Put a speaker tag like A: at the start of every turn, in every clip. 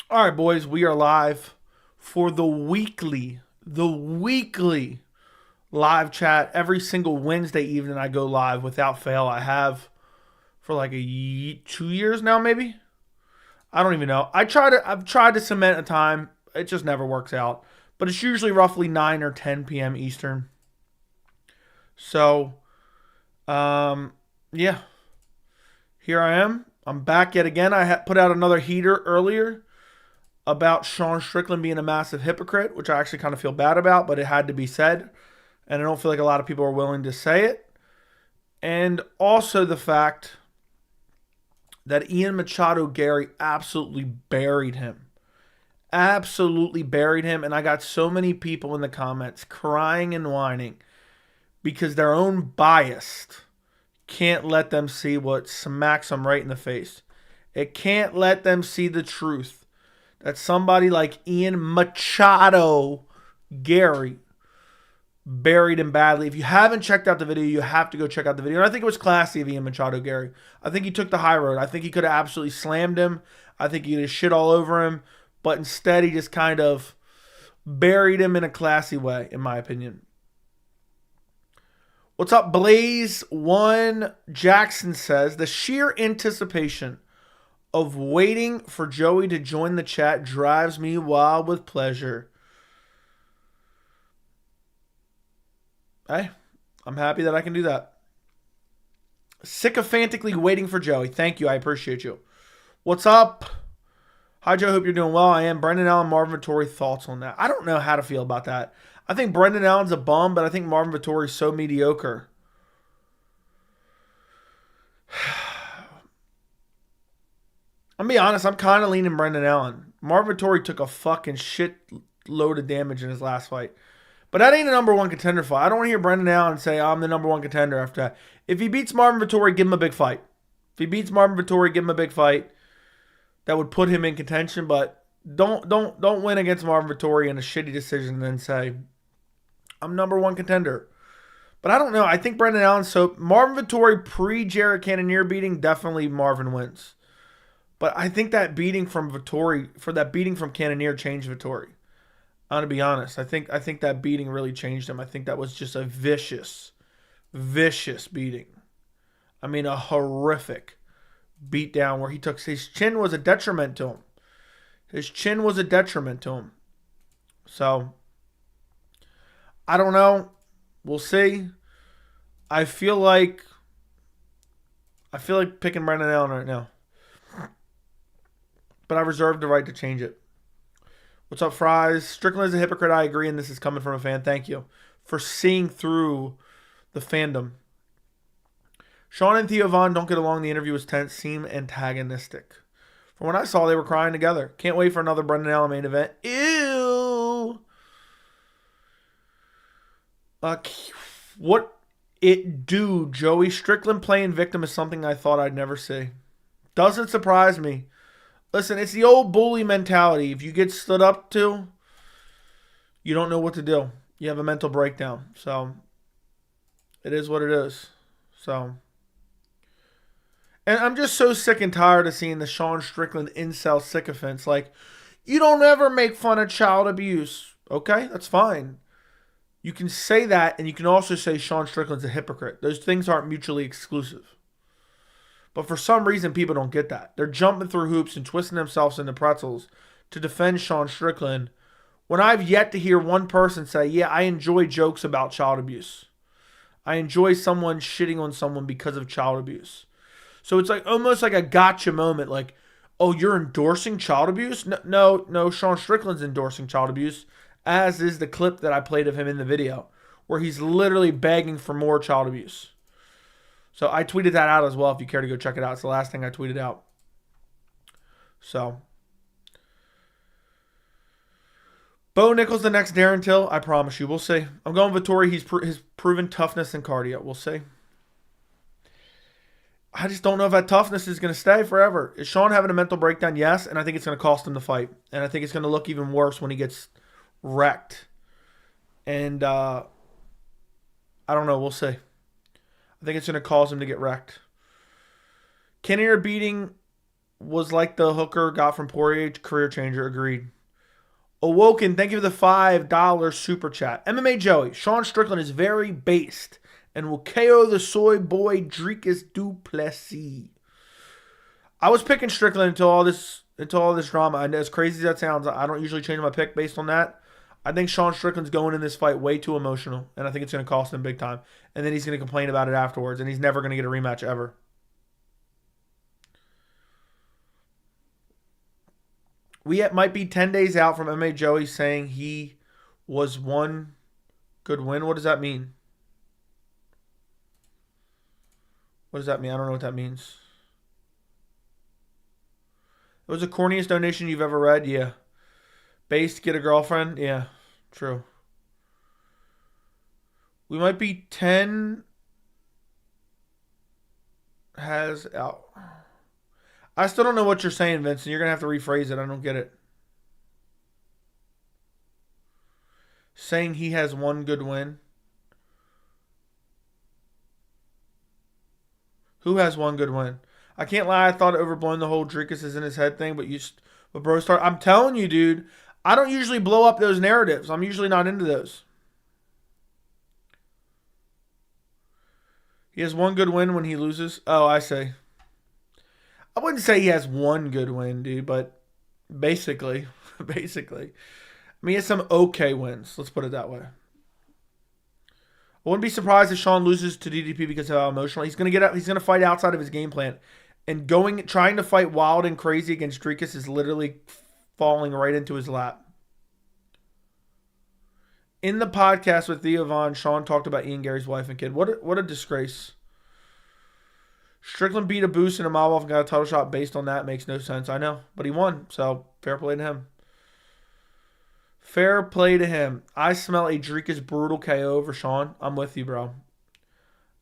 A: All right, boys, we are live for the weekly live chat. Every single Wednesday evening, I go live without fail. I have for like 2 years now, maybe. I don't even know. I've tried to cement a time. It just never works out. But it's usually roughly 9 or 10 p.m. Eastern. So, yeah, here I am. I'm back yet again. I put out another heater earlier about Sean Strickland being a massive hypocrite, which I actually kind of feel bad about, but it had to be said. And I don't feel like a lot of people are willing to say it. And also the fact that Ian Machado Gary absolutely buried him. Absolutely buried him. And I got so many people in the comments crying and whining because their own bias can't let them see what smacks them right in the face. It can't let them see the truth that somebody like Ian Machado Gary buried him badly. If you haven't checked out the video, you have to go check out the video. And I think it was classy of Ian Machado Gary. I think he took the high road. I think he could have absolutely slammed him. I think he could have shit all over him. But instead, he just kind of buried him in a classy way, in my opinion. What's up, Blaze? One Jackson says, the sheer anticipation of waiting for Joey to join the chat drives me wild with pleasure. Hey, I'm happy that I can do that. Sycophantically waiting for Joey. Thank you. I appreciate you. What's up? Hi, Joe. Hope you're doing well. I am. Brendan Allen, Marvin Vettori. Thoughts on that? I don't know how to feel about that. I think Brendan Allen's a bum, but I think Marvin Vettori's so mediocre. I'm gonna be honest, I'm kind of leaning Brendan Allen. Marvin Vettori took a fucking shit load of damage in his last fight. But that ain't a number one contender fight. I don't want to hear Brendan Allen say, I'm the number one contender after that. If he beats Marvin Vettori, give him a big fight. If he beats Marvin Vettori, give him a big fight. That would put him in contention, but don't win against Marvin Vettori in a shitty decision and then say, I'm number one contender. But I don't know. I think Brendan Allen, so Marvin Vettori pre-Jared Cannonier beating, definitely Marvin wins. But I think that beating from Vettori, for that beating from Cannonier changed Vettori. I'm going to be honest. I think that beating really changed him. I think that was just a vicious beating. I mean, a horrific beatdown where he took, his chin was a detriment to him. His chin was a detriment to him. So, I don't know. We'll see. I feel like picking Brendan Allen right now. But I reserve the right to change it. What's up, Fries? Strickland is a hypocrite. I agree, and this is coming from a fan. Thank you for seeing through the fandom. Sean and Theo Von don't get along. The interview was tense. Seem antagonistic. From what I saw, they were crying together. Can't wait for another Brendan Allen main event. Ew. What it do? Joey Strickland playing victim is something I thought I'd never see. Doesn't surprise me. Listen, it's the old bully mentality. If you get stood up to, you don't know what to do. You have a mental breakdown. So, it is what it is. So, and I'm just so sick and tired of seeing the Sean Strickland incel sycophants. Like, you don't ever make fun of child abuse. Okay, that's fine. You can say that, and you can also say Sean Strickland's a hypocrite. Those things aren't mutually exclusive. But for some reason, people don't get that. They're jumping through hoops and twisting themselves into pretzels to defend Sean Strickland when I've yet to hear one person say, yeah, I enjoy jokes about child abuse. I enjoy someone shitting on someone because of child abuse. So it's like almost like a gotcha moment. Like, oh, you're endorsing child abuse? No, Sean Strickland's endorsing child abuse, as is the clip that I played of him in the video, where he's literally begging for more child abuse. So I tweeted that out as well if you care to go check it out. It's the last thing I tweeted out. So. Bo Nickel's the next Darren Till. I promise you. We'll see. I'm going Vettori. He's proven toughness and cardio. We'll see. I just don't know if that toughness is going to stay forever. Is Sean having a mental breakdown? Yes. And I think it's going to cost him the fight. And I think it's going to look even worse when he gets wrecked. And I don't know. We'll see. I think it's going to cause him to get wrecked. Cannonier beating was like the hooker got from Poirier, career changer. Agreed. Awoken, thank you for the $5 super chat. MMA Joey, Sean Strickland is very based and will KO the soy boy Dricus Du Plessis. I was picking Strickland until all this drama. And as crazy as that sounds, I don't usually change my pick based on that. I think Sean Strickland's going in this fight way too emotional, and I think it's going to cost him big time. And then he's going to complain about it afterwards, and he's never going to get a rematch ever. We might be 10 days out from MMA Joey saying he was one good win. What does that mean? What does that mean? I don't know what that means. It was the corniest donation you've ever read? Yeah. Based, get a girlfriend? Yeah, true. We might be 10 has out. I still don't know what you're saying, Vincent. You're going to have to rephrase it. I don't get it. Saying he has one good win. Who has one good win? I can't lie. I thought overblowing the whole Dricus is in his head thing, but bro, I'm telling you, dude, I don't usually blow up those narratives. I'm usually not into those. He has one good win when he loses. Oh, I see. I wouldn't say he has one good win, dude, but basically. I mean, he has some okay wins. Let's put it that way. I wouldn't be surprised if Sean loses to DDP because of how emotional he's going to get up. He's going to fight outside of his game plan, and trying to fight wild and crazy against Dricus is literally falling right into his lap. In the podcast with Theo Von, Sean talked about Ian Gary's wife and kid. What a disgrace. Strickland beat a boost and a Mavov and got a title shot based on that. Makes no sense. I know. But he won. So, fair play to him. Fair play to him. I smell a Dricus brutal KO over Sean. I'm with you, bro.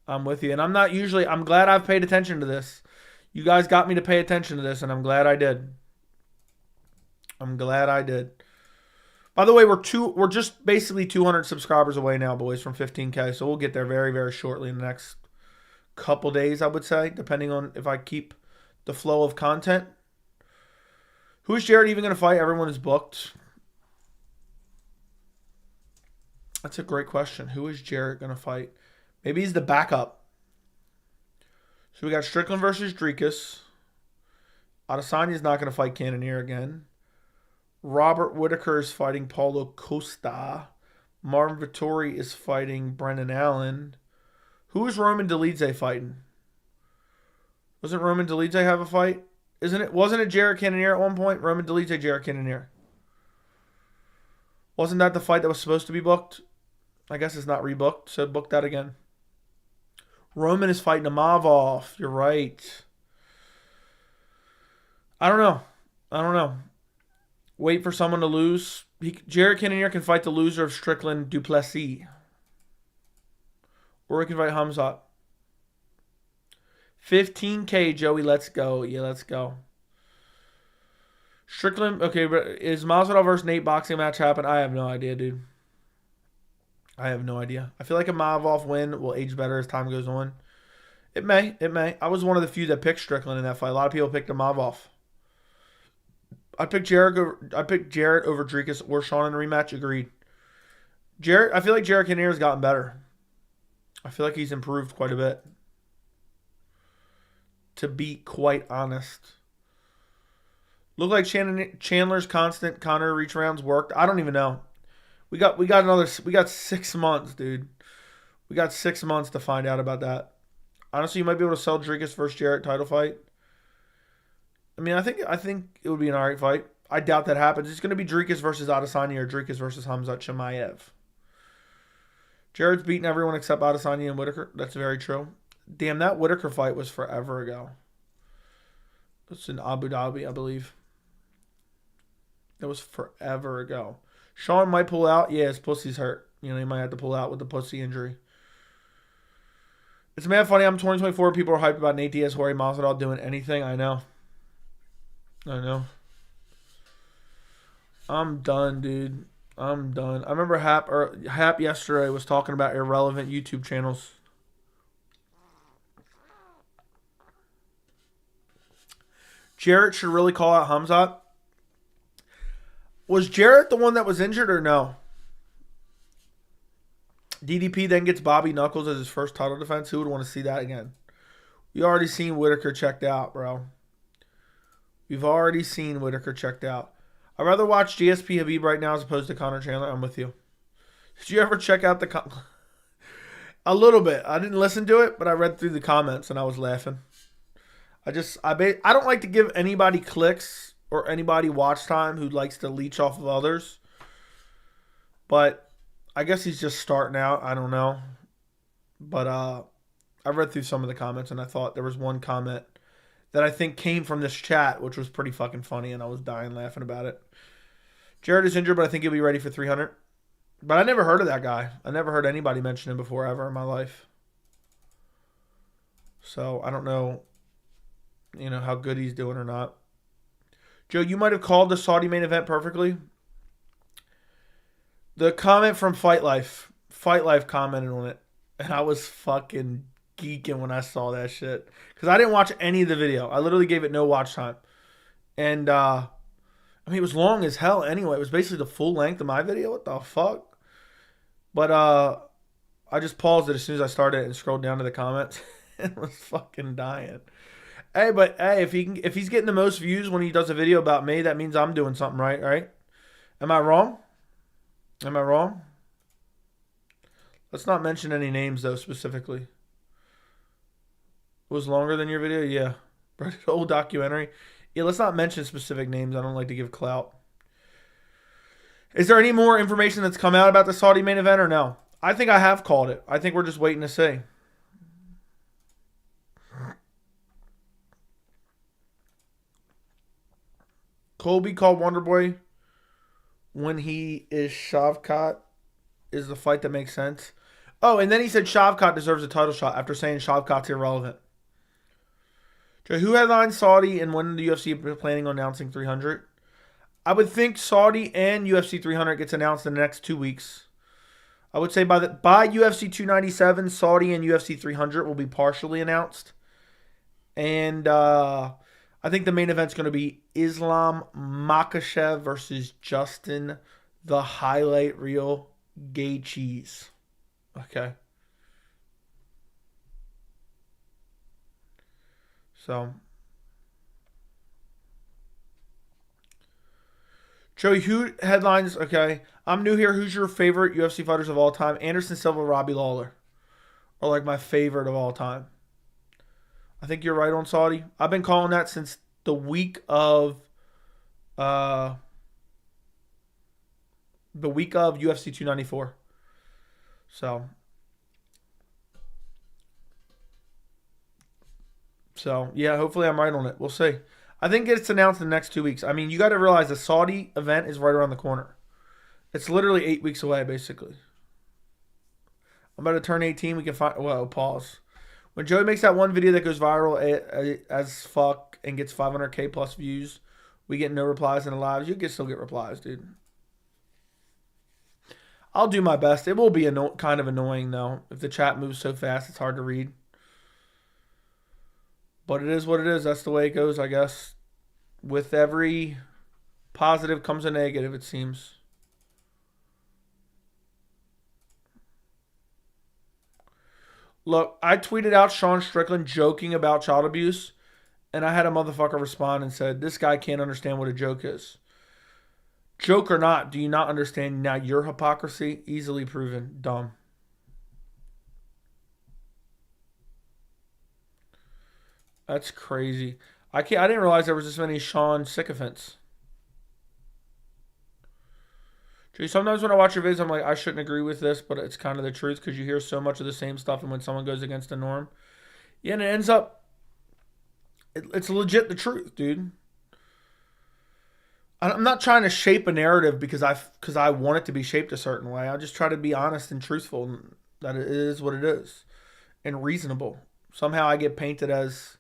A: I'm with you. And I'm glad I've paid attention to this. You guys got me to pay attention to this, and I'm glad I did. By the way, we're just basically 200 subscribers away now, boys, from 15K. So we'll get there very, very shortly in the next couple days, I would say, depending on if I keep the flow of content. Who is Jared even going to fight? Everyone is booked. That's a great question. Who is Jared going to fight? Maybe he's the backup. So we got Strickland versus Dricus. Adesanya's not going to fight Cannonier again. Robert Whitaker is fighting Paulo Costa. Marvin Vettori is fighting Brendan Allen. Who is Roman Dolidze fighting? Doesn't Roman Dolidze have a fight? Wasn't it Jared Cannonier at one point? Roman Dolidze, Jared Cannonier. Wasn't that the fight that was supposed to be booked? I guess it's not rebooked, so book that again. Roman is fighting Amavov. You're right. I don't know. Wait for someone to lose. Jared Cannonier can fight the loser of Strickland Du Plessis. Or he can fight Hamzat. 15K, Joey. Let's go. Yeah, let's go. Strickland. Okay, is Masvidal versus Nate boxing match happen? I have no idea, dude. I have no idea. I feel like a Mavov win will age better as time goes on. It may. I was one of the few that picked Strickland in that fight. A lot of people picked a Mavov. I picked Jared over Dricus or Sean in a rematch. Agreed. I feel like Jared Cannonier has gotten better. I feel like he's improved quite a bit. To be quite honest. Look like Chandler's constant counter reach rounds worked. I don't even know. We got 6 months, dude. We got 6 months to find out about that. Honestly, you might be able to sell Dricus versus Jarrett title fight. I mean, I think it would be an alright fight. I doubt that happens. It's going to be Dricus versus Adesanya or Dricus versus Hamzat Chimaev. Jared's beaten everyone except Adesanya and Whitaker. That's very true. Damn, that Whitaker fight was forever ago. It's in Abu Dhabi, I believe. That was forever ago. Sean might pull out. Yeah, his pussy's hurt. He might have to pull out with the pussy injury. It's mad funny. I'm 2024. People are hyped about Nate Diaz, Jorge Masvidal doing anything. I know. I'm done, dude. I'm done. I remember Hap yesterday was talking about irrelevant YouTube channels. Jarrett should really call out Hamzat. Was Jarrett the one that was injured or no? DDP then gets Bobby Knuckles as his first title defense. Who would want to see that again? We already seen Whitaker checked out, bro. We've already seen Whitaker checked out. I'd rather watch GSP Habib right now as opposed to Conor Chandler. I'm with you. Did you ever check out the... A little bit. I didn't listen to it, but I read through the comments and I was laughing. I don't like to give anybody clicks or anybody watch time who likes to leech off of others. But I guess he's just starting out. I don't know. But I read through some of the comments and I thought there was one comment that I think came from this chat, which was pretty fucking funny, and I was dying laughing about it. Jared is injured, but I think he'll be ready for 300. But I never heard of that guy. I never heard anybody mention him before ever in my life. So I don't know, how good he's doing or not. Joe, you might have called the Saudi main event perfectly. The comment from Fight Life commented on it, and I was fucking geeking when I saw that shit. Because I didn't watch any of the video. I literally gave it no watch time. And, it was long as hell anyway. It was basically the full length of my video. What the fuck? But, I just paused it as soon as I started and scrolled down to the comments. and was fucking dying. Hey, but hey, if he's getting the most views when he does a video about me, that means I'm doing something right? Am I wrong? Let's not mention any names, though, specifically. It was longer than your video? Yeah. Old documentary. Yeah, let's not mention specific names. I don't like to give clout. Is there any more information that's come out about the Saudi main event or no? I think I have called it. I think we're just waiting to see. Colby called Wonderboy when he is Shavkat is the fight that makes sense. Oh, and then he said Shavkat deserves a title shot after saying Shavkat's irrelevant. Who headlines Saudi and when the UFC planning on announcing 300? I would think Saudi and UFC 300 gets announced in the next 2 weeks. I would say by UFC 297, Saudi and UFC 300 will be partially announced. And I think the main event's going to be Islam Makhachev versus Justin the Highlight Reel Gaethje. Okay. So, Joey, who headlines? Okay, I'm new here. Who's your favorite UFC fighters of all time? Anderson Silva, Robbie Lawler are like my favorite of all time. I think you're right on Saudi. I've been calling that since the week of UFC 294. So, yeah, hopefully I'm right on it. We'll see. I think it's announced in the next 2 weeks. I mean, you got to realize the Saudi event is right around the corner. It's literally 8 weeks away, basically. I'm about to turn 18. We can find... Whoa, pause. When Joey makes that one video that goes viral as fuck and gets 500K plus views, we get no replies in the lives. You can still get replies, dude. I'll do my best. It will be kind of annoying, though. If the chat moves so fast, it's hard to read. But it is what it is. That's the way it goes, I guess. With every positive comes a negative, it seems. Look, I tweeted out Sean Strickland joking about child abuse, and I had a motherfucker respond and said, this guy can't understand what a joke is. Joke or not, do you not understand now your hypocrisy? Easily proven. Dumb. That's crazy. I didn't realize there was this many Sean sycophants. Sometimes when I watch your videos, I'm like, I shouldn't agree with this, but it's kind of the truth because you hear so much of the same stuff, and when someone goes against the norm, yeah, and it ends up, it's legit the truth, dude. I'm not trying to shape a narrative because I want it to be shaped a certain way. I just try to be honest and truthful that it is what it is and reasonable. Somehow I get painted as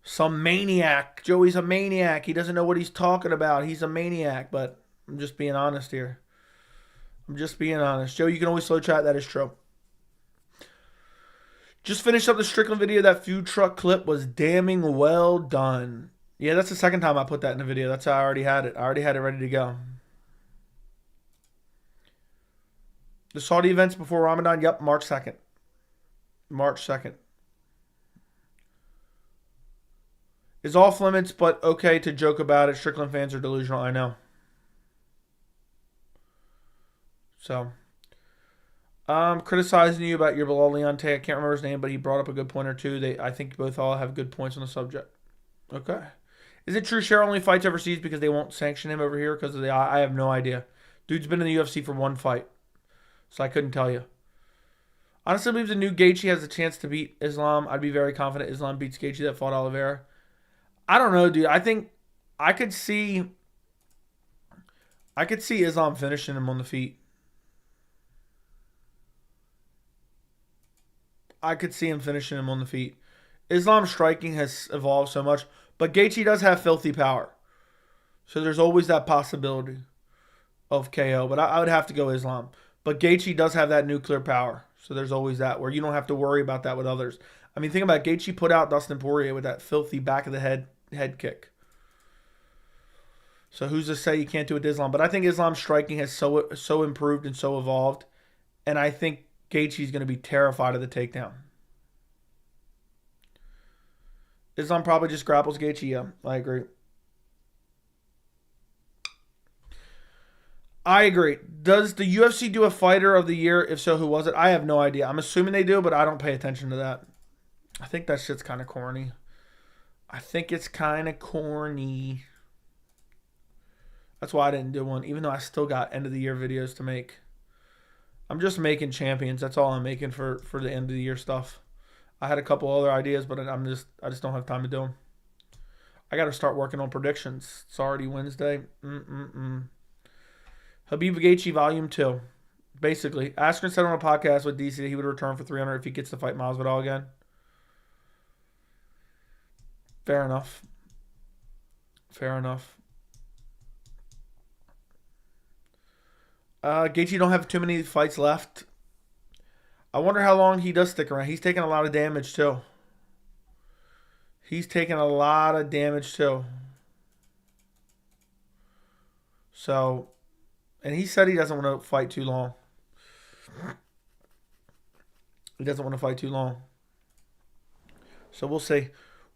A: some maniac. Joey's a maniac. He doesn't know what he's talking about. He's a maniac, but I'm just being honest here. I'm just being honest. Joe, you can always slow chat. That is true. Just finished up the Strickland video. That food truck clip was damning well done. Yeah, that's the second time I put that in the video. That's how I already had it. I already had it ready to go. The Saudi events before Ramadan, yep, March 2nd. March 2nd. Is off limits, but okay to joke about it. Strickland fans are delusional, I know. So, criticizing you about your Belal Leonte. I can't remember his name, but he brought up a good point or two. I think both all have good points on the subject. Okay. Is it true Cheryl only fights overseas because they won't sanction him over here because of the I have no idea. Dude's been in the UFC for one fight, so I couldn't tell you. Honestly, I believe the new Gaethje has a chance to beat Islam. I'd be very confident Islam beats Gaethje that fought Oliveira. I don't know, dude. I think I could see Islam finishing him on the feet. I could see him finishing him on the feet. Islam's striking has evolved so much, but Gaethje does have filthy power. So there's always that possibility of KO, but I would have to go Islam. But Gaethje does have that nuclear power. So there's always that where you don't have to worry about that with others. I mean, think about it. Gaethje put out Dustin Poirier with that filthy back of the head kick. So who's to say you can't do it with Islam? But I think Islam's striking has so improved and so evolved. And I think Gaethje's going to be terrified of the takedown. Islam probably just grapples Gaethje. Yeah, I agree. I agree. Does the UFC do a fighter of the year? If so, who was it? I have no idea. I'm assuming they do, but I don't pay attention to that. I think that shit's kind of corny. I think it's kind of corny. That's why I didn't do one, even though I still got end of the year videos to make. I'm just making champions. That's all I'm making for the end of the year stuff. I had a couple other ideas, but I just don't have time to do them. I got to start working on predictions. It's already Wednesday. Habib Gaethje Volume 2. Basically, Askren said on a podcast with DC that he would return for 300 if he gets to fight Masvidal again. Fair enough. Fair enough. Gaethje don't have too many fights left. I wonder how long he does stick around. He's taking a lot of damage too. So, and he said he doesn't want to fight too long. So we'll see.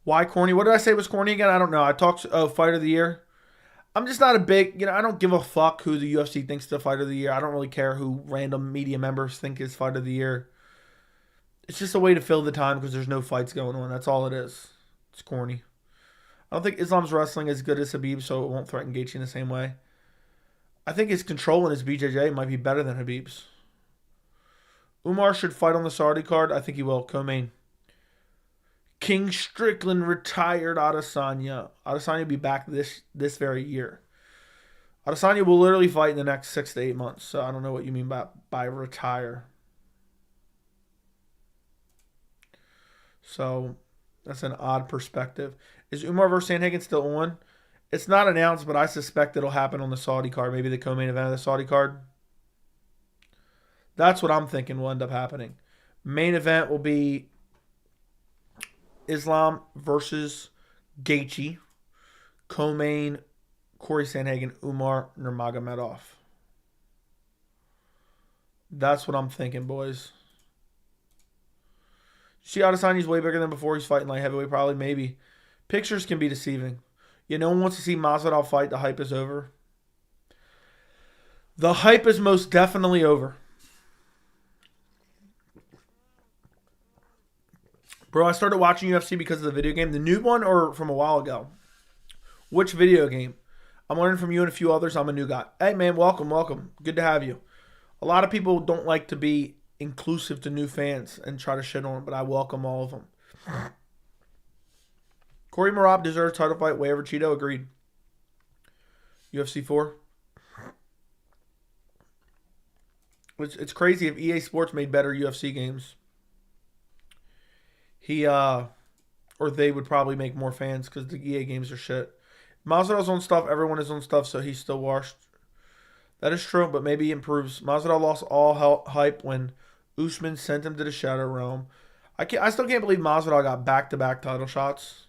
A: Why corny? What did I say was corny again? I don't know. I talked fight of the year. I'm just not a big, I don't give a fuck who the UFC thinks the fight of the year. I don't really care who random media members think is fight of the year. It's just a way to fill the time because there's no fights going on. That's all it is. It's corny. I don't think Islam's wrestling is as good as Habib, so it won't threaten Gaethje in the same way. I think his control in his BJJ might be better than Habib's. Umar should fight on the Saudi card. I think he will. Co-main. King Strickland retired Adesanya. Adesanya will be back this very year. Adesanya will literally fight in the next 6 to 8 months. So I don't know what you mean by retire. So that's an odd perspective. Is Umar versus Sandhagen still on? It's not announced, but I suspect it'll happen on the Saudi card. Maybe the co-main event of the Saudi card. That's what I'm thinking will end up happening. Main event will be Islam versus Gaethje. Co-main, Corey Sandhagen, Umar Nurmagomedov. That's what I'm thinking, boys. See, Adesanya's way bigger than before. He's fighting light heavyweight, probably, maybe. Pictures can be deceiving. No one wants to see Masvidal fight. The hype is over. The hype is most definitely over. Bro, I started watching UFC because of the video game. The new one or from a while ago? Which video game? I'm learning from you and a few others. I'm a new guy. Hey, man, welcome. Good to have you. A lot of people don't like to be inclusive to new fans and try to shit on them, but I welcome all of them. Corey Merab deserves title fight way over Cheeto. Agreed. UFC 4. It's crazy if EA Sports made better UFC games. Or they would probably make more fans because the EA games are shit. Masvidal's on stuff. Everyone is on stuff, so he's still washed. That is true, but maybe he improves. Masvidal lost all hype when Usman sent him to the Shadow Realm. I still can't believe Masvidal got back-to-back title shots.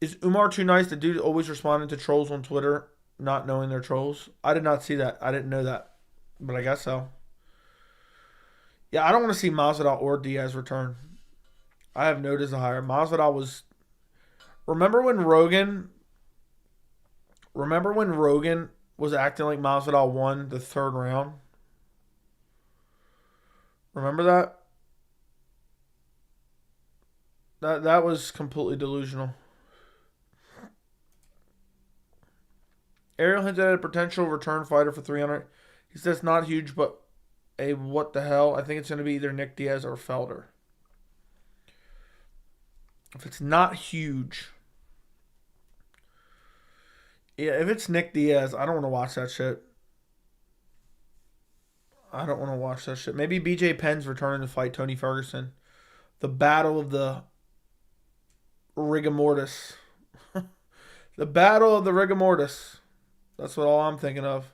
A: Is Umar too nice? The dude always responding to trolls on Twitter, not knowing they're trolls. I did not see that. I didn't know that. But I guess so. Yeah, I don't want to see Masvidal or Diaz return. I have no desire. Masvidal was... Remember when Rogan was acting like Masvidal won the 3rd round? Remember that? That was completely delusional. Ariel hinted at a potential return fighter for 300. He says not huge, but a what the hell? I think it's going to be either Nick Diaz or Felder. If it's not huge... Yeah, if it's Nick Diaz, I don't want to watch that shit. Maybe BJ Penn's returning to fight Tony Ferguson. The battle of the rigor mortis. The battle of the rigor mortis. That's what all I'm thinking of.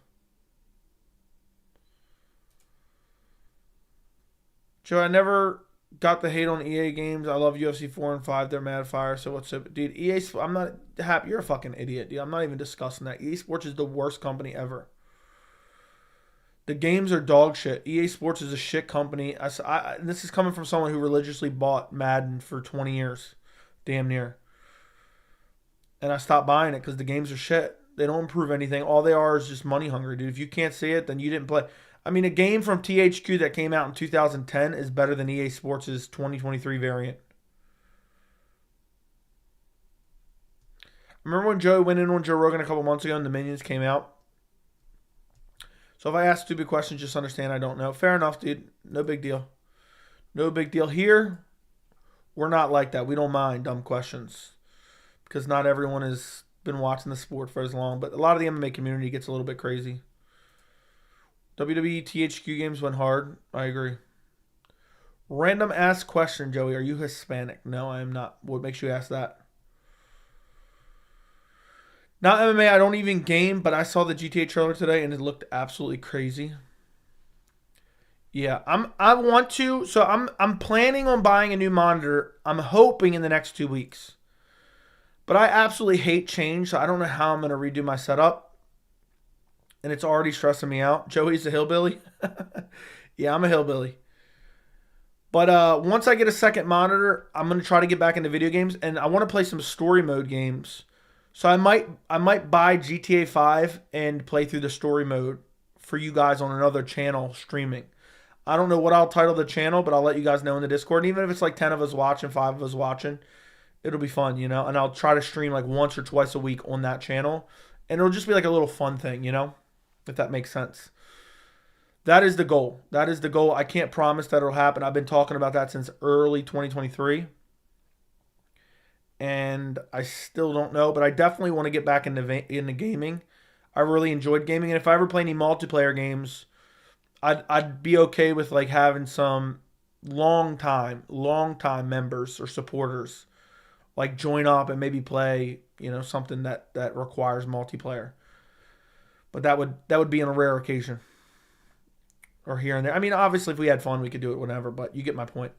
A: Joe, I never got the hate on EA games. I love UFC 4 and 5. They're mad fire. So what's up? Dude, EA, I'm not happy. You're a fucking idiot, dude. I'm not even discussing that. EA Sports is the worst company ever. The games are dog shit. EA Sports is a shit company. This is coming from someone who religiously bought Madden for 20 years. Damn near. And I stopped buying it because the games are shit. They don't improve anything. All they are is just money hungry, dude. If you can't see it, then you didn't play. I mean, a game from THQ that came out in 2010 is better than EA Sports' 2023 variant. Remember when Joe went in on Joe Rogan a couple months ago and the Minions came out? So if I ask stupid questions, just understand I don't know. Fair enough, dude. No big deal. No big deal. Here, we're not like that. We don't mind dumb questions. Because not everyone has been watching the sport for as long. But a lot of the MMA community gets a little bit crazy. WWE THQ games went hard. I agree. Random ask question, Joey. Are you Hispanic? No, I am not. What makes you ask that? Not MMA. I don't even game, but I saw the GTA trailer today and it looked absolutely crazy. Yeah, I'm planning on buying a new monitor. I'm hoping in the next 2 weeks. But I absolutely hate change, so I don't know how I'm going to redo my setup. And it's already stressing me out. Joey's a hillbilly. Yeah, I'm a hillbilly. But once I get a second monitor, I'm going to try to get back into video games. And I want to play some story mode games. So I might buy GTA 5 and play through the story mode for you guys on another channel streaming. I don't know what I'll title the channel, but I'll let you guys know in the Discord. And even if it's like 10 of us watching, 5 of us watching, it'll be fun, you know? And I'll try to stream like once or twice a week on that channel. And it'll just be like a little fun thing, you know? If that makes sense. That is the goal. That is the goal. I can't promise that it'll happen. I've been talking about that since early 2023. And I still don't know, but I definitely want to get back into gaming. I really enjoyed gaming. And if I ever play any multiplayer games, I'd be okay with like having some long time members or supporters like join up and maybe play, you know, something that requires multiplayer. But that would be on a rare occasion. Or here and there. I mean, obviously, if we had fun, we could do it whenever. But you get my point.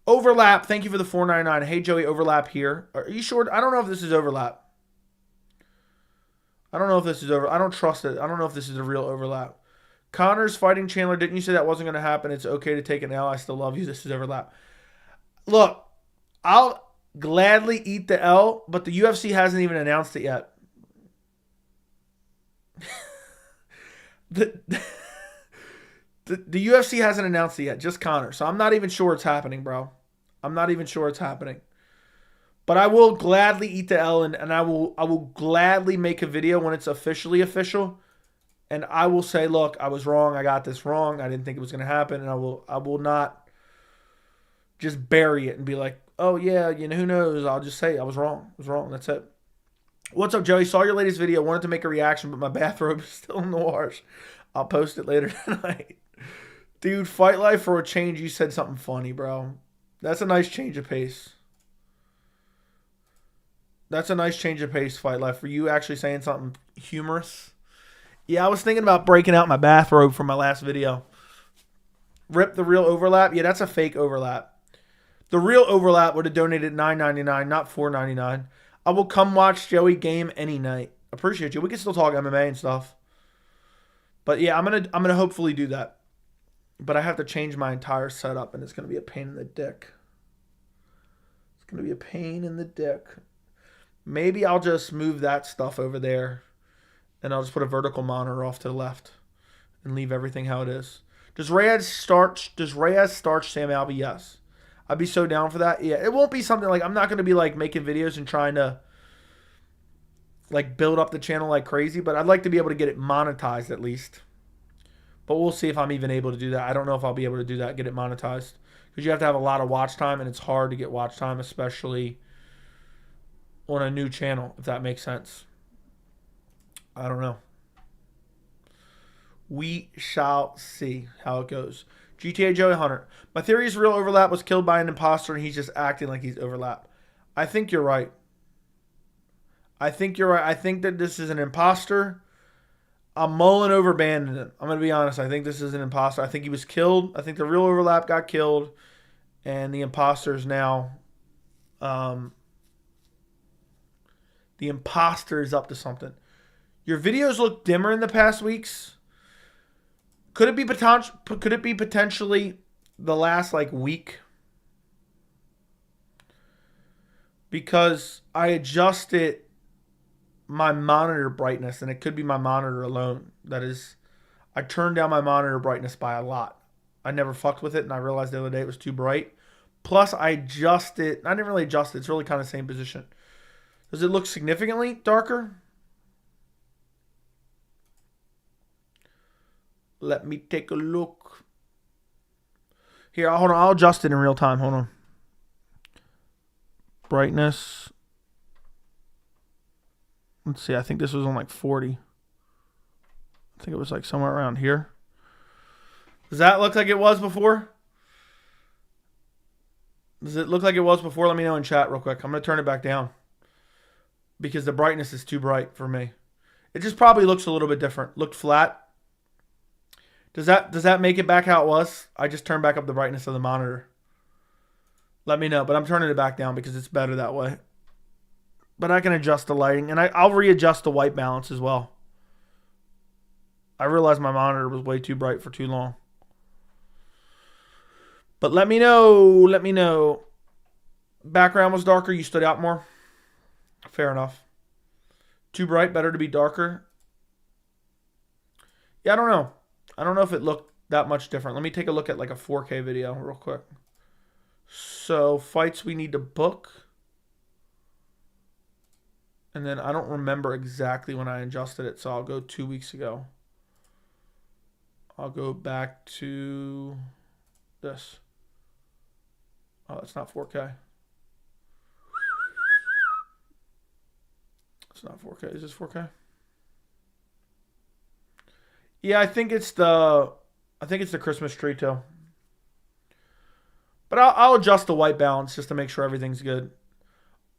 A: Overlap. Thank you for the $4.99. Hey, Joey, overlap here. Are you sure? I don't know if this is overlap. I don't trust it. I don't know if this is a real overlap. Connor's fighting Chandler. Didn't you say that wasn't going to happen? It's okay to take an L. I still love you. This is overlap. Look, I'll gladly eat the L, but the UFC hasn't even announced it yet. The UFC hasn't announced it yet, just Connor. So I'm not even sure it's happening, bro. I'm not even sure it's happening. But I will gladly eat the L, and I will gladly make a video when it's officially official. And I will say, look, I was wrong. I got this wrong. I didn't think it was going to happen. And I will not just bury it and be like, oh, yeah, you know, who knows? I'll just say I was wrong. I was wrong. That's it. What's up, Joey? Saw your latest video. Wanted to make a reaction, but my bathrobe is still in the wash. I'll post it later tonight. Dude, Fight Life, for a change, you said something funny, bro. That's a nice change of pace. That's a nice change of pace, Fight Life. For you actually saying something humorous. Yeah, I was thinking about breaking out my bathrobe from my last video. Rip the real overlap. Yeah, that's a fake overlap. The real overlap would have donated $9.99, not $4.99. I will come watch Joey game any night. Appreciate you. We can still talk MMA and stuff. But yeah, I'm gonna hopefully do that. But I have to change my entire setup, and it's gonna be a pain in the dick. It's gonna be a pain in the dick. Maybe I'll just move that stuff over there, and I'll just put a vertical monitor off to the left, and leave everything how it is. Does Reyes start Sam Alvey? Yes. I'd be so down for that. Yeah, it won't be something like, I'm not going to be like making videos and trying to like build up the channel like crazy, but I'd like to be able to get it monetized at least. But we'll see if I'm even able to do that. I don't know if I'll be able to do that, get it monetized, because you have to have a lot of watch time, and it's hard to get watch time, especially on a new channel, if that makes sense. I don't know. We shall see how it goes. GTA Joey Hunter. My theory is real overlap was killed by an imposter, and he's just acting like he's overlap. I think you're right. I think that this is an imposter. I'm mulling over banning him. I'm going to be honest. I think this is an imposter. I think he was killed. I think the real overlap got killed, and the imposter is now... the imposter is up to something. Your videos look dimmer in the past weeks. Could it be potentially the last like week? Because I adjusted my monitor brightness, and it could be my monitor alone. That is, I turned down my monitor brightness by a lot. I never fucked with it, and I realized the other day it was too bright. Plus, I adjusted. I didn't really adjust it. It's really kind of the same position. Does it look significantly darker? Let me take a look. Here, hold on. I'll adjust it in real time. Hold on. Brightness. Let's see. I think this was on like 40. I think it was like somewhere around here. Does that look like it was before? Does it look like it was before? Let me know in chat real quick. I'm going to turn it back down, because the brightness is too bright for me. It just probably looks a little bit different. Looked flat. Does that make it back how it was? I just turned back up the brightness of the monitor. Let me know. But I'm turning it back down because it's better that way. But I can adjust the lighting. And I'll readjust the white balance as well. I realized my monitor was way too bright for too long. But let me know. Let me know. Background was darker. You stood out more. Fair enough. Too bright. Better to be darker. Yeah, I don't know. I don't know if it looked that much different. Let me take a look at like a 4K video real quick. So, fights we need to book. And then I don't remember exactly when I adjusted it, so I'll go 2 weeks ago. I'll go back to this. Oh, it's not 4K. It's not 4K. Is this 4K? Yeah, I think it's the Christmas tree too. But I'll adjust the white balance just to make sure everything's good.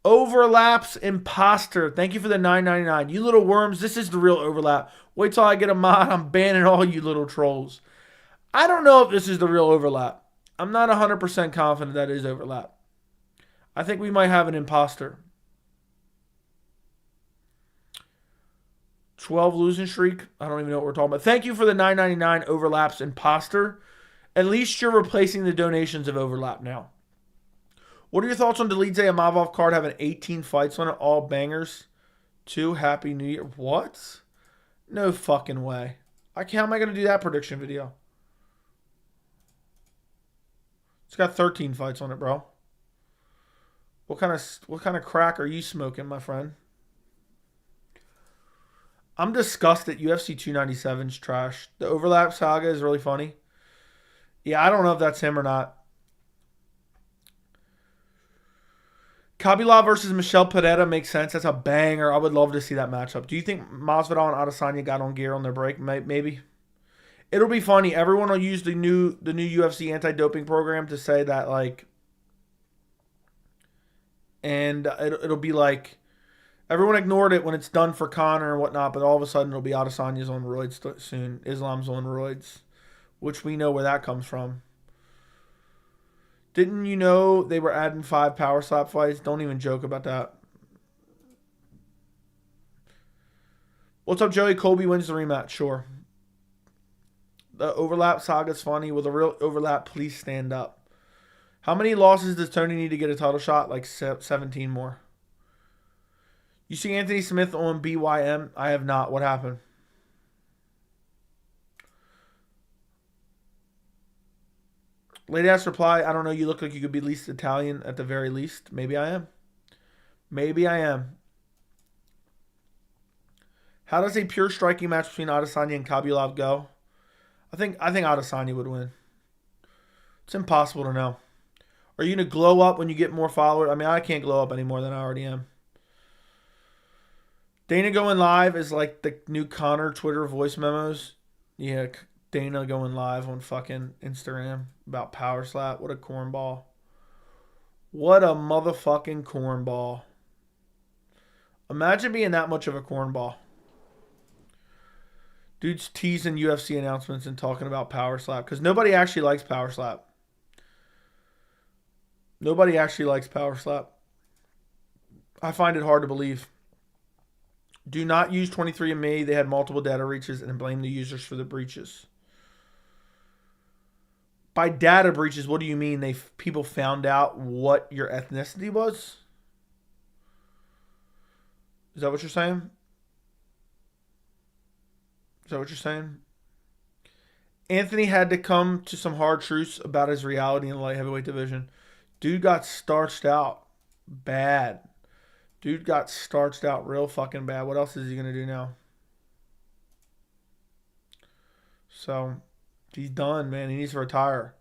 A: Overlaps imposter. Thank you for the $9.99. You little worms, this is the real overlap. Wait till I get a mod. I'm banning all you little trolls. I don't know if this is the real overlap. I'm not 100% confident that is overlap. I think we might have an imposter. 12 losing streak. I don't even know what we're talking about. Thank you for the $9.99 overlaps imposter. At least you're replacing the donations of overlap now. What are your thoughts on Dvalishvili Amavov card having 18 fights on it, all bangers? 2 Happy New Year. What? No fucking way. How am I going to do that prediction video? It's got 13 fights on it, bro. What kind of crack are you smoking, my friend? I'm disgusted. UFC 297's trash. The overlap saga is really funny. Yeah, I don't know if that's him or not. Khabibulov versus Michel Pereira makes sense. That's a banger. I would love to see that matchup. Do you think Masvidal and Adesanya got on gear on their break? Maybe. It'll be funny. Everyone will use the new UFC anti-doping program to say that, like, and it'll be like, everyone ignored it when it's done for Conor and whatnot, but all of a sudden it'll be Adesanya's on roids soon. Islam's on roids, which we know where that comes from. Didn't you know they were adding 5 power slap fights? Don't even joke about that. What's up, Joey? Colby wins the rematch. Sure. The overlap saga's funny. With a real overlap, please stand up. How many losses does Tony need to get a title shot? Like 17 more. You see Anthony Smith on BYM? I have not. What happened? Lady ass reply, I don't know. You look like you could be least Italian at the very least. Maybe I am. Maybe I am. How does a pure striking match between Adesanya and Khabibulov go? I think Adesanya would win. It's impossible to know. Are you going to glow up when you get more followers? I mean, I can't glow up any more than I already am. Dana going live is like the new Connor Twitter voice memos. Yeah, Dana going live on fucking Instagram about power slap. What a cornball. What a motherfucking cornball. Imagine being that much of a cornball. Dude's teasing UFC announcements and talking about power slap because nobody actually likes power slap. Nobody actually likes power slap. I find it hard to believe. Do not use 23andMe. They had multiple data breaches and blame the users for the breaches. By data breaches, what do you mean? People found out what your ethnicity was? Is that what you're saying? Is that what you're saying? Anthony had to come to some hard truths about his reality in the light heavyweight division. Dude got starched out bad. Dude got starched out real fucking bad. What else is he going to do now? So, he's done, man. He needs to retire.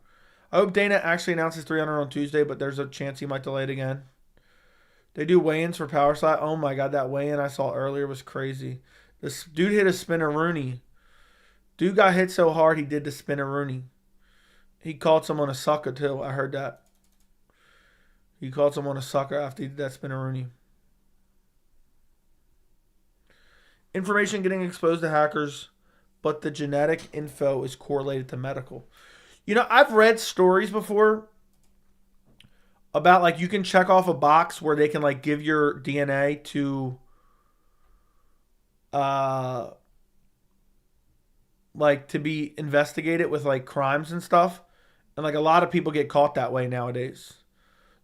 A: I hope Dana actually announces 300 on Tuesday, but there's a chance he might delay it again. They do weigh-ins for power slap. Oh my God, that weigh-in I saw earlier was crazy. This dude hit a spinner-rooney. Dude got hit so hard he did the spinner-rooney. He called someone a sucker too. I heard that. He called someone a sucker after he did that spinner-rooney. Information getting exposed to hackers, but the genetic info is correlated to medical. You know, I've read stories before about like you can check off a box where they can like give your DNA to like to be investigated with like crimes and stuff. And like a lot of people get caught that way nowadays.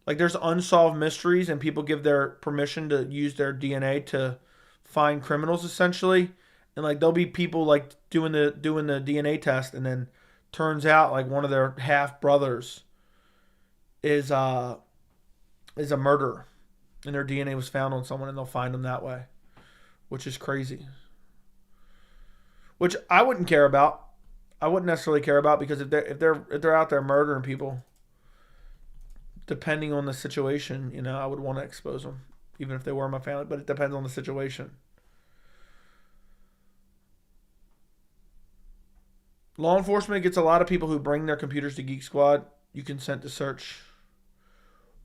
A: Like there's unsolved mysteries and people give their permission to use their DNA to find criminals essentially. And like there'll be people like doing the DNA test and then turns out like one of their half brothers is a murderer and their DNA was found on someone and they'll find them that way, which is crazy. Which I wouldn't care about. I wouldn't necessarily care about because if they're out there murdering people, depending on the situation, you know, I would want to expose them, even if they were my family. But it depends on the situation. Law enforcement gets a lot of people who bring their computers to Geek Squad. You consent to search.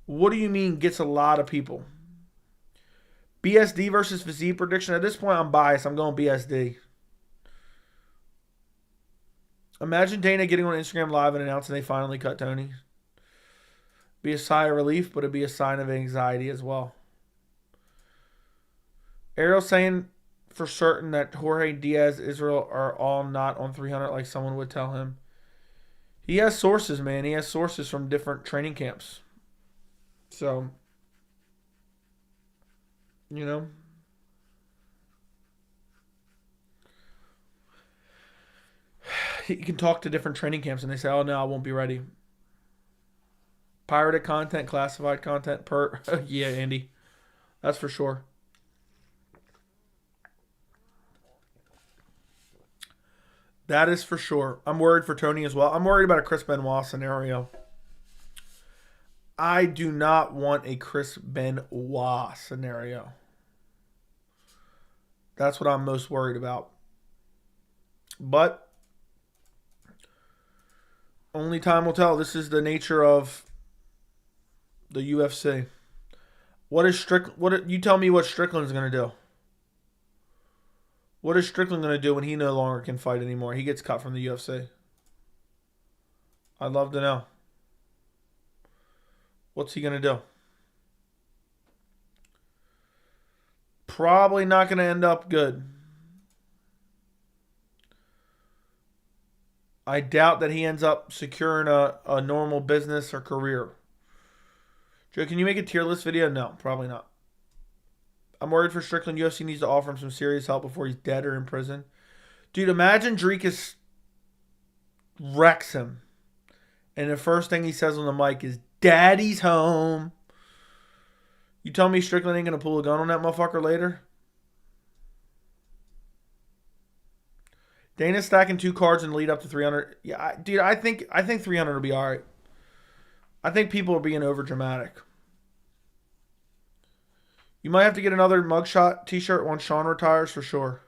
A: What do you mean gets a lot of people? BSD versus physique prediction. At this point, I'm biased. I'm going BSD. Imagine Dana getting on Instagram Live and announcing they finally cut Tony. Be a sigh of relief, but it'd be a sign of anxiety as well. Ariel saying for certain that Jorge Diaz, Israel are all not on 300 like someone would tell him. He has sources, man. He has sources from different training camps. So, you know. He can talk to different training camps and they say, oh no, I won't be ready. Pirated content, classified content, yeah, Andy. That's for sure. That is for sure. I'm worried for Tony as well. I'm worried about a Chris Benoit scenario. I do not want a Chris Benoit scenario. That's what I'm most worried about. But only time will tell. This is the nature of the UFC. You tell me what Strickland's going to do. What is Strickland going to do when he no longer can fight anymore? He gets cut from the UFC. I'd love to know. What's he going to do? Probably not going to end up good. I doubt that he ends up securing a normal business or career. Joe, can you make a tier list video? No, probably not. I'm worried for Strickland. UFC needs to offer him some serious help before he's dead or in prison. Dude, imagine Dricus wrecks him. And the first thing he says on the mic is, Daddy's home. You tell me Strickland ain't going to pull a gun on that motherfucker later? Dana's stacking 2 cards and lead up to 300. Yeah, dude, I think 300 will be all right. I think people are being over dramatic. You might have to get another mugshot t-shirt once Sean retires for sure.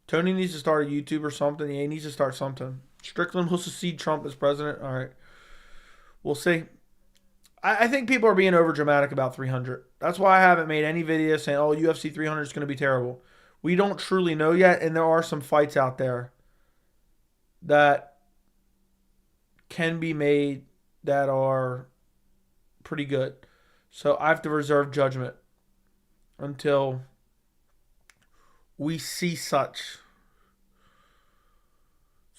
A: Tony needs to start a YouTube or something. Yeah, he needs to start something. Strickland will succeed Trump as president. All right. We'll see. I think people are being over dramatic about 300. That's why I haven't made any videos saying, oh, UFC 300 is going to be terrible. We don't truly know yet, and there are some fights out there that can be made that are pretty good. So I have to reserve judgment until we see such.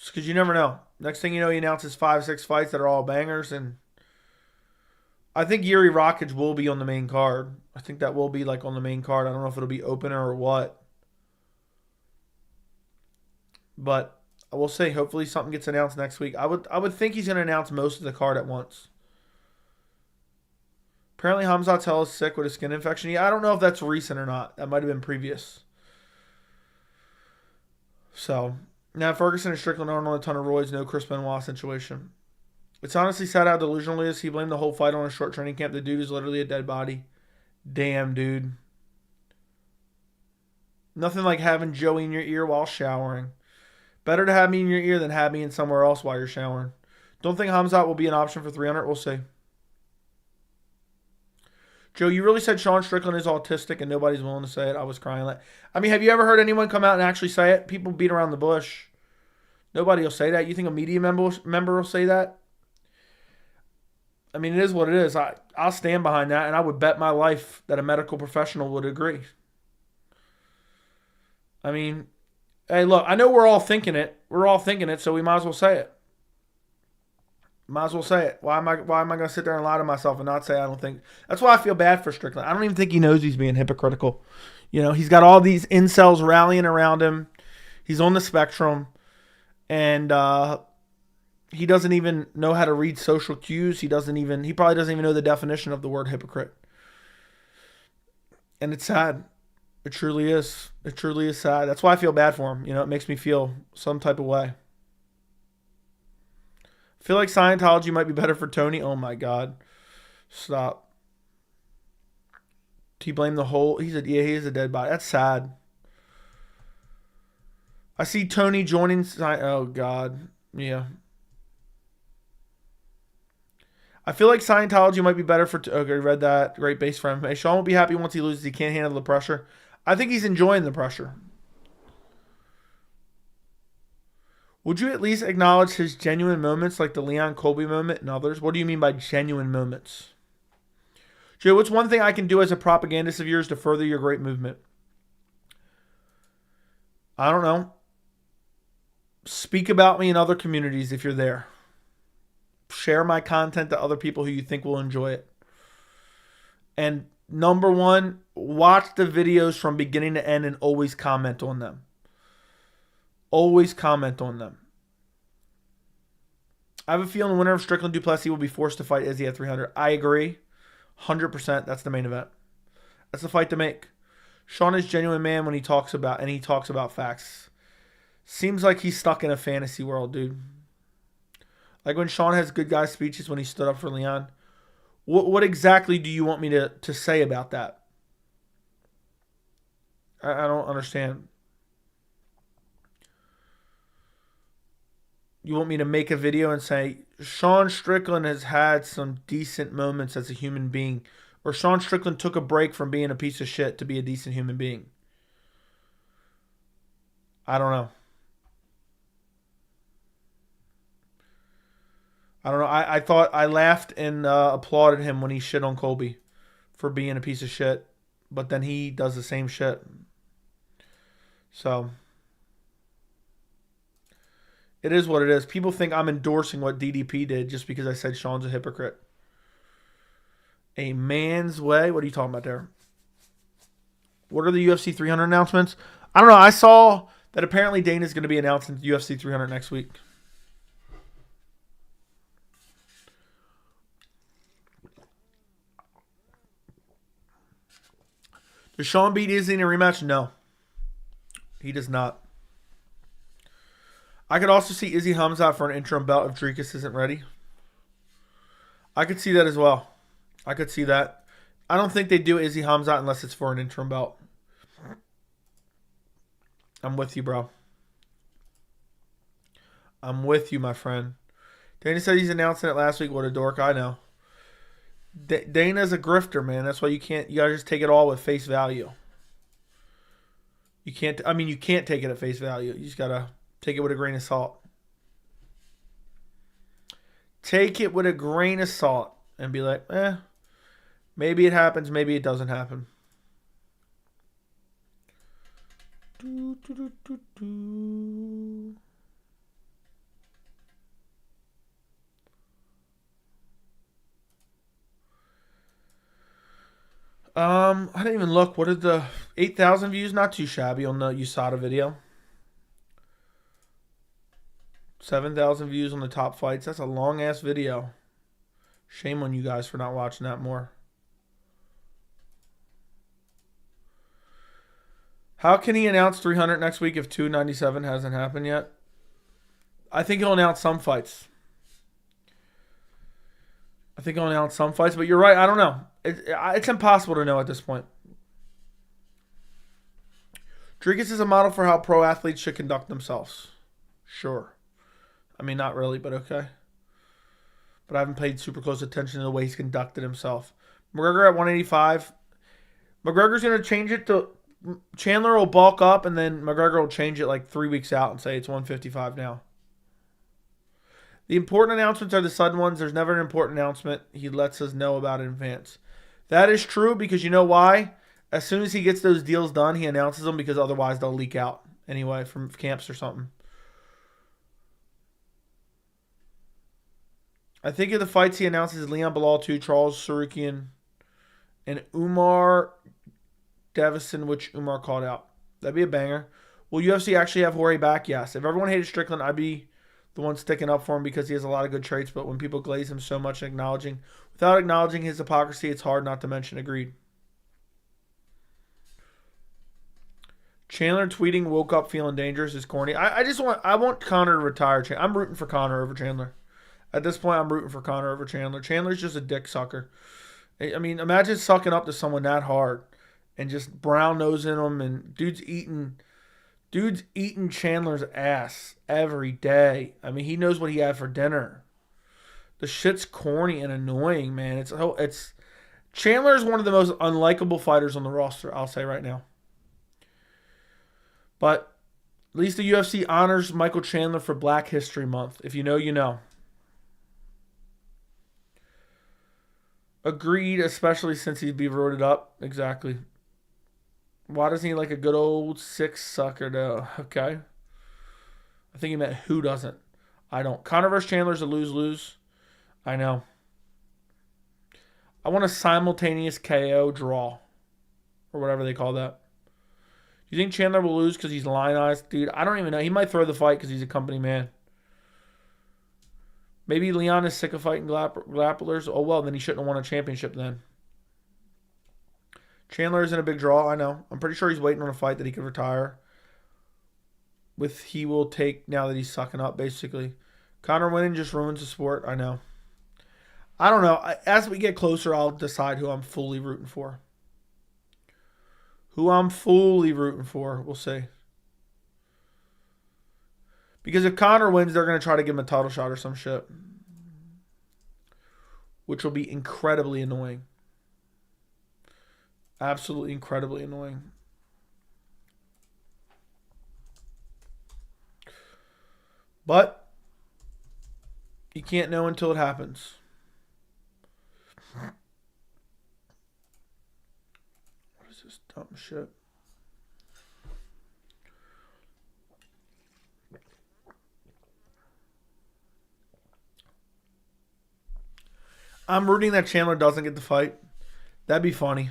A: Because you never know. Next thing you know, he announces 5-6 fights that are all bangers, and I think Yuri Rakic will be on the main card. I think that will be like on the main card. I don't know if it'll be opener or what. But I will say, hopefully something gets announced next week. I would think he's going to announce most of the card at once. Apparently Hamzat Tell is sick with a skin infection. Yeah, I don't know if that's recent or not. That might have been previous. So, now Ferguson and Strickland aren't on a ton of roids. No Chris Benoit situation. It's honestly sad how delusional he is. He blamed the whole fight on a short training camp. The dude is literally a dead body. Damn, dude. Nothing like having Joey in your ear while showering. Better to have me in your ear than have me in somewhere else while you're showering. Don't think Hamzat will be an option for 300. We'll see. Joe, you really said Sean Strickland is autistic and nobody's willing to say it. I was crying. I mean, have you ever heard anyone come out and actually say it? People beat around the bush. Nobody will say that. You think a media member will say that? I mean, it is what it is. I'll stand behind that, and I would bet my life that a medical professional would agree. I mean, hey, look, I know we're all thinking it. We're all thinking it, so we might as well say it. Might as well say it. Why am I going to sit there and lie to myself and not say I don't think? That's why I feel bad for Strickland. I don't even think he knows he's being hypocritical. You know, he's got all these incels rallying around him. He's on the spectrum, and he doesn't even know how to read social cues. He probably doesn't even know the definition of the word hypocrite. And it's sad. It truly is. It truly is sad. That's why I feel bad for him. You know, it makes me feel some type of way. I feel like Scientology might be better for Tony. Oh my God. Stop. Do you blame the whole? He is a dead body. That's sad. I see Tony joining. Oh God. Yeah. I feel like Scientology might be better for... Okay, read that. Great base for him. Hey, Sean won't be happy once he loses. He can't handle the pressure. I think he's enjoying the pressure. Would you at least acknowledge his genuine moments like the Leon Colby moment and others? What do you mean by genuine moments? Joe, what's one thing I can do as a propagandist of yours to further your great movement? I don't know. Speak about me in other communities if you're there. Share my content to other people who you think will enjoy it. And number one, watch the videos from beginning to end and always comment on them. Always comment on them. I have a feeling the winner of Strickland Du Plessis will be forced to fight Izzy at 300. I agree. 100%. That's the main event. That's the fight to make. Sean is a genuine man when he talks about facts. Seems like he's stuck in a fantasy world, dude. Like when Sean has good guy speeches when he stood up for Leon. What exactly do you want me to say about that? I don't understand. You want me to make a video and say, Sean Strickland has had some decent moments as a human being. Or Sean Strickland took a break from being a piece of shit to be a decent human being. I don't know. I thought I laughed and applauded him when he shit on Colby for being a piece of shit. But then he does the same shit. So It is what it is. People think I'm endorsing what DDP did just because I said Sean's a hypocrite. A man's way? What are you talking about there? What are the UFC 300 announcements? I don't know. I saw that apparently Dana's going to be announcing UFC 300 next week. Does Sean beat Izzy in a rematch? No. He does not. I could also see Izzy Hamzat for an interim belt if Dricus isn't ready. I could see that as well. I could see that. I don't think they do Izzy Hamzat unless it's for an interim belt. I'm with you, bro. I'm with you, my friend. Dana said he's announcing it last week. What a dork. I know. Dana's a grifter, man. That's why you gotta just take it all with face value. You can't take it at face value. You just gotta take it with a grain of salt. Take it with a grain of salt and be like, maybe it happens, maybe it doesn't happen. I didn't even look. What did the 8,000 views? Not too shabby on the USADA video. 7,000 views on the top fights. That's a long ass video. Shame on you guys for not watching that more. How can he announce 300 next week if 297 hasn't happened yet? I think he'll announce some fights. But you're right. I don't know. It's impossible to know at this point. Dricus is a model for how pro athletes should conduct themselves. Sure. I mean, not really, but okay. But I haven't paid super close attention to the way he's conducted himself. McGregor at 185. McGregor's going to change it to... Chandler will bulk up, and then McGregor will change it like 3 weeks out and say it's 155 now. The important announcements are the sudden ones. There's never an important announcement he lets us know about in advance. That is true because you know why? As soon as he gets those deals done, he announces them because otherwise they'll leak out anyway from camps or something. I think of the fights he announces Leon Belal 2, Charles Sarukian, and Umar Davison, which Umar called out. That'd be a banger. Will UFC actually have Jorge back? Yes. If everyone hated Strickland, I'd be the one sticking up for him because he has a lot of good traits, but when people glaze him so much without acknowledging his hypocrisy, it's hard not to mention. Agreed. Chandler tweeting woke up feeling dangerous is corny. I want Conor to retire. I'm rooting for Conor over Chandler. At this point, I'm rooting for Conor over Chandler. Chandler's just a dick sucker. I mean, imagine sucking up to someone that hard and just brown nosing him, and dude's eating Chandler's ass every day. I mean, he knows what he had for dinner. The shit's corny and annoying, man. Chandler is one of the most unlikable fighters on the roster, I'll say right now. But at least the UFC honors Michael Chandler for Black History Month. If you know, you know. Agreed, especially since he'd be rooted up. Exactly. Why doesn't he like a good old sick sucker, though? Okay. I think he meant who doesn't. I don't. Conor vs. Chandler's a lose-lose. I know. I want a simultaneous KO draw. Or whatever they call that. Do you think Chandler will lose because he's lionized? Dude, I don't even know. He might throw the fight because he's a company man. Maybe Leon is sick of fighting grapplers. Oh, well, then he shouldn't have won a championship then. Chandler isn't a big draw, I know. I'm pretty sure he's waiting on a fight that he could retire. He will take now that he's sucking up, basically. Conor winning just ruins the sport, I know. I don't know. As we get closer, I'll decide who I'm fully rooting for. We'll see. Because if Conor wins, they're going to try to give him a title shot or some shit. Which will be incredibly annoying. Absolutely incredibly annoying. But you can't know until it happens. What is this dumb shit? I'm rooting that Chandler doesn't get the fight. That'd be funny.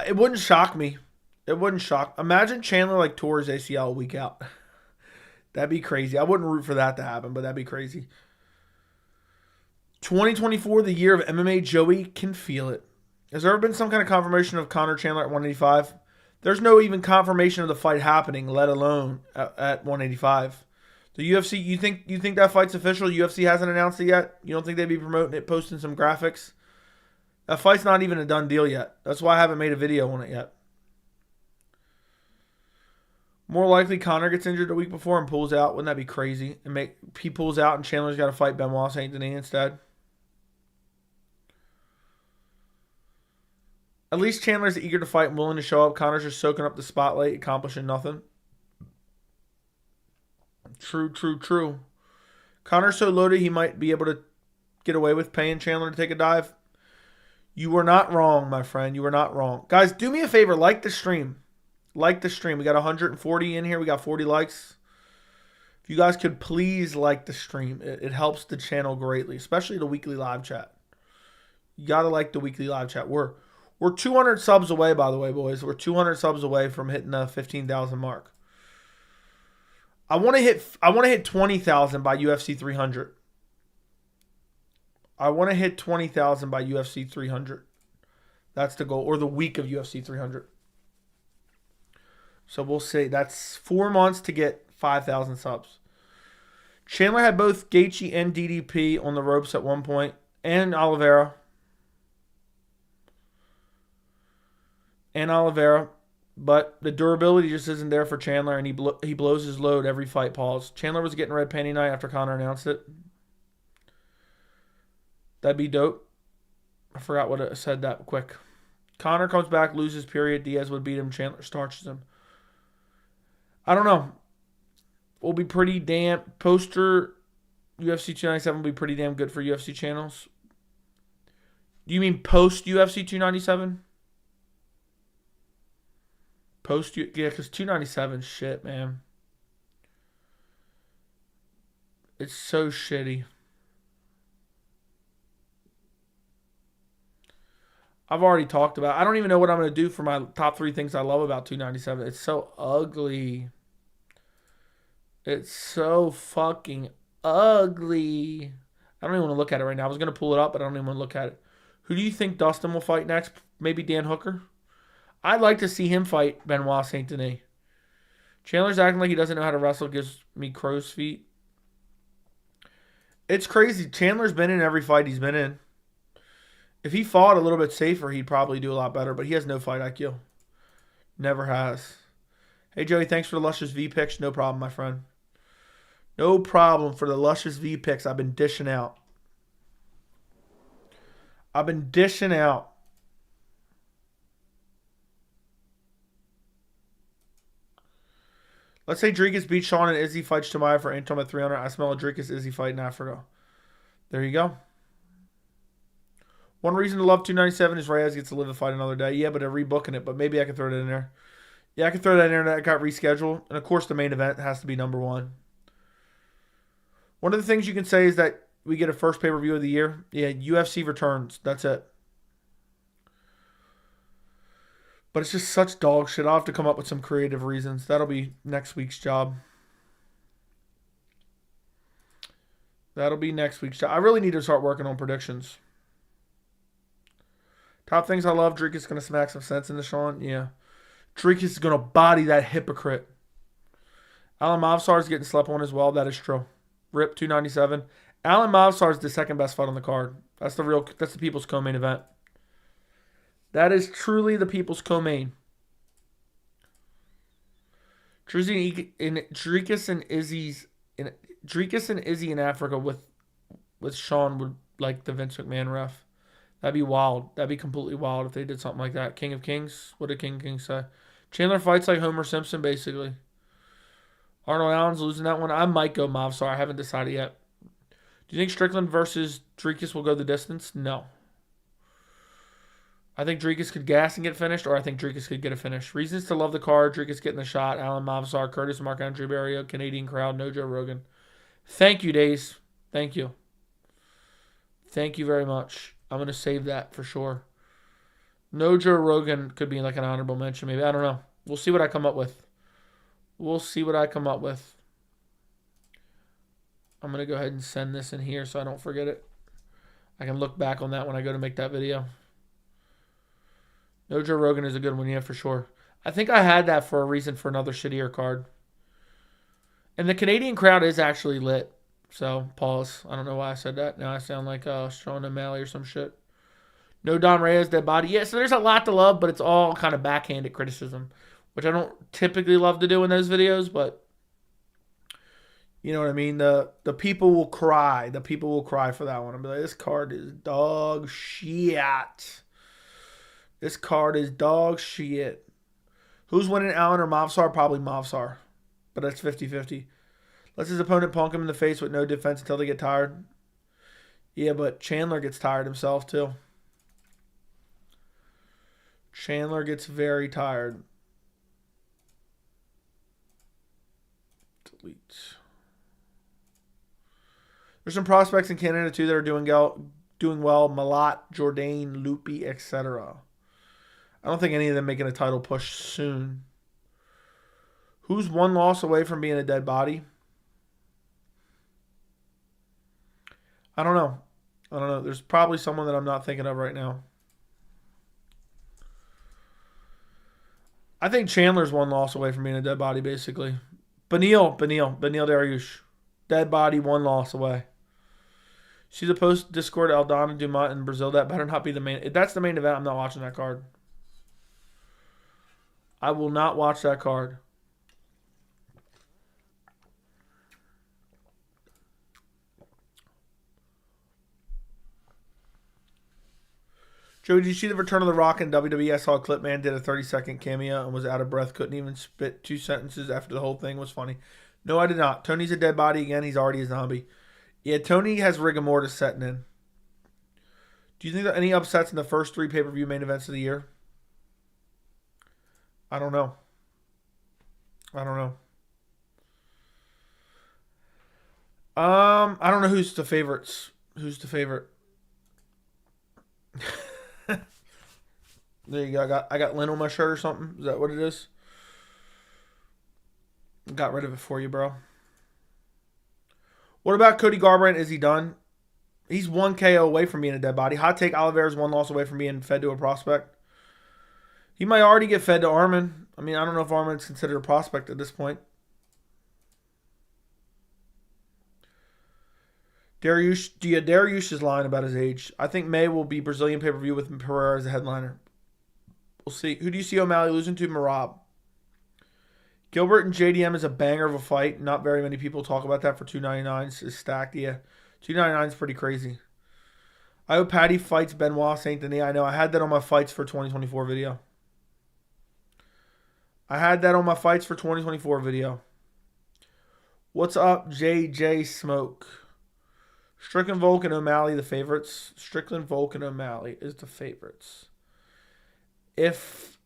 A: It wouldn't shock me. It wouldn't shock. Imagine Chandler like tore his ACL a week out. That'd be crazy. I wouldn't root for that to happen, but that'd be crazy. 2024, the year of MMA. Joey can feel it. Has there ever been some kind of confirmation of Conor Chandler at 185? There's no even confirmation of the fight happening, let alone at 185. The UFC, you think that fight's official? UFC hasn't announced it yet? You don't think they'd be promoting it, posting some graphics? That fight's not even a done deal yet. That's why I haven't made a video on it yet. More likely Conor gets injured the week before and pulls out. Wouldn't that be crazy? He pulls out and Chandler's got to fight Benoit Saint Denis instead. At least Chandler's eager to fight and willing to show up. Conor's just soaking up the spotlight, accomplishing nothing. True. Conor's so loaded he might be able to get away with paying Chandler to take a dive. You were not wrong, my friend. You were not wrong. Guys, do me a favor. Like the stream. Like the stream. We got 140 in here. We got 40 likes. If you guys could please like the stream. It helps the channel greatly, especially the weekly live chat. You got to like the weekly live chat. We're 200 subs away, by the way, boys. We're 200 subs away from hitting the 15,000 mark. I want to hit 20,000 by UFC 300. I want to hit 20,000 by UFC 300. That's the goal, or the week of UFC 300. So we'll see. That's 4 months to get 5,000 subs. Chandler had both Gaethje and DDP on the ropes at one point, and Oliveira. But the durability just isn't there for Chandler, and he blows his load every fight. Pause. Chandler was getting red panty night after Conor announced it. That'd be dope. I forgot what it said that quick. Conor comes back, loses, period. Diaz would beat him. Chandler starches him. I don't know. Will be pretty damn... Poster UFC 297 will be pretty damn good for UFC channels. Do you mean post UFC 297? Post... Yeah, because 297 shit, man. It's so shitty. I've already talked about it. I don't even know what I'm going to do for my top 3 things I love about 297. It's so ugly. It's so fucking ugly. I don't even want to look at it right now. I was going to pull it up, but I don't even want to look at it. Who do you think Dustin will fight next? Maybe Dan Hooker? I'd like to see him fight Benoit Saint Denis. Chandler's acting like he doesn't know how to wrestle. Gives me crow's feet. It's crazy. Chandler's been in every fight he's been in. If he fought a little bit safer, he'd probably do a lot better, but he has no fight IQ. Never has. Hey, Joey, thanks for the luscious V picks. No problem, my friend. No problem for the luscious V picks. I've been dishing out. Let's say Dricus beats Sean and Izzy fights Chimaev for Anton at 300. I smell a Dricus Izzy fight in Africa. There you go. One reason to love 297 is Reyes gets to live the fight another day. Yeah, but they're rebooking it. But maybe I can throw that in there. Yeah, I can throw that in there. That got rescheduled. And, of course, the main event has to be number 1. One of the things you can say is that we get a first pay-per-view of the year. Yeah, UFC returns. That's it. But it's just such dog shit. I'll have to come up with some creative reasons. That'll be next week's job. I really need to start working on predictions. Top things I love. Dricus is going to smack some sense into Sean. Yeah. Dricus is going to body that hypocrite. Alan Movsar is getting slept on as well. That is true. Rip 297. Alan Movsar is the second best fight on the card. That's the People's Co-Main event. That is truly the People's Co-Main. Dricus and Izzy in Africa with Sean would like the Vince McMahon ref. That'd be wild. That'd be completely wild if they did something like that. King of Kings. What did King of Kings say? Chandler fights like Homer Simpson, basically. Arnold Allen's losing that one. I might go Movsar. I haven't decided yet. Do you think Strickland versus Dricus will go the distance? No. I think Dricus could gas and get finished, or I think Dricus could get a finish. Reasons to love the card. Dricus getting the shot. Alan Movsar, Curtis, Marc-Andre Barrio, Canadian crowd, no Joe Rogan. Thank you, Days. Thank you. Thank you very much. I'm going to save that for sure. No Joe Rogan could be like an honorable mention, maybe. I don't know. We'll see what I come up with. We'll see what I come up with. I'm going to go ahead and send this in here so I don't forget it. I can look back on that when I go to make that video. No Joe Rogan is a good one, yeah, for sure. I think I had that for a reason for another shittier card. And the Canadian crowd is actually lit. So, pause. I don't know why I said that. Now I sound like Sean O'Malley or some shit. No Don Reyes, dead body. Yeah, so there's a lot to love, but it's all kind of backhanded criticism, which I don't typically love to do in those videos, but you know what I mean? The people will cry. The people will cry for that one. I'll be like, this card is dog shit. This card is dog shit. Who's winning, Allen or Movsar? Probably Movsar, but that's 50-50. Lets his opponent punk him in the face with no defense until they get tired. Yeah, but Chandler gets tired himself too. Chandler gets very tired. Delete. There's some prospects in Canada too that are doing well. Malat, Jourdain, Loopy, etc. I don't think any of them making a title push soon. Who's one loss away from being a dead body? I don't know. There's probably someone that I'm not thinking of right now. I think Chandler's one loss away from being a dead body, basically. Beneil Dariush. Dead body, one loss away. See the post Discord, Aldana Dumont in Brazil. That better not be the main. If that's the main event, I'm not watching that card. I will not watch that card. Joey, did you see the return of The Rock in WWE? I saw a clip, man, did a 30-second cameo and was out of breath. Couldn't even spit 2 sentences after the whole thing was funny. No, I did not. Tony's a dead body again. He's already a zombie. Yeah, Tony has rigor mortis setting in. Do you think there are any upsets in the first 3 pay-per-view main events of the year? I don't know. I don't know who's the favorites. Who's the favorite? There you go. I got lint on my shirt or something. Is that what it is? Got rid of it for you, bro. What about Cody Garbrandt? Is he done? He's 1 KO away from being a dead body. Hot take, Oliveira's 1 loss away from being fed to a prospect. He might already get fed to Armin. I mean, I don't know if Armin's considered a prospect at this point. Dariush is lying about his age. I think May will be Brazilian pay-per-view with Pereira as a headliner. We'll see. Who do you see O'Malley losing to? Merab. Gilbert and JDM is a banger of a fight. Not very many people talk about that for 299s. Is stacked, yeah. 299 is pretty crazy. I hope Patty fights Benoit Saint Denis. I know. I had that on my fights for 2024 video. What's up, JJ Smoke? Strickland, Volk, and O'Malley, the favorites. Strickland, Volk, and O'Malley is the favorites. If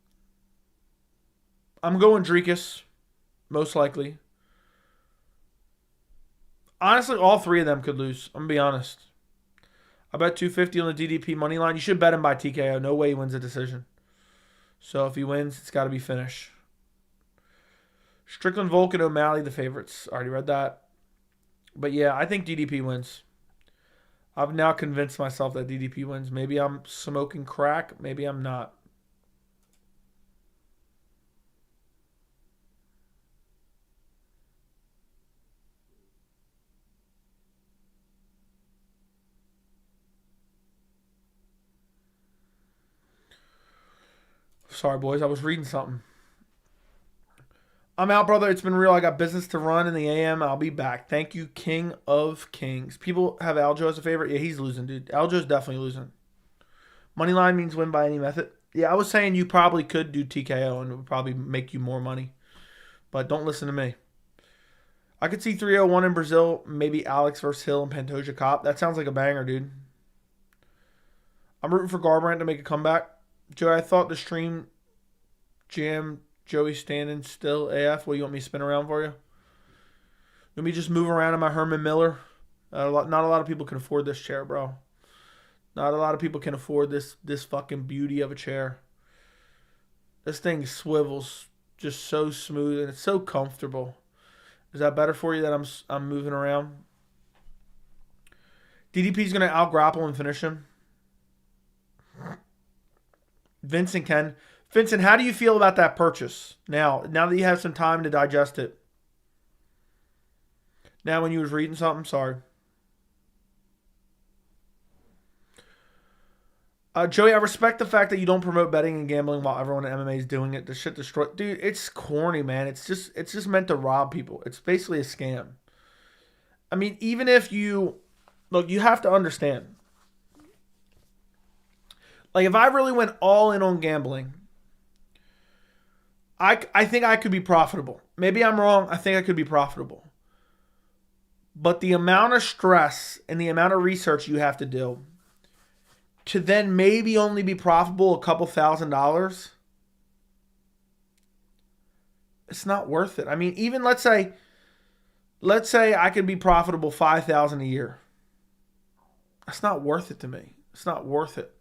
A: I'm going Dricus, most likely. Honestly, all 3 of them could lose. I'm going to be honest. I bet 250 on the DDP money line. You should bet him by TKO. No way he wins a decision. So if he wins, it's got to be finish. Strickland, Volk, and O'Malley, the favorites. Already read that. But yeah, I think DDP wins. I've now convinced myself that DDP wins. Maybe I'm smoking crack. Maybe I'm not. Sorry, boys. I was reading something. I'm out, brother. It's been real. I got business to run in the AM. I'll be back. Thank you, King of Kings. People have Aljo as a favorite. Yeah, he's losing, dude. Aljo's definitely losing. Moneyline means win by any method. Yeah, I was saying you probably could do TKO and it would probably make you more money. But don't listen to me. I could see 301 in Brazil. Maybe Alex versus Hill and Pantoja Cop. That sounds like a banger, dude. I'm rooting for Garbrandt to make a comeback. Joey, I thought the stream jam Joey standing still AF. What, you want me to spin around for you? Let me just move around in my Herman Miller. Not a lot of people can afford this chair, bro. Not a lot of people can afford this fucking beauty of a chair. This thing swivels just so smooth and it's so comfortable. Is that better for you that I'm moving around? DDP's going to out-grapple and finish him. Vincent can. Vincent, how do you feel about that purchase? Now that you have some time to digest it. Now when you was reading something, sorry. Joey, I respect the fact that you don't promote betting and gambling while everyone in MMA is doing it. The shit destroy, dude. It's corny, man. It's just meant to rob people. It's basically a scam. I mean, even if you look, you have to understand. Like, if I really went all in on gambling, I think I could be profitable. Maybe I'm wrong. I think I could be profitable. But the amount of stress and the amount of research you have to do to then maybe only be profitable a couple $1,000s, it's not worth it. I mean, even let's say I could be profitable $5,000 a year. That's not worth it to me. It's not worth it.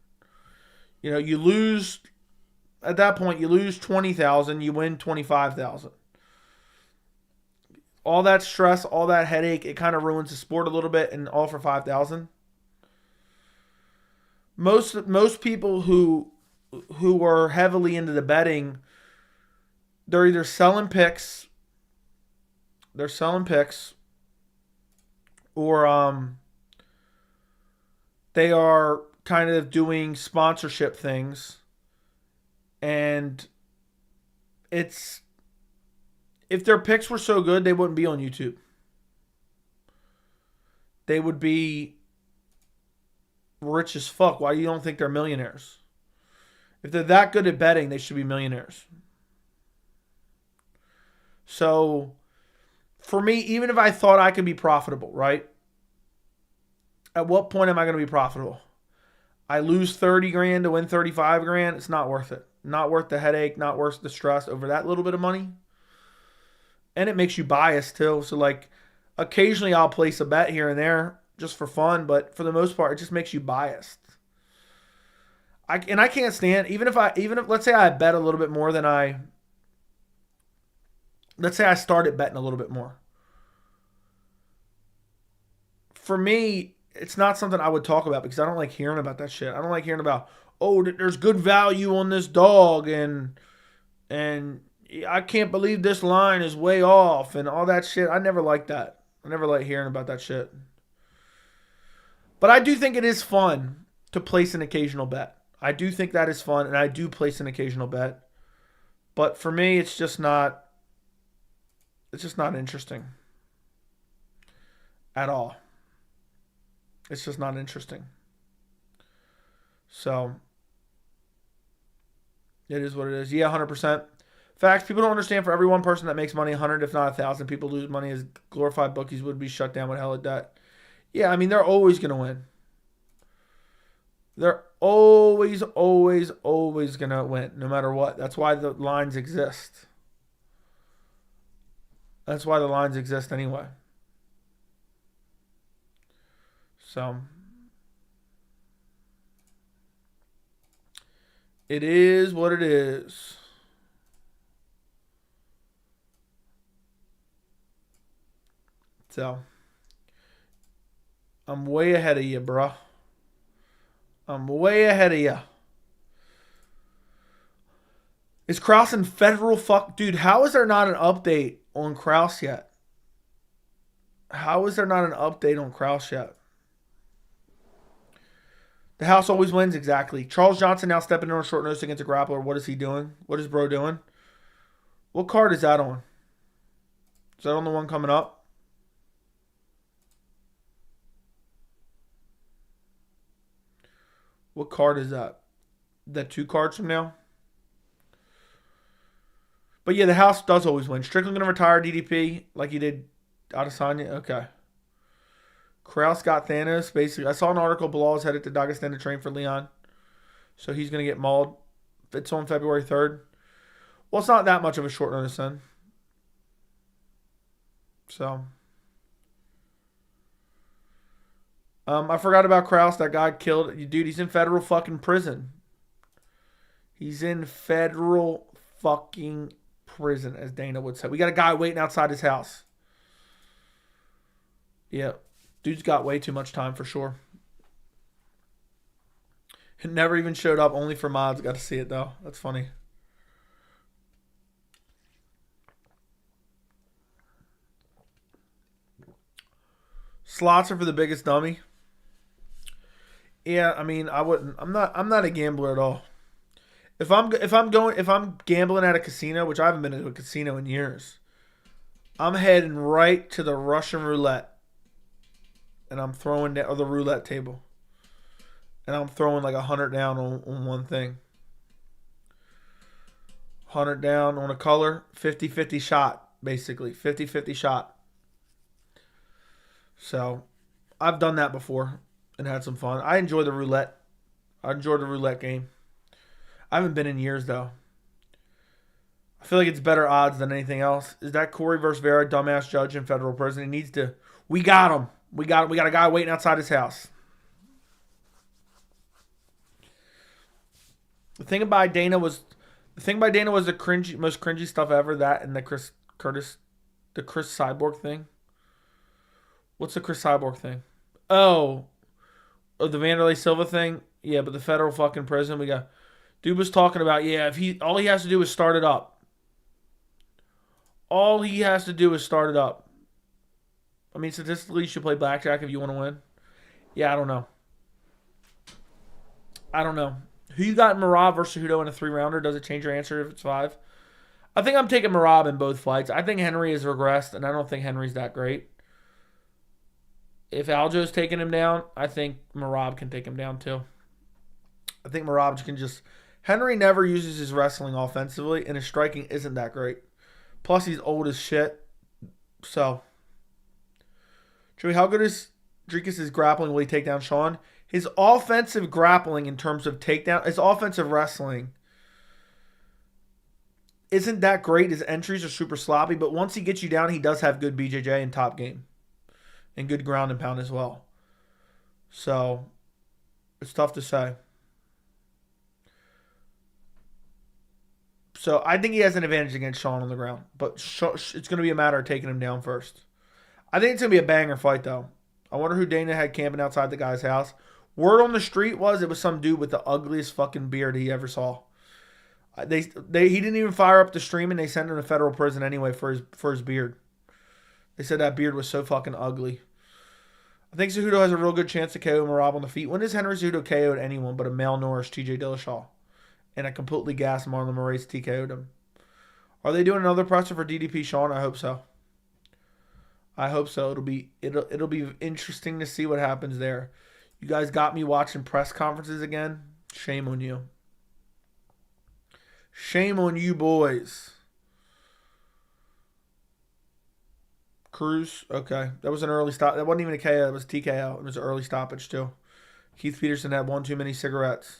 A: You know, you lose at that point. You lose $20,000. You win $25,000. All that stress, all that headache, it kind of ruins the sport a little bit, and all for $5,000. Most people who are heavily into the betting, they're either selling picks, or they are kind of doing sponsorship things, and if their picks were so good, they wouldn't be on YouTube. They would be rich as fuck. Why you don't think they're millionaires? If they're that good at betting, they should be millionaires. So, for me, even if I thought I could be profitable, right? At what point am I going to be profitable? I lose 30 grand to win 35 grand. It's not worth it. Not worth the headache, not worth the stress over that little bit of money. And it makes you biased too. So, like, occasionally I'll place a bet here and there just for fun, but for the most part, it just makes you biased. I can't stand, even if let's say I bet a little bit more than let's say I started betting a little bit more. For me, it's not something I would talk about because I don't like hearing about that shit. I don't like hearing about, oh, there's good value on this dog and I can't believe this line is way off and all that shit. I never like that. I never like hearing about that shit. But I do think it is fun to place an occasional bet. I do think that is fun, and I do place an occasional bet. But for me, it's just not interesting at all. It's just not interesting. So, it is what it is. Yeah, 100%. Facts, people don't understand for every one person that makes money, 100 if not 1,000 people lose money as glorified bookies would be shut down with hella debt. Yeah, I mean, they're always going to win. They're always going to win, no matter what. That's why the lines exist. That's why the lines exist anyway. So, it is what it is. So, I'm way ahead of you, bro. I'm way ahead of you. Is Krause in federal fuck? Dude, how is there not an update on Krause yet? How is there not an update on Krause yet? The house always wins, exactly. Charles Johnson now stepping in on short notice against a grappler. What is he doing? What is bro doing? What card is that on? Is that on the one coming up? What card is that? That 2 cards from now? But yeah, the house does always win. Strickland going to retire DDP like he did Adesanya? Okay. Krause got Thanos, basically. I saw an article, Belal is headed to Dagestan to train for Leon. So he's going to get mauled. It's on February 3rd. Well, it's not that much of a short notice then. So. I forgot about Krause. That guy killed. Dude, he's in federal fucking prison. He's in federal fucking prison, as Dana would say. We got a guy waiting outside his house. Yeah. Dude's got way too much time for sure. It never even showed up, only for mods. Got to see it, though. That's funny. Slots are for the biggest dummy. Yeah, I mean, I wouldn't. I'm not a gambler at all. If I'm gambling at a casino, which I haven't been to a casino in years, I'm heading right to the Russian roulette, and I'm throwing down, or the roulette table, and I'm throwing like 100 down on one thing. 100 down on a color, 50-50 shot, basically 50-50 shot. So, I've done that before and had some fun. I enjoy the roulette. I enjoy the roulette game. I haven't been in years, though. I feel like it's better odds than anything else. Is that Corey versus Vera, dumbass judge in federal prison? He needs to. We got him. We got a guy waiting outside his house. The thing about Dana was the most cringy stuff ever. That and the Chris Cyborg thing. What's the Chris Cyborg thing? Oh, the Vanderlei Silva thing. Yeah, but the federal fucking prison. We got. Dude was talking about, yeah, if all he has to do is start it up. All he has to do is start it up. I mean, statistically, you should play blackjack if you want to win. Yeah, I don't know. Who you got in Merab versus Cejudo in a 3-rounder? Does it change your answer if it's 5? I think I'm taking Merab in both fights. I think Henry has regressed, and I don't think Henry's that great. If Aljo's taking him down, I think Merab can take him down too. I think Merab can just... Henry never uses his wrestling offensively, and his striking isn't that great. Plus, he's old as shit. So, Joey, how good is Dricus' grappling? Will he take down Sean? His offensive grappling in terms of takedown, his offensive wrestling isn't that great. His entries are super sloppy, but once he gets you down, he does have good BJJ and top game. And good ground and pound as well. So, it's tough to say. So, I think he has an advantage against Sean on the ground. But it's going to be a matter of taking him down first. I think it's going to be a banger fight, though. I wonder who Dana had camping outside the guy's house. Word on the street was it was some dude with the ugliest fucking beard he ever saw. He didn't even fire up the stream, and they sent him to federal prison anyway for his beard. They said that beard was so fucking ugly. I think Cejudo has a real good chance to KO Merab on the feet. When has Henry Cejudo KO'd anyone but a malnourished TJ Dillashaw? And a completely gassed Marlon Moraes TKO'd him. Are they doing another presser for DDP Sean? I hope so. It'll be interesting to see what happens there. You guys got me watching press conferences again. Shame on you. Shame on you boys. Cruz, okay. That was an early stop. That wasn't even a KO. That was TKO. It was an early stoppage too. Keith Peterson had one too many cigarettes.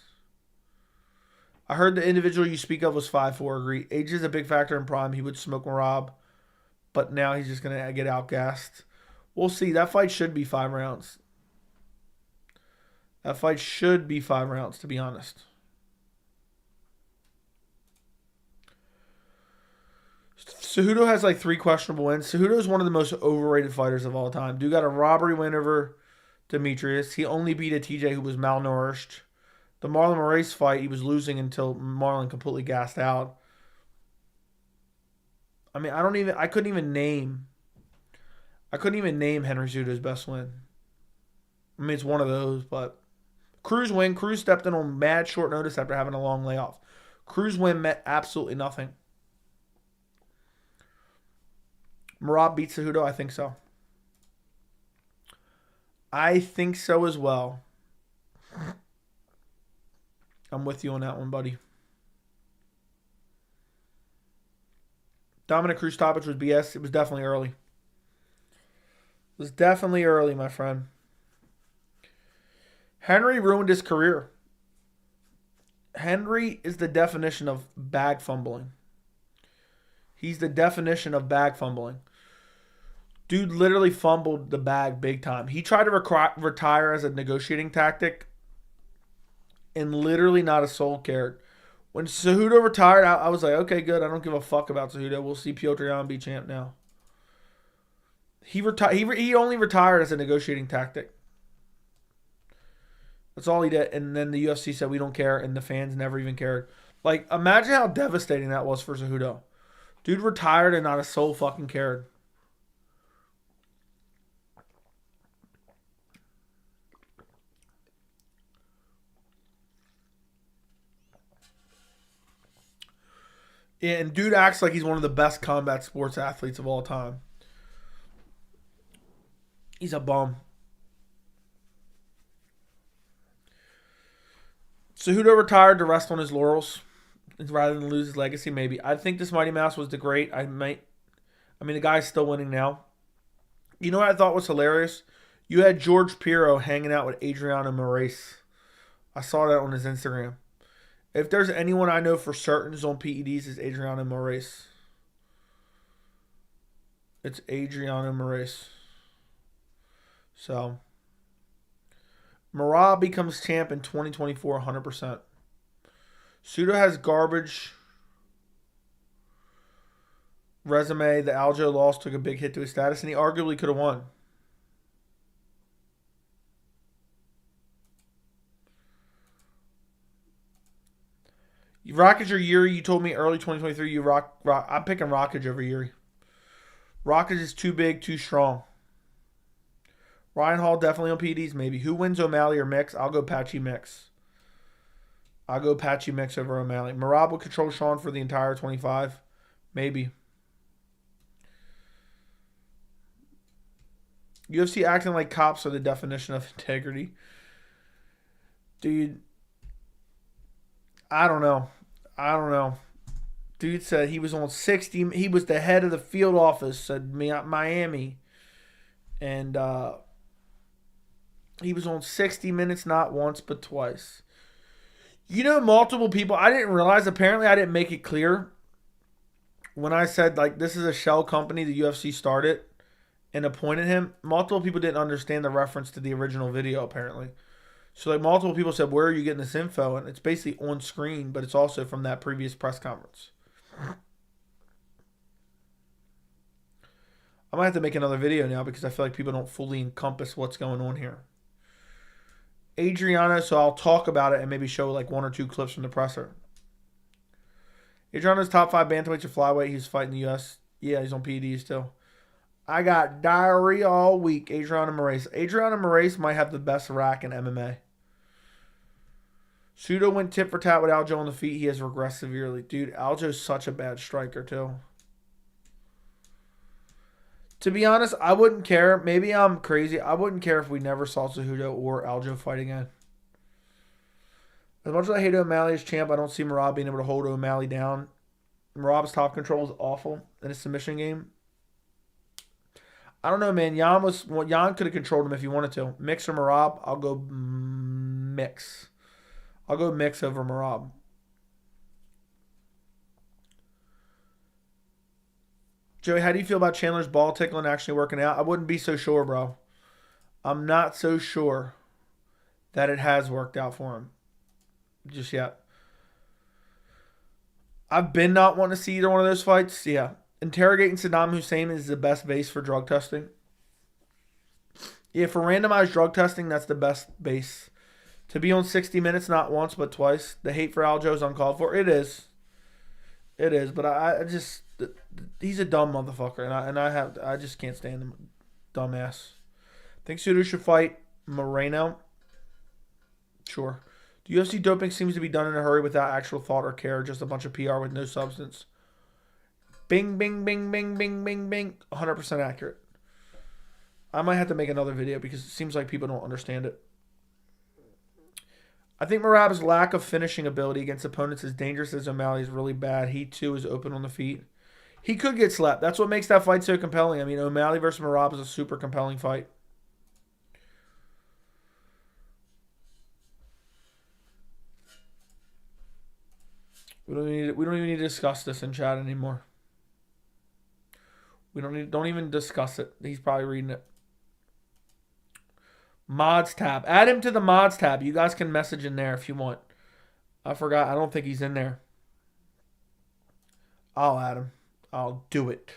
A: I heard the individual you speak of was 5'4". Agree. Age is a big factor in prime. He would smoke Merab, but now he's just going to get outgassed. We'll see. That fight should be 5 rounds. That fight should be 5 rounds, to be honest. Cejudo has like 3 questionable wins. Cejudo is one of the most overrated fighters of all time. Dude got a robbery win over Demetrius. He only beat a TJ who was malnourished. The Marlon Moraes fight, he was losing until Marlon completely gassed out. I mean, I couldn't even name Henry Cejudo's best win. I mean, it's one of those, but Cruz win. Cruz stepped in on mad short notice after having a long layoff. Cruz win meant absolutely nothing. Merab beats Cejudo? I think so. I think so as well. I'm with you on that one, buddy. Dominic Cruz stoppage was BS. It was definitely early. It was definitely early, my friend. Henry ruined his career. Henry is the definition of bag fumbling. He's the definition of bag fumbling. Dude literally fumbled the bag big time. He tried to retire as a negotiating tactic, and literally not a soul cared. When Cejudo retired, I was like, okay, good. I don't give a fuck about Cejudo. We'll see Piotr Jan be champ now. He only retired as a negotiating tactic. That's all he did. And then the UFC said, we don't care, and the fans never even cared. Like, imagine how devastating that was for Cejudo. Dude retired and not a soul fucking cared. Yeah, and dude acts like he's one of the best combat sports athletes of all time. He's a bum. Cejudo retired to rest on his laurels rather than lose his legacy, maybe. I think this Mighty Mouse was the great. I mean, the guy's still winning now. You know what I thought was hilarious? You had George Piro hanging out with Adriano Moraes. I saw that on his Instagram. If there's anyone I know for certain is on PEDs, it's Adriano Moraes. It's Adriano Moraes. So, Merab becomes champ in 2024, 100%. Cejudo has garbage resume. The Aljo loss took a big hit to his status, and he arguably could have won. Rockage or Yuri? You told me early 2023 you rock. I'm picking Rockage over Yuri. Rockage is too big, too strong. Ryan Hall definitely on PDs, maybe. Who wins, O'Malley or Mix? I'll go Patchy Mix. I'll go Patchy Mix over O'Malley. Merab will control Sean for the entire 25. Maybe. UFC acting like cops are the definition of integrity. Dude, I don't know. Dude said he was on 60. He was the head of the field office at Miami. And he was on 60 Minutes not once but twice. You know, multiple people. I didn't realize. Apparently, I didn't make it clear when I said, like, this is a shell company the UFC started and appointed him. Multiple people didn't understand the reference to the original video, apparently. So, like, multiple people said, where are you getting this info? And it's basically on screen, but it's also from that previous press conference. I might have to make another video now because I feel like people don't fully encompass what's going on here. Adriano, so I'll talk about it and maybe show like 1 or 2 clips from the presser. Adriano's top 5 bantamweights or flyweight. He's fighting the US. Yeah, he's on PED still. I got diarrhea all week. Adriano Moraes. Adriano Moraes might have the best rack in MMA. Cejudo went tit for tat with Aljo on the feet. He has regressed severely. Dude, Aljo's such a bad striker, too. To be honest, I wouldn't care. Maybe I'm crazy. I wouldn't care if we never saw Cejudo or Aljo fight again. As much as I hate O'Malley as champ, I don't see Merab being able to hold O'Malley down. Merab's top control is awful in his submission game. I don't know, man. Jan could have controlled him if he wanted to. Mix or Merab? I'll go Mix. I'll go Mix over Merab. Joey, how do you feel about Chandler's ball tickling actually working out? I wouldn't be so sure, bro. I'm not so sure that it has worked out for him just yet. I've been not wanting to see either one of those fights. Yeah. Interrogating Saddam Hussein is the best base for drug testing. Yeah, for randomized drug testing, that's the best base. To be on 60 Minutes, not once, but twice. The hate for Aljo is uncalled for. It is. It is, but I just... He's a dumb motherfucker, and I just can't stand him. Dumbass. Think Cejudo should fight Moreno? Sure. The UFC doping seems to be done in a hurry without actual thought or care, just a bunch of PR with no substance. Bing, bing, bing, bing, bing, bing, bing. 100% accurate. I might have to make another video because it seems like people don't understand it. I think Merab's lack of finishing ability against opponents as dangerous as O'Malley is really bad. He, too, is open on the feet. He could get slapped. That's what makes that fight so compelling. I mean, O'Malley versus Merab is a super compelling fight. We don't even need to discuss this in chat anymore. We don't even discuss it. He's probably reading it. Mods tab. Add him to the mods tab. You guys can message in there if you want. I forgot. I don't think he's in there. I'll add him. I'll do it.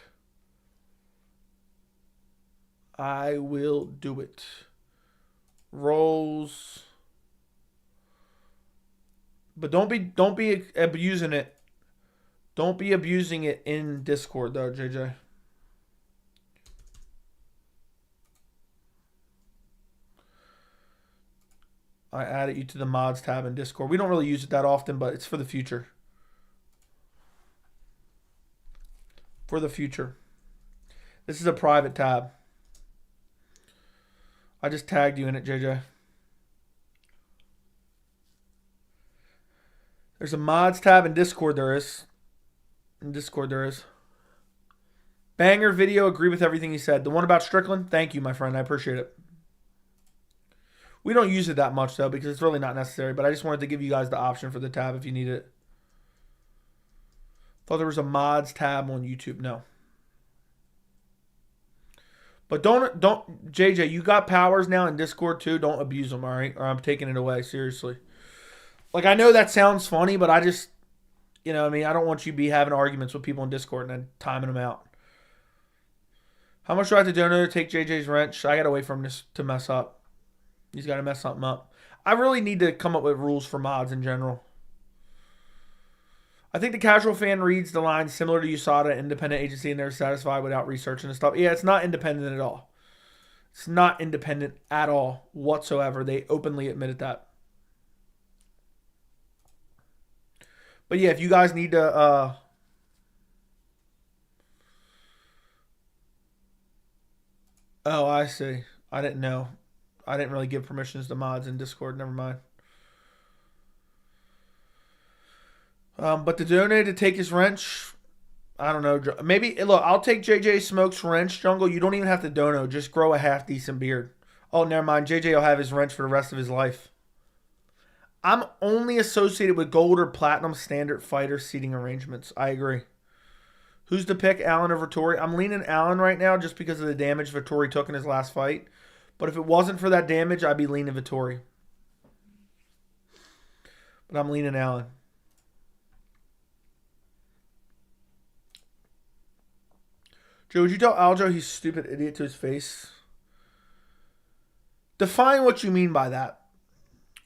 A: I will do it. Rolls. But don't be abusing it. Don't be abusing it in Discord though, JJ. I added you to the mods tab in Discord. We don't really use it that often, but it's for the future. For the future. This is a private tab. I just tagged you in it, JJ. There's a mods tab in Discord, there is. In Discord, there is. Banger video, agree with everything he said. The one about Strickland, thank you, my friend. I appreciate it. We don't use it that much, though, because it's really not necessary. But I just wanted to give you guys the option for the tab if you need it. Thought there was a mods tab on YouTube. No. But don't, JJ, you got powers now in Discord, too. Don't abuse them, all right? Or I'm taking it away, seriously. Like, I know that sounds funny, but I just, you know what I mean? I don't want you to be having arguments with people in Discord and then timing them out. How much do I have to donate to take JJ's wrench? I got to wait for him to mess up. He's got to mess something up. I really need to come up with rules for mods in general. I think the casual fan reads the line similar to USADA, independent agency, and they're satisfied without researching and stuff. Yeah, it's not independent at all. It's not independent at all whatsoever. They openly admitted that. But yeah, if you guys need to... Oh, I see. I didn't know. I didn't really give permissions to mods in Discord. Never mind. But to donate to take his wrench, I don't know. Maybe, look, I'll take JJ Smoke's wrench, Jungle. You don't even have to dono. Just grow a half-decent beard. Oh, never mind. JJ will have his wrench for the rest of his life. I'm only associated with gold or platinum standard fighter seating arrangements. I agree. Who's to pick, Allen or Vettori? I'm leaning Allen right now just because of the damage Vettori took in his last fight. But if it wasn't for that damage, I'd be leaning Vettori. But I'm leaning Allen. Joe, would you tell Aljo he's a stupid idiot to his face? Define what you mean by that.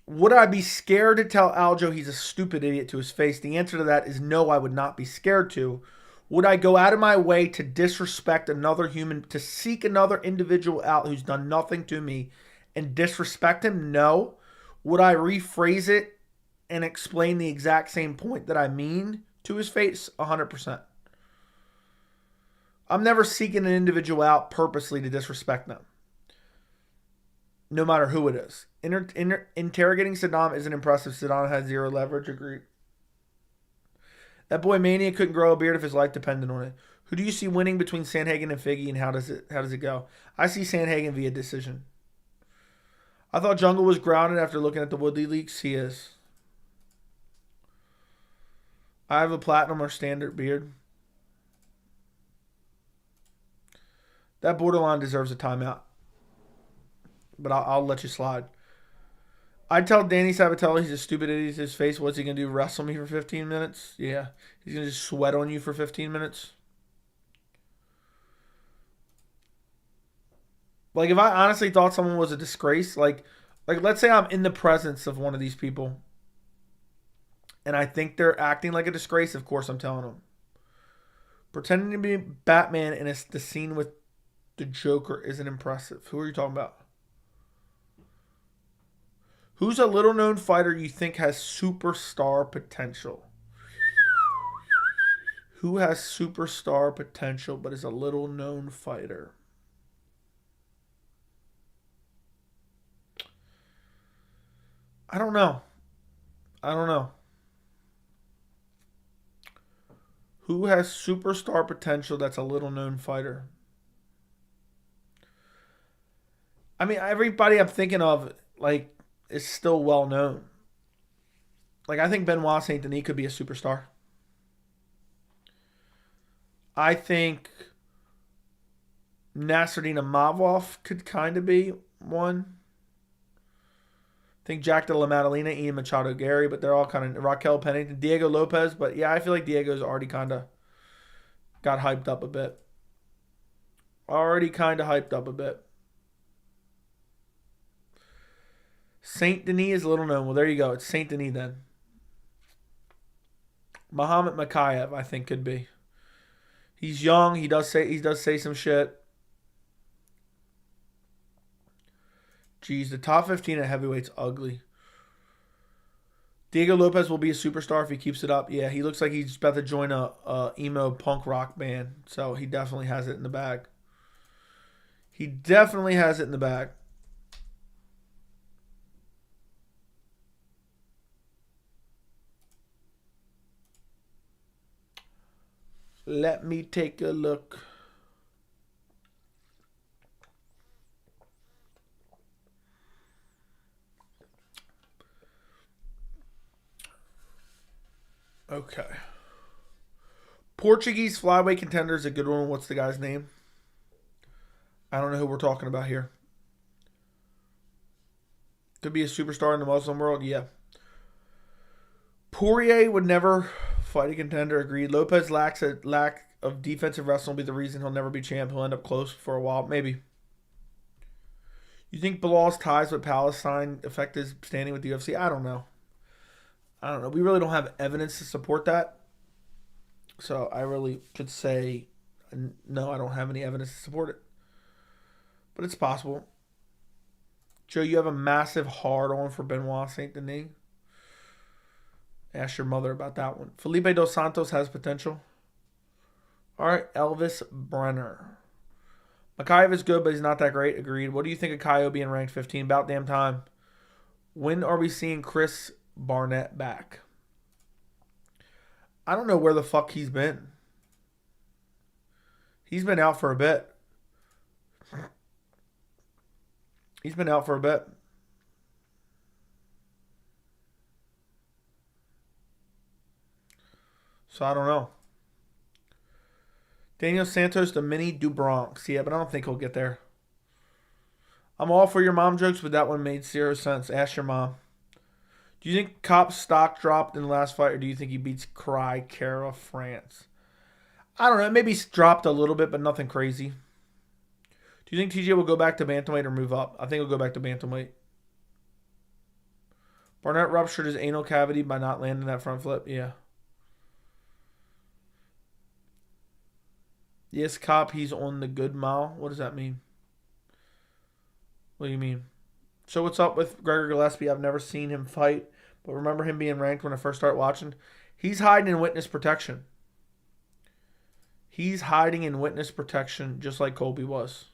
A: Would I be scared to tell Aljo he's a stupid idiot to his face? The answer to that is no, I would not be scared to. Would I go out of my way to disrespect another human, to seek another individual out who's done nothing to me and disrespect him? No. Would I rephrase it and explain the exact same point that I mean to his face? 100%. I'm never seeking an individual out purposely to disrespect them. No matter who it is. Interrogating Saddam isn't impressive. Saddam has zero leverage. Agreed. That boy Mania couldn't grow a beard if his life depended on it. Who do you see winning between Sandhagen and Figgy, and how does it go? I see Sandhagen via decision. I thought Jungle was grounded after looking at the Woodley leaks. He is. I have a platinum or standard beard. That borderline deserves a timeout. But I'll let you slide. I'd tell Danny Sabatello he's a stupid idiot to his face. What's he going to do? Wrestle me for 15 minutes? Yeah. He's going to just sweat on you for 15 minutes? Like, if I honestly thought someone was a disgrace, like let's say I'm in the presence of one of these people, and I think they're acting like a disgrace, of course I'm telling them. Pretending to be Batman in the scene with the Joker isn't impressive. Who are you talking about? Who's a little-known fighter you think has superstar potential? Who has superstar potential but is a little-known fighter? I don't know. Who has superstar potential that's a little-known fighter? I mean, everybody I'm thinking of, like, is still well known. Like, I think Benoit Saint Denis could be a superstar. I think Nasruddin Imavov could kind of be one. I think Jack de la Madalena, Ian Machado, Gary, but they're all kind of Raquel Pennington, Diego Lopez. But yeah, I feel like Diego's already kind of got hyped up a bit. Already kind of hyped up a bit. Saint Denis is a little known. Well, there you go. It's Saint Denis then. Muhammad Makhachev, I think, could be. He's young. He does say some shit. Geez, the top 15 at heavyweight's ugly. Diego Lopez will be a superstar if he keeps it up. Yeah, he looks like he's about to join a emo punk rock band. So he definitely has it in the bag. He definitely has it in the bag. Let me take a look. Okay. Portuguese flyweight contender is a good one. What's the guy's name? I don't know who we're talking about here. Could be a superstar in the Muslim world. Yeah. Poirier would never fight a contender. Agreed. Lopez lack of defensive wrestling will be the reason he'll never be champ. He'll end up close for a while. Maybe. You think Bilal's ties with Palestine affect his standing with the UFC? I don't know. We really don't have evidence to support that. So I really could say, no, I don't have any evidence to support it. But it's possible. Joe, you have a massive hard-on for Benoit Saint Denis. Ask your mother about that one. Felipe Dos Santos has potential. All right, Elvis Brenner. Makhachev is good, but he's not that great. Agreed. What do you think of Kaio being ranked 15? About damn time. When are we seeing Chris Barnett back? I don't know where the fuck he's been. He's been out for a bit. So I don't know. Daniel Santos, the mini du Bronx. Yeah, but I don't think he'll get there. I'm all for your mom jokes, but that one made zero sense. Ask your mom. Do you think Cop's stock dropped in the last fight, or do you think he beats Kara France? I don't know. Maybe he's dropped a little bit, but nothing crazy. Do you think TJ will go back to bantamweight or move up? I think he'll go back to bantamweight. Barnett ruptured his anal cavity by not landing that front flip. Yeah. Yes, Cop, he's on the good mile. What does that mean? What do you mean? So what's up with Gregor Gillespie? I've never seen him fight, but remember him being ranked when I first started watching. He's hiding in witness protection. He's hiding in witness protection just like Colby was.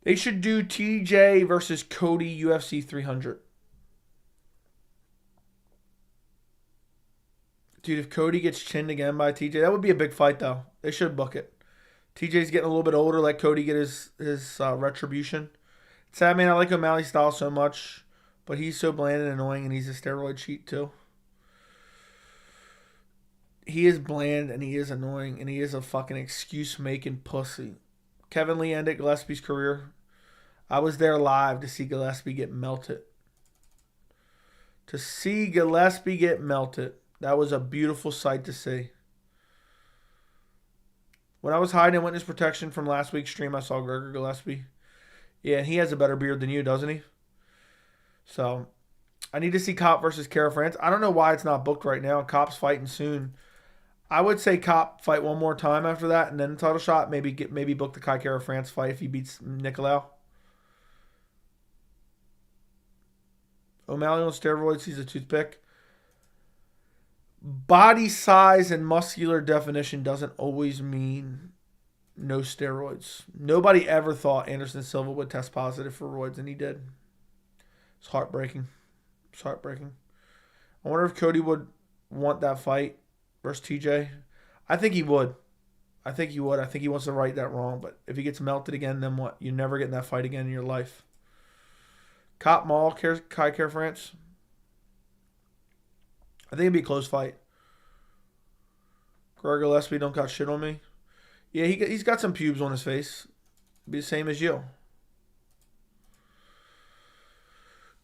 A: They should do TJ versus Cody UFC 300. Dude, if Cody gets chinned again by TJ, that would be a big fight, though. They should book it. TJ's getting a little bit older. Let Cody get his retribution. It's sad, man. I like O'Malley's style so much, but he's so bland and annoying, and he's a steroid cheat, too. He is bland, and he is annoying, and he is a fucking excuse-making pussy. Kevin Lee ended Gillespie's career. I was there live to see Gillespie get melted. That was a beautiful sight to see. When I was hiding in witness protection from last week's stream, I saw Gregor Gillespie. Yeah, and he has a better beard than you, doesn't he? So, I need to see Cop versus Kara France. I don't know why it's not booked right now. Cop's fighting soon. I would say Cop fight one more time after that, and then title shot. Maybe book the Kai Kara France fight if he beats Nicolau. O'Malley on steroids. He's a toothpick. Body size and muscular definition doesn't always mean no steroids. Nobody ever thought Anderson Silva would test positive for roids, and he did. It's heartbreaking. I wonder if Cody would want that fight versus TJ. I think he would. I think he wants to right that wrong, but if he gets melted again, then what? You're never getting that fight again in your life. Cop Mall, Kai Kara France. I think it'd be a close fight. Gregor Gillespie don't got shit on me. Yeah, he's got some pubes on his face. Be the same as you.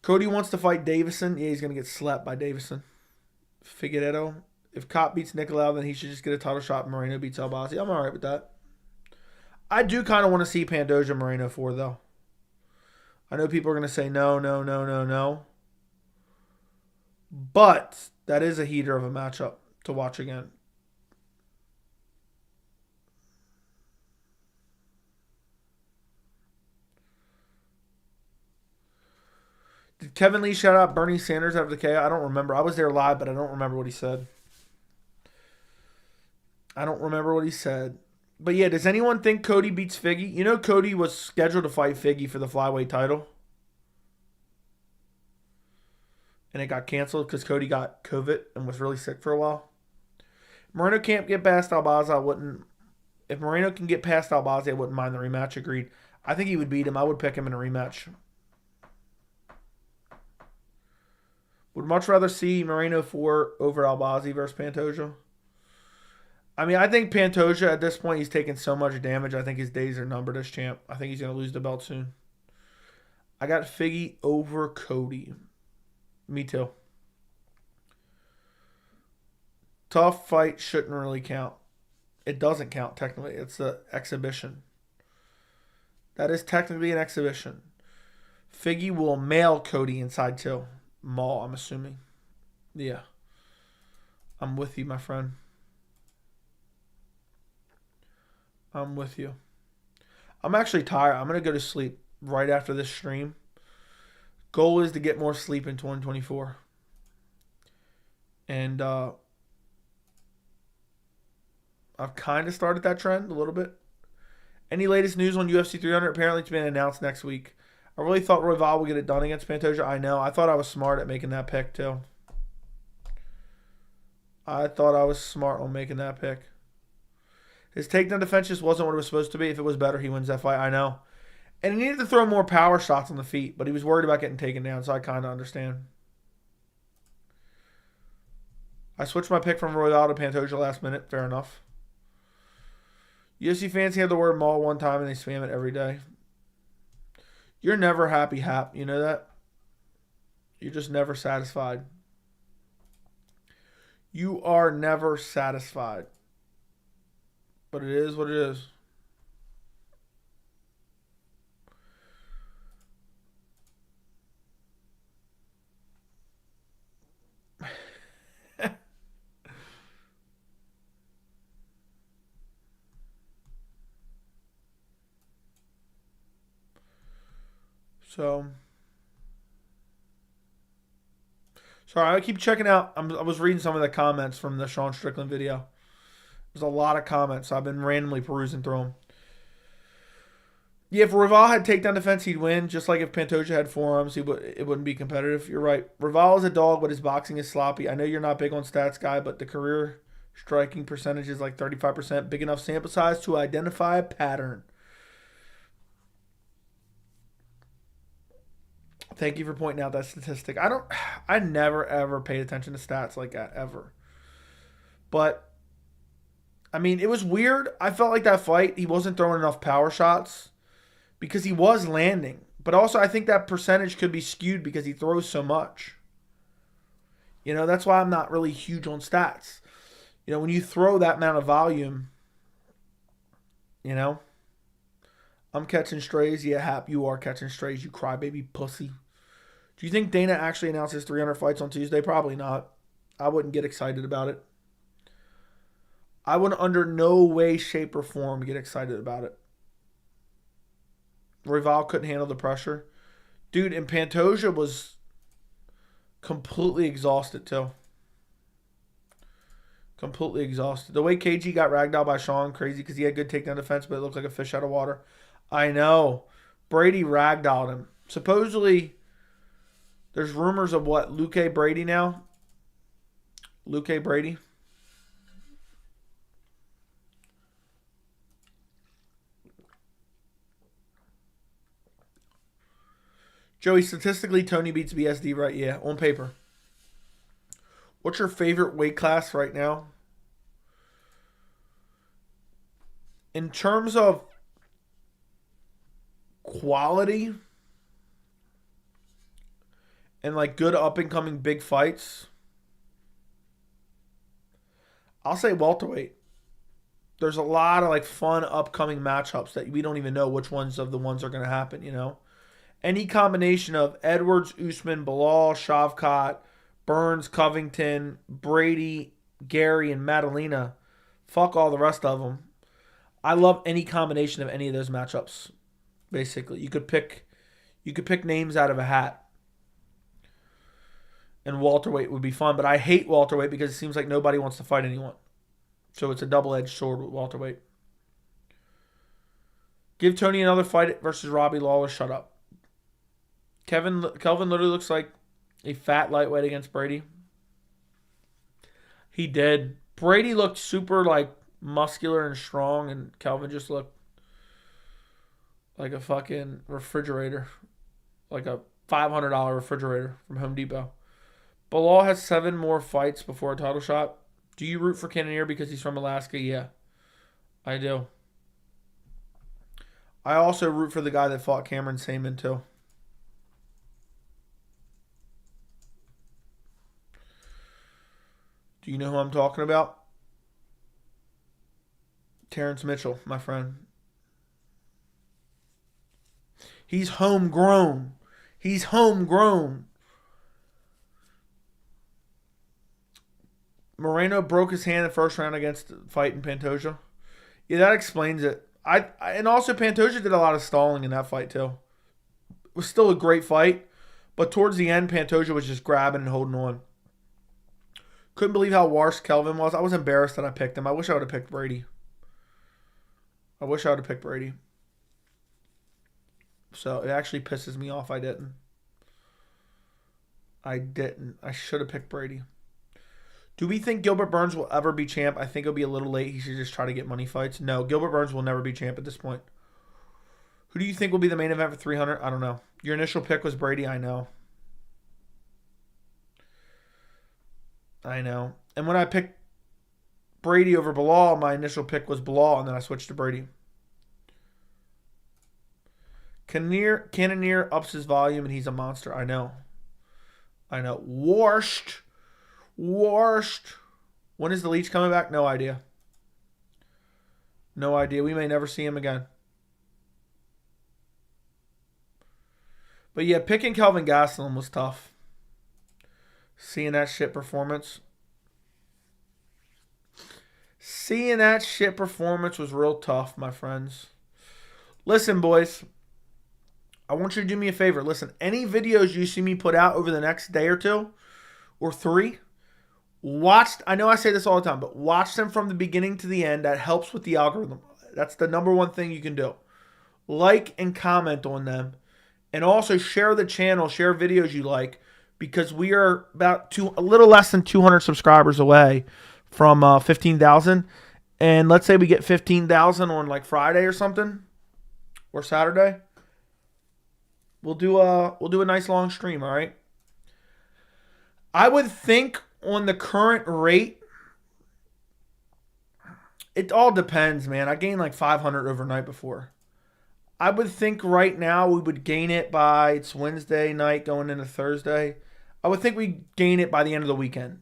A: Cody wants to fight Davison. Yeah, he's going to get slapped by Davison. Figueiredo. If Cop beats Nicolau, then he should just get a title shot. Moreno beats Albazi. I'm all right with that. I do kind of want to see Pantoja Moreno 4, though. I know people are going to say no, no, no, no, no. But that is a heater of a matchup to watch again. Did Kevin Lee shout out Bernie Sanders after the KO? I don't remember. I was there live, but I don't remember what he said. But yeah, does anyone think Cody beats Figgy? You know Cody was scheduled to fight Figgy for the flyweight title. And it got canceled because Cody got COVID and was really sick for a while. Moreno can't get past Albazi. I wouldn't. If Moreno can get past Albazi, I wouldn't mind the rematch. Agreed. I think he would beat him. I would pick him in a rematch. Would much rather see Moreno 4 over Albazi versus Pantoja. I mean, I think Pantoja at this point, he's taking so much damage. I think his days are numbered as champ. I think he's going to lose the belt soon. I got Figgy over Cody. Me too. Tough fight shouldn't really count. It doesn't count technically. It's an exhibition. That is technically an exhibition. Figgy will mail Cody inside too. Maul, I'm assuming. Yeah. I'm with you, my friend. I'm with you. I'm actually tired. I'm going to go to sleep right after this stream. Goal is to get more sleep in 2024. And I've kind of started that trend a little bit. Any latest news on UFC 300? Apparently it's been announced next week. I really thought Royval would get it done against Pantoja. I know. I thought I was smart at making that pick, too. I thought I was smart on making that pick. His takedown defense just wasn't what it was supposed to be. If it was better, he wins that fight. I know. And he needed to throw more power shots on the feet, but he was worried about getting taken down, so I kind of understand. I switched my pick from Royval to Pantoja last minute. Fair enough. UFC fans hear the word mall one time and they spam it every day. You're never happy, Hap. You know that? You're just never satisfied. You are never satisfied. But it is what it is. So, sorry, I keep checking out. I was reading some of the comments from the Sean Strickland video. There's a lot of comments. So I've been randomly perusing through them. Yeah, if Royval had takedown defense, he'd win. Just like if Pantoja had forearms, it wouldn't be competitive. You're right. Royval is a dog, but his boxing is sloppy. I know you're not big on stats, guy, but the career striking percentage is like 35%. Big enough sample size to identify a pattern. Thank you for pointing out that statistic. I never ever paid attention to stats like that ever. But I mean, it was weird. I felt like that fight, he wasn't throwing enough power shots because he was landing. But also, I think that percentage could be skewed because he throws so much. You know, that's why I'm not really huge on stats. You know, when you throw that amount of volume, you know, I'm catching strays. Yeah, Hap, you are catching strays, you crybaby pussy. Do you think Dana actually announces 300 fights on Tuesday? Probably not. I wouldn't get excited about it. I would under no way, shape, or form get excited about it. Royval couldn't handle the pressure. Dude, and Pantoja was completely exhausted too. Completely exhausted. The way KG got ragdolled by Sean, crazy because he had good takedown defense, but it looked like a fish out of water. I know. Brady ragdolled him. Supposedly, there's rumors of what? Luque Brady now? Luque Brady? Joey, statistically, Tony beats BSD, right? Yeah, on paper. What's your favorite weight class right now? in terms of quality and like good up and coming big fights, I'll say welterweight. There's a lot of like fun upcoming matchups that we don't even know which ones of the ones are going to happen, you know. Any combination of Edwards, Usman, Belal, Shavkat, Burns, Covington, Brady, Gary, and Madalena. Fuck all the rest of them. I love any combination of any of those matchups. Basically, you could pick names out of a hat. And welterweight would be fun, but I hate welterweight because it seems like nobody wants to fight anyone. So it's a double-edged sword with welterweight. Give Tony another fight versus Robbie Lawler. Shut up. Kelvin literally looks like a fat lightweight against Brady. He did. Brady looked super like muscular and strong, and Kelvin just looked like a fucking refrigerator. Like a $500 refrigerator from Home Depot. Belal has 7 more fights before a title shot. Do you root for Cannonier because he's from Alaska? Yeah, I do. I also root for the guy that fought Cameron Saman too. Do you know who I'm talking about? Terrence Mitchell, my friend. He's homegrown. He's homegrown. Moreno broke his hand in the first round against the fight in Pantoja. Yeah, that explains it. And also Pantoja did a lot of stalling in that fight too. It was still a great fight, but towards the end, Pantoja was just grabbing and holding on. Couldn't believe how worse Kelvin was. I was embarrassed that I picked him. I wish I would have picked Brady. So it actually pisses me off I didn't. I should have picked Brady. Do we think Gilbert Burns will ever be champ? I think it'll be a little late. He should just try to get money fights. No, Gilbert Burns will never be champ at this point. Who do you think will be the main event for 300? I don't know. Your initial pick was Brady. I know. And when I picked Brady over Belal, my initial pick was Belal, and then I switched to Brady. Cannonier ups his volume, and he's a monster. I know. Worst. When is the Leech coming back? No idea. We may never see him again. But yeah, picking Kelvin Gastelum was tough. Seeing that shit performance was real tough, my friends. Listen, boys. I want you to do me a favor. Listen, any videos you see me put out over the next day or 2 or 3, I know I say this all the time, but watch them from the beginning to the end. That helps with the algorithm. That's the number one thing you can do. Like and comment on them. And also share the channel, share videos you like, because we are about a little less than 200 subscribers away from 15,000. And let's say we get 15,000 on like Friday or something, or Saturday. We'll do a nice long stream, all right? I would think on the current rate, it all depends, man. I gained like 500 overnight before. I would think right now we would gain it by, it's Wednesday night going into Thursday. I would think we gain it by the end of the weekend.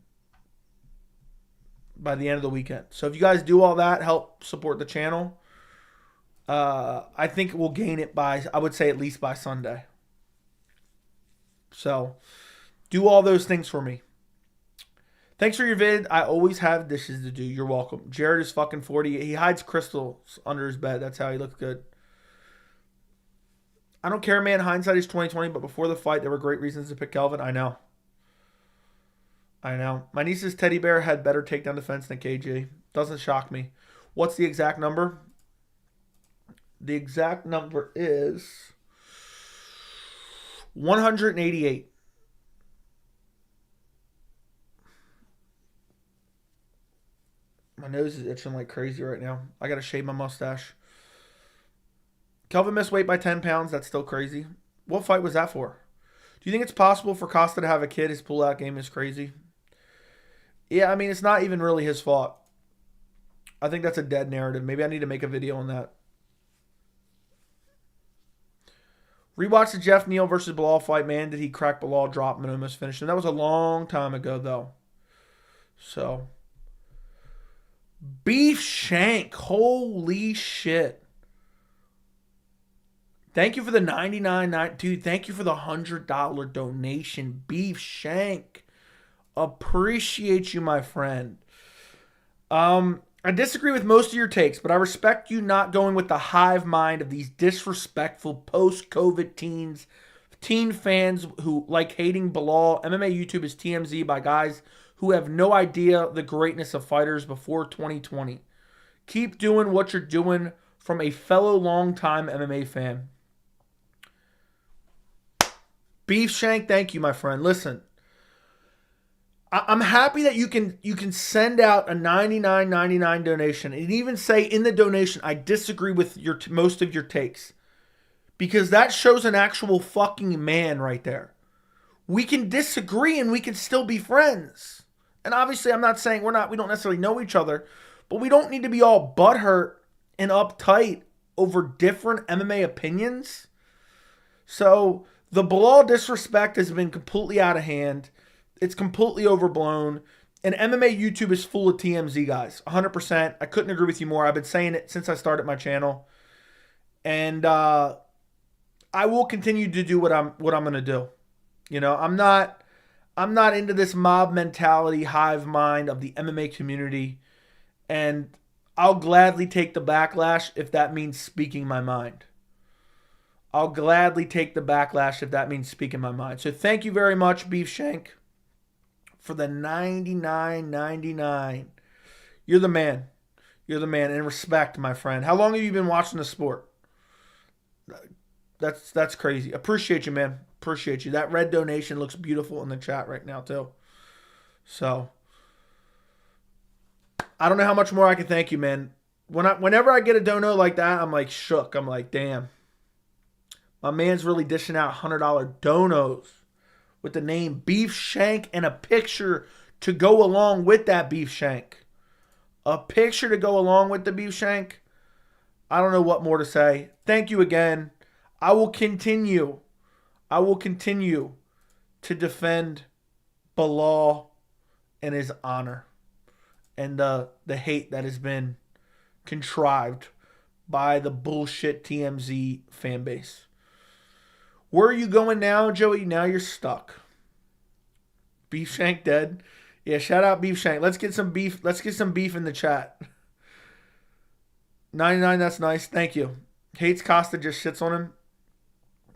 A: So if you guys do all that, help support the channel, I think we'll gain it by, I would say at least by Sunday. So do all those things for me. Thanks for your vid. I always have dishes to do. You're welcome. Jared is fucking 40. He hides crystals under his bed. That's how he looks good. I don't care, man. Hindsight is 2020, but before the fight, there were great reasons to pick Kelvin. I know. My niece's teddy bear had better takedown defense than KJ. Doesn't shock me. What's the exact number? The exact number is 188. My nose is itching like crazy right now. I got to shave my mustache. Kelvin missed weight by 10 pounds. That's still crazy. What fight was that for? Do you think it's possible for Costa to have a kid? His pull-out game is crazy. Yeah, I mean, it's not even really his fault. I think that's a dead narrative. Maybe I need to make a video on that. Rewatch the Jeff Neal versus Belal fight. Man, did he crack Belal, drop him, and almost finish him. That was a long time ago, though. So, Beef Shank. Holy shit. Thank you for the $99. Dude, thank you for the $100 donation. Beef Shank. Appreciate you, my friend. I disagree with most of your takes, but I respect you not going with the hive mind of these disrespectful post-COVID teen fans who like hating Belal. MMA YouTube is TMZ by guys who have no idea the greatness of fighters before 2020. Keep doing what you're doing from a fellow longtime MMA fan. Beef Shank, thank you, my friend. Listen, I'm happy that you can send out a $99.99 donation and even say in the donation, I disagree with most of your takes. Because that shows an actual fucking man right there. We can disagree and we can still be friends. And obviously I'm not saying we don't necessarily know each other, but we don't need to be all butthurt and uptight over different MMA opinions. So the Belal disrespect has been completely out of hand. It's completely overblown. And MMA YouTube is full of TMZ guys. 100%. I couldn't agree with you more. I've been saying it since I started my channel. And I will continue to do what I'm going to do. You know, I'm not into this mob mentality, hive mind of the MMA community. And I'll gladly take the backlash if that means speaking my mind. I'll gladly take the backlash if that means speaking my mind. So thank you very much, Beef Shank, for the $99.99. You're the man. You're the man. And respect, my friend. How long have you been watching the sport? That's crazy. Appreciate you, man. Appreciate you. That red donation looks beautiful in the chat right now, too. So, I don't know how much more I can thank you, man. Whenever I get a dono like that, I'm like shook. I'm like, damn. My man's really dishing out $100 donos with the name Beef Shank and a picture to go along with that Beef Shank. A picture to go along with the Beef Shank. I don't know what more to say. Thank you again. I will continue to defend Belal and his honor and the hate that has been contrived by the bullshit TMZ fan base. Where are you going now, Joey? Now you're stuck. Beef Shank dead. Yeah, shout out Beef Shank. Let's get some beef. Let's get some beef in the chat. 99, that's nice. Thank you. Hates Costa, just shits on him.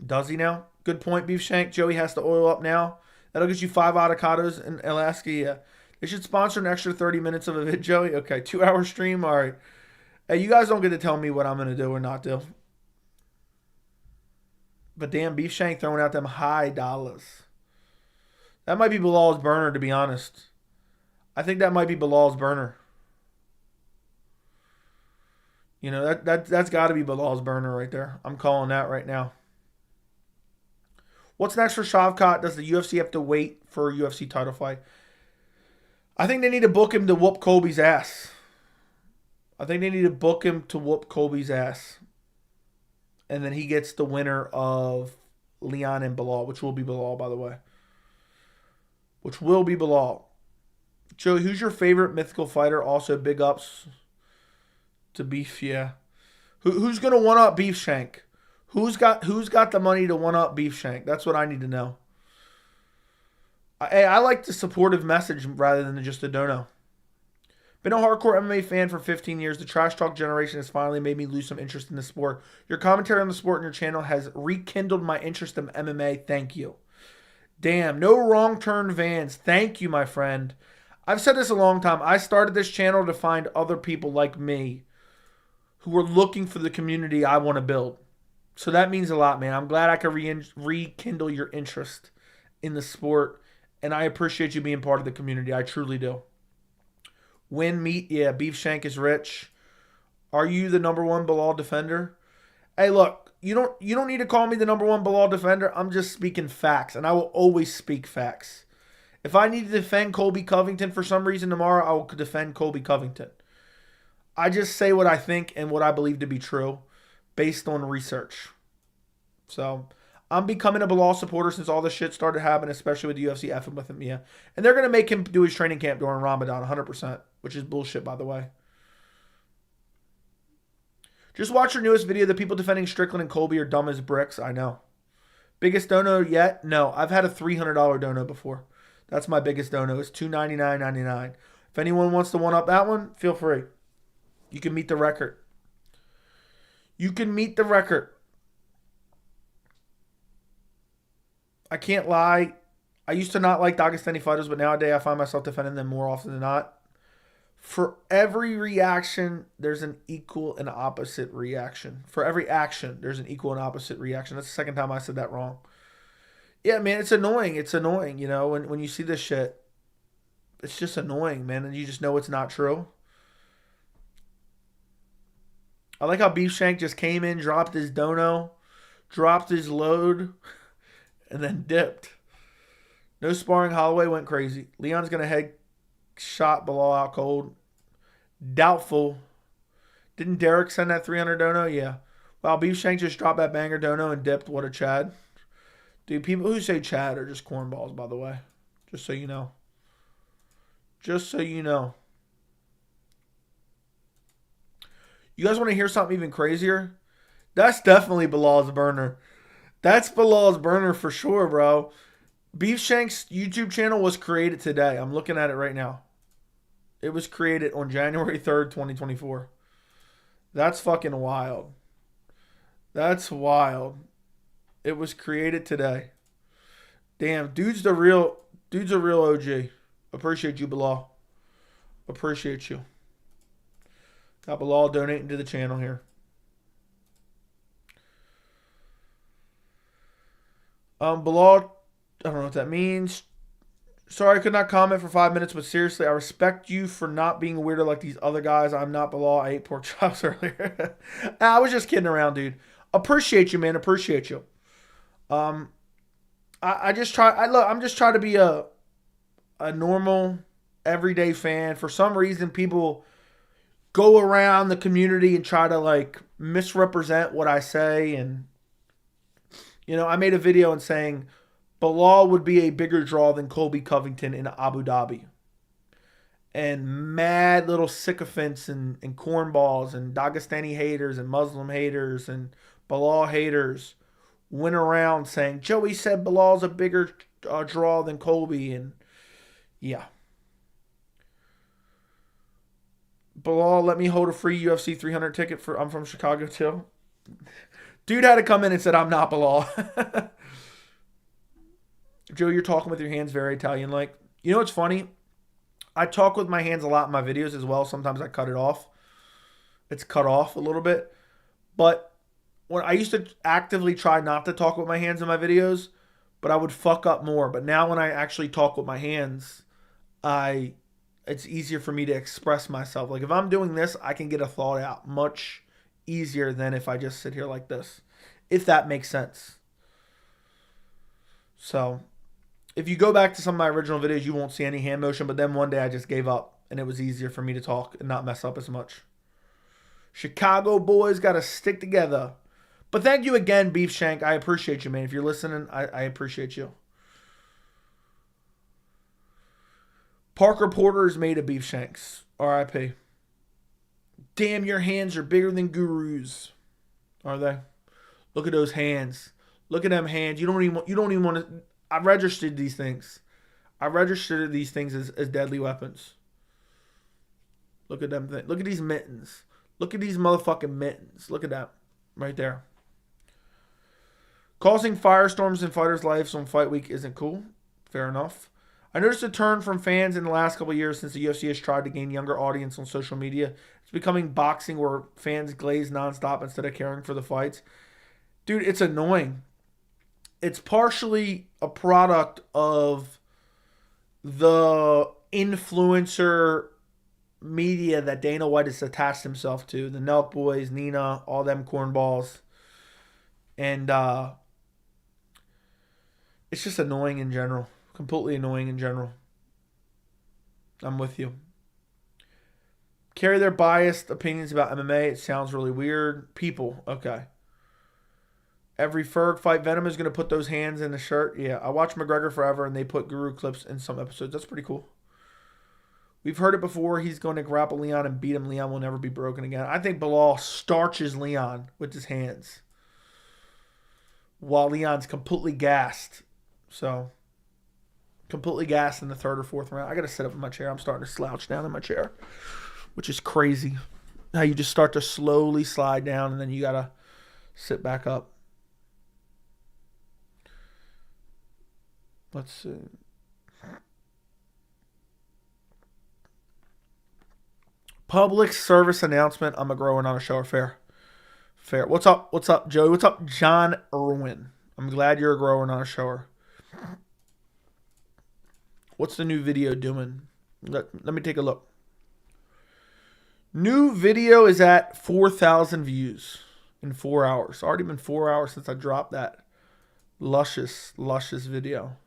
A: Does he now? Good point, Beef Shank. Joey has to oil up now. That'll get you 5 avocados in Alaska. Yeah. They should sponsor an extra 30 minutes of a vid, Joey. Okay, 2-hour stream. All right. Hey, you guys don't get to tell me what I'm going to do or not do. But damn, Beef Shank throwing out them high dollars. That might be Belal's burner, to be honest. I think that might be Belal's burner. You know, that's got to be Belal's burner right there. I'm calling that right now. What's next for Shavkat? Does the UFC have to wait for a UFC title fight? I think they need to book him to whoop Colby's ass. And then he gets the winner of Leon and Belal, which will be Belal, by the way. Which will be Belal. Joey, who's your favorite mythical fighter? Also, big ups to Beef, yeah. Who's going to one-up Beef Shank? Who's got the money to one-up Beef Shank? That's what I need to know. I like the supportive message rather than just a dono. Been a hardcore MMA fan for 15 years. The trash talk generation has finally made me lose some interest in the sport. Your commentary on the sport and your channel has rekindled my interest in MMA. Thank you. Damn, no wrong turn Vans. Thank you, my friend. I've said this a long time. I started this channel to find other people like me who are looking for the community I want to build. So that means a lot, man. I'm glad I could rekindle your interest in the sport, and I appreciate you being part of the community. I truly do. Win meat, yeah, Beef Shank is rich. Are you the number one Belal defender? Hey, look, you don't need to call me the number one Belal defender. I'm just speaking facts, and I will always speak facts. If I need to defend Colby Covington for some reason tomorrow, I will defend Colby Covington. I just say what I think and what I believe to be true based on research. So I'm becoming a Belal supporter since all this shit started happening, especially with the UFC effing with him, yeah. And they're going to make him do his training camp during Ramadan, 100%, which is bullshit, by the way. Just watch your newest video. The people defending Strickland and Colby are dumb as bricks. I know. Biggest dono yet? No. I've had a $300 dono before. That's my biggest dono. It's $299.99. If anyone wants to one-up that one, feel free. You can meet the record. You can meet the record. I can't lie. I used to not like Dagestani fighters, but nowadays I find myself defending them more often than not. For every reaction, there's an equal and opposite reaction. For every action, there's an equal and opposite reaction. That's the second time I said that wrong. Yeah, man, it's annoying. It's annoying, you know, when you see this shit. It's just annoying, man, and you just know it's not true. I like how Beef Shank just came in, dropped his dono, dropped his load, and then dipped. No sparring. Holloway went crazy. Leon's going to head shot Belal out cold. Doubtful. Didn't Derek send that 300 dono? Yeah. Wow, Beef Shank just dropped that banger dono and dipped. What a Chad. Dude, people who say Chad are just cornballs, by the way. Just so you know. Just so you know. You guys want to hear something even crazier? That's definitely Belal's burner. That's Belal's burner for sure, bro. Beef Shank's YouTube channel was created today. I'm looking at it right now. It was created on January 3rd, 2024. That's fucking wild. That's wild. It was created today. Damn, dude's a real OG. Appreciate you, Belal. Appreciate you. Got Belal donating to the channel here. Belal, I don't know what that means. Sorry I could not comment for 5 minutes, but seriously, I respect you for not being a weirdo like these other guys. I'm not Belal. I ate pork chops earlier. I was just kidding around, dude. Appreciate you, man. Appreciate you. I'm just trying to be a normal, everyday fan. For some reason, people go around the community and try to like misrepresent what I say. And, you know, I made a video and saying Belal would be a bigger draw than Colby Covington in Abu Dhabi. And mad little sycophants and cornballs and Dagestani haters and Muslim haters and Belal haters went around saying, Joey said Belal's a bigger draw than Colby. And yeah. Belal, let me hold a free UFC 300 ticket for. I'm from Chicago too. Dude had to come in and said, I'm not Belal. Joe, you're talking with your hands very Italian-like. You know what's funny? I talk with my hands a lot in my videos as well. Sometimes I cut it off. It's cut off a little bit. But when I used to actively try not to talk with my hands in my videos, but I would fuck up more. But now when I actually talk with my hands, it's easier for me to express myself. Like if I'm doing this, I can get a thought out much easier than if I just sit here like this. If that makes sense. So if you go back to some of my original videos, you won't see any hand motion. But then one day I just gave up and it was easier for me to talk and not mess up as much. Chicago boys got to stick together. But thank you again, Beef Shank. I appreciate you, man. If you're listening, I appreciate you. Parker Porter is made of Beef Shanks. R.I.P. Damn, your hands are bigger than Guru's. Are they? Look at those hands. Look at them hands. You don't even want to. I registered these things. I registered these things as deadly weapons. Look at them. Look at these mittens. Look at these motherfucking mittens. Look at that. Right there. Causing firestorms in fighters' lives on fight week isn't cool. Fair enough. I noticed a turn from fans in the last couple of years since the UFC has tried to gain younger audience on social media. It's becoming boxing where fans glaze nonstop instead of caring for the fights. Dude, it's annoying. It's partially a product of the influencer media that Dana White has attached himself to. The Nelk Boys, Nina, all them cornballs. And it's just annoying in general. Completely annoying in general. I'm with you. Carry their biased opinions about MMA. It sounds really weird. People. Okay. Every Ferg fight, Venom is going to put those hands in the shirt. Yeah, I watched McGregor forever, and they put Guru clips in some episodes. That's pretty cool. We've heard it before. He's going to grapple Leon and beat him. Leon will never be broken again. I think Belal starches Leon with his hands while Leon's completely gassed. So, completely gassed in the third or fourth round. I got to sit up in my chair. I'm starting to slouch down in my chair, which is crazy. How you just start to slowly slide down, and then you got to sit back up. Let's see. Public service announcement. I'm a growing on a show. Fair. What's up? What's up, Joey? What's up, John Irwin? I'm glad you're a grower, not a shower. What's the new video doing? Let me take a look. New video is at 4,000 views in 4 hours. It's already been 4 hours since I dropped that luscious video.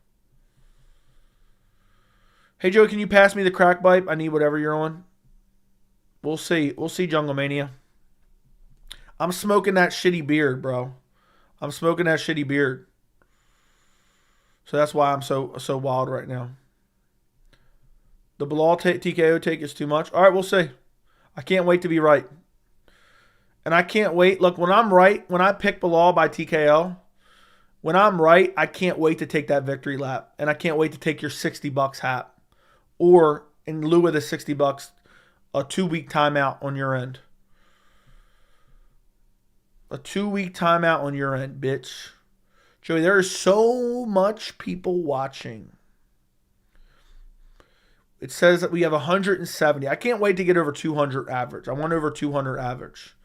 A: Hey, Joe, can you pass me the crack pipe? I need whatever you're on. We'll see. We'll see, Jungle Mania. I'm smoking that shitty beard, bro. I'm smoking that shitty beard. So that's why I'm so wild right now. The Belal TKO take is too much. All right, we'll see. I can't wait to be right. And I can't wait. Look, when I'm right, when I pick Belal by TKO, when I'm right, I can't wait to take that victory lap. And I can't wait to take your $60 hat. Or, in lieu of the $60, a 2-week timeout on your end. A 2-week timeout on your end, bitch. Joey, there is so much people watching. It says that we have 170. I can't wait to get over 200 average. I want over 200 average.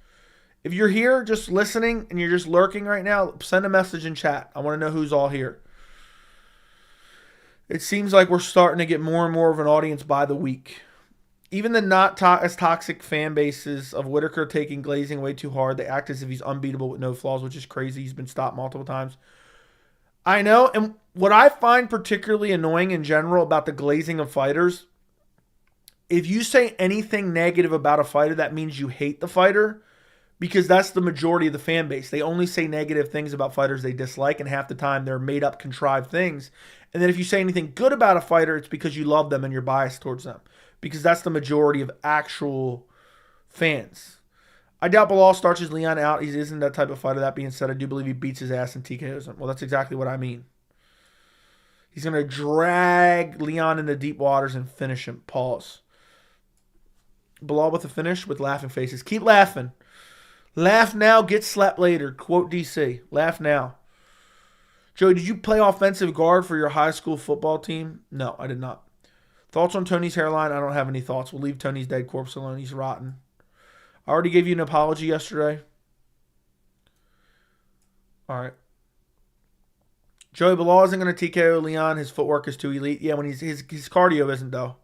A: If you're here just listening and you're just lurking right now, send a message in chat. I want to know who's all here. It seems like we're starting to get more and more of an audience by the week. Even the not as toxic fan bases of Whitaker taking glazing way too hard, they act as if he's unbeatable with no flaws, which is crazy. He's been stopped multiple times. I know, and what I find particularly annoying in general about the glazing of fighters, if you say anything negative about a fighter, that means you hate the fighter, because that's the majority of the fan base. They only say negative things about fighters they dislike, and half the time they're made up, contrived things. And then if you say anything good about a fighter, it's because you love them and you're biased towards them. Because that's the majority of actual fans. I doubt Belal starches Leon out. He isn't that type of fighter. That being said, I do believe he beats his ass and TKOs him. Well, that's exactly what I mean. He's going to drag Leon into deep waters and finish him. Pause. Belal with a finish with laughing faces. Keep laughing. Laugh now, get slapped later. Quote DC. Laugh now. Joey, did you play offensive guard for your high school football team? No, I did not. Thoughts on Tony's hairline? I don't have any thoughts. We'll leave Tony's dead corpse alone. He's rotten. I already gave you an apology yesterday. All right. Joey, Belal isn't going to TKO Leon. His footwork is too elite. Yeah, when his cardio isn't, though.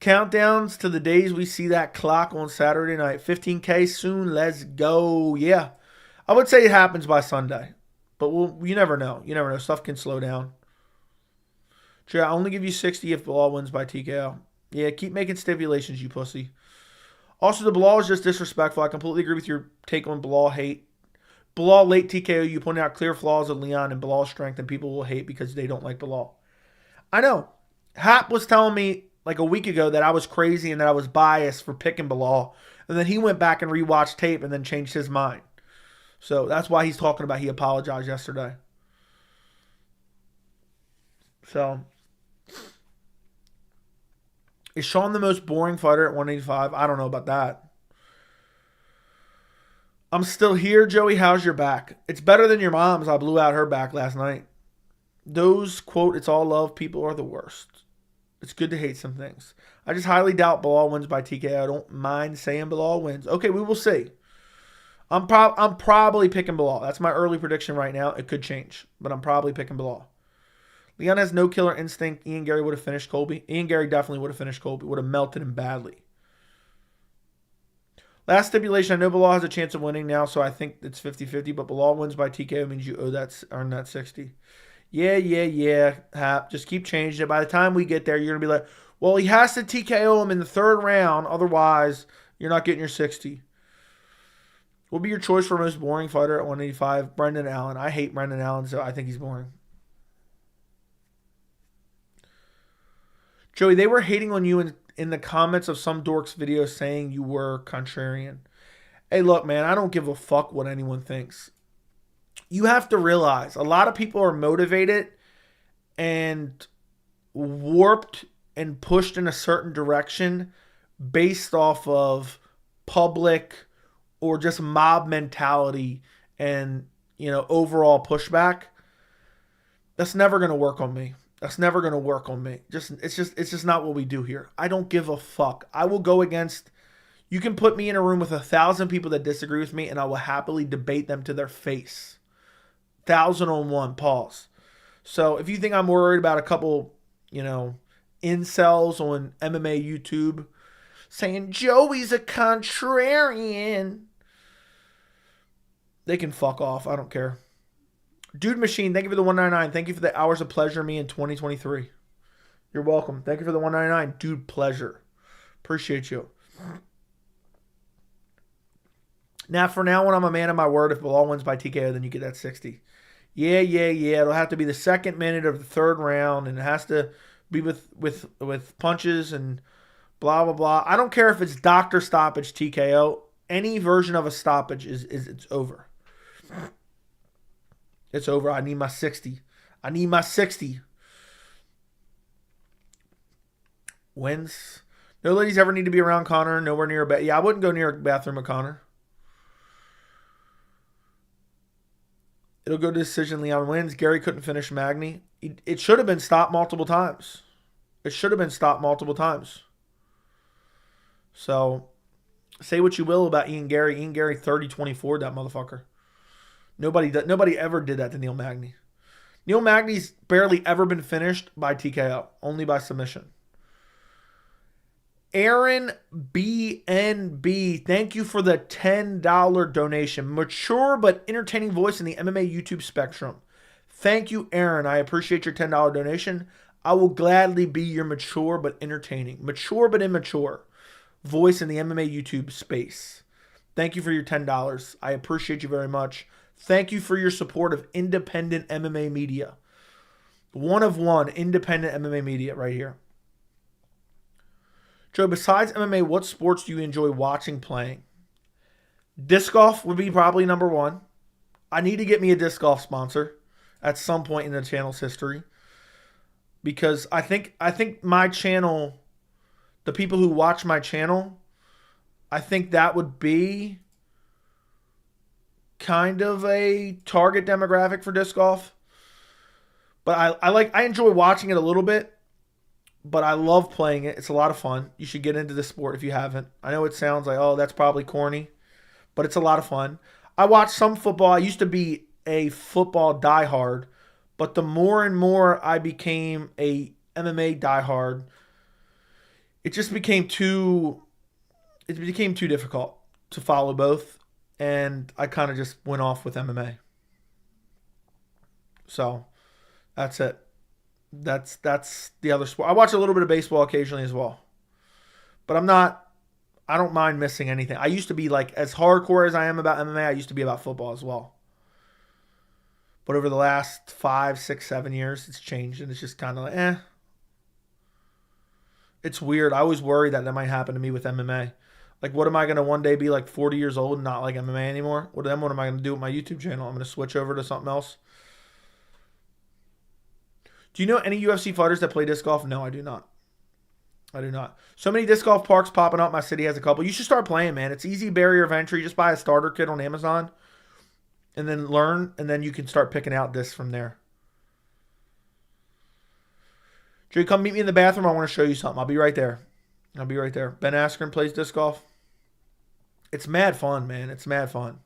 A: Countdowns to the days we see that clock on Saturday night. 15K soon. Let's go. Yeah. I would say it happens by Sunday. But you never know. You never know. Stuff can slow down. Joey, I only give you 60 if Belal wins by TKO. Yeah, keep making stipulations, you pussy. Also, the Belal is just disrespectful. I completely agree with your take on Belal hate. Belal late TKO, you pointed out clear flaws of Leon and Belal's strength, and people will hate because they don't like Belal. I know. Hap was telling me like a week ago that I was crazy and that I was biased for picking Belal. And then he went back and rewatched tape and then changed his mind. So that's why he's talking about he apologized yesterday. So, is Sean the most boring fighter at 185? I don't know about that. I'm still here, Joey. How's your back? It's better than your mom's. I blew out her back last night. Those, quote, it's all love people are the worst. It's good to hate some things. I just highly doubt Belal wins by TKO. I don't mind saying Belal wins. Okay, we will see. I'm probably picking Belal. That's my early prediction right now. It could change, but I'm probably picking Belal. Leon has no killer instinct. Ian Gary would have finished Colby. Ian Gary definitely would have finished Colby. Would have melted him badly. Last stipulation. I know Belal has a chance of winning now, so I think it's 50-50, but Belal wins by TKO means you earn that 60. Yeah. Hap. Just keep changing it. By the time we get there, you're going to be like, Well, he has to TKO him in the third round. Otherwise, you're not getting your 60. What would be your choice for most boring fighter at 185? Brendan Allen. I hate Brendan Allen, so I think he's boring. Joey, they were hating on you in the comments of some dork's video saying you were contrarian. Hey, look, man, I don't give a fuck what anyone thinks. You have to realize a lot of people are motivated and warped and pushed in a certain direction based off of public or just mob mentality and, overall pushback. That's never going to work on me. That's never going to work on me. It's just not what we do here. I don't give a fuck. I will go against. You can put me in a room with 1,000 people that disagree with me, and I will happily debate them to their face. 1,000 on one. Pause. So if you think I'm worried about a couple, incels on MMA YouTube saying Joey's a contrarian, they can fuck off. I don't care. Dude Machine, thank you for the 199. Thank you for the hours of pleasure me in 2023. You're welcome. Thank you for the 199. Dude, pleasure. Appreciate you. Now, for now, when I'm a man of my word, if Belal wins by TKO, then you get that 60. Yeah. It'll have to be the second minute of the third round, and it has to be with punches and blah, blah, blah. I don't care if it's doctor stoppage TKO. Any version of a stoppage it's over. It's over. I need my 60. I need my 60. Wins. No ladies ever need to be around Connor. Nowhere near a bathroom. Yeah, I wouldn't go near a bathroom of Connor. It'll go to decision. Leon wins. Gary couldn't finish Magny. It should have been stopped multiple times. So, say what you will about Ian Gary. Ian Gary 30-24, that motherfucker. Nobody ever did that to Neil Magny. Neil Magny's barely ever been finished by TKO. Only by submission. Aaron BNB, thank you for the $10 donation. Mature but entertaining voice in the MMA YouTube spectrum. Thank you, Aaron. I appreciate your $10 donation. I will gladly be your mature but entertaining, mature but immature voice in the MMA YouTube space. Thank you for your $10. I appreciate you very much. Thank you for your support of independent MMA media. One of one independent MMA media right here. Joe, besides MMA, what sports do you enjoy watching, playing? Disc golf would be probably number one. I need to get me a disc golf sponsor at some point in the channel's history. Because I think my channel, the people who watch my channel, I think that would be kind of a target demographic for disc golf. But I enjoy watching it a little bit. But I love playing it. It's a lot of fun. You should get into the sport if you haven't. I know it sounds like, oh, that's probably corny. But it's a lot of fun. I watch some football. I used to be a football diehard. But the more and more I became a MMA diehard, it just became too difficult to follow both. And I kind of just went off with MMA. So, that's it. That's the other sport. I watch a little bit of baseball occasionally as well. But I don't mind missing anything. I used to be like, as hardcore as I am about MMA, I used to be about football as well. But over the last 5, 6, 7 years, it's changed. And it's just kind of like, It's weird. I always worry that might happen to me with MMA. Like, what am I going to one day be like 40 years old and not like MMA anymore? What am I going to do with my YouTube channel? I'm going to switch over to something else. Do you know any UFC fighters that play disc golf? No, I do not. So many disc golf parks popping up. My city has a couple. You should start playing, man. It's easy barrier of entry. Just buy a starter kit on Amazon and then learn, and then you can start picking out discs from there. Jay, come meet me in the bathroom. I want to show you something. I'll be right there. Ben Askren plays disc golf. It's mad fun, man. It's mad fun.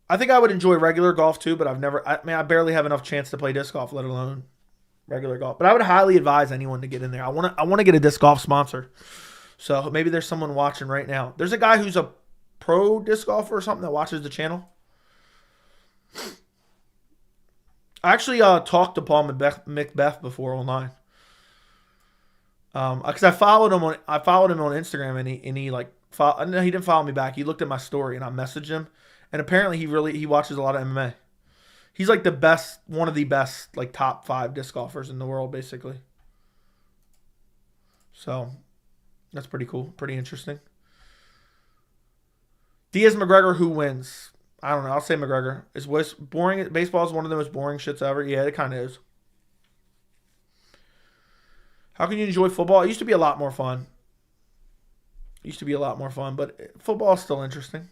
A: I think I would enjoy regular golf too, but I barely have enough chance to play disc golf, let alone regular golf. But I would highly advise anyone to get in there. I want to get a disc golf sponsor. So maybe there's someone watching right now. There's a guy who's a pro disc golfer or something that watches the channel. I actually talked to Paul Macbeth before online. Because I followed him on Instagram, and he like no, he didn't follow me back. He looked at my story, and I messaged him, and apparently he watches a lot of MMA. He's like one of the best, like top 5 disc golfers in the world, basically. So that's pretty cool, pretty interesting. Diaz McGregor, who wins? I don't know. I'll say McGregor. Is boring? Baseball is one of the most boring shits ever. Yeah, it kind of is. How can you enjoy football? It used to be a lot more fun. But football is still interesting.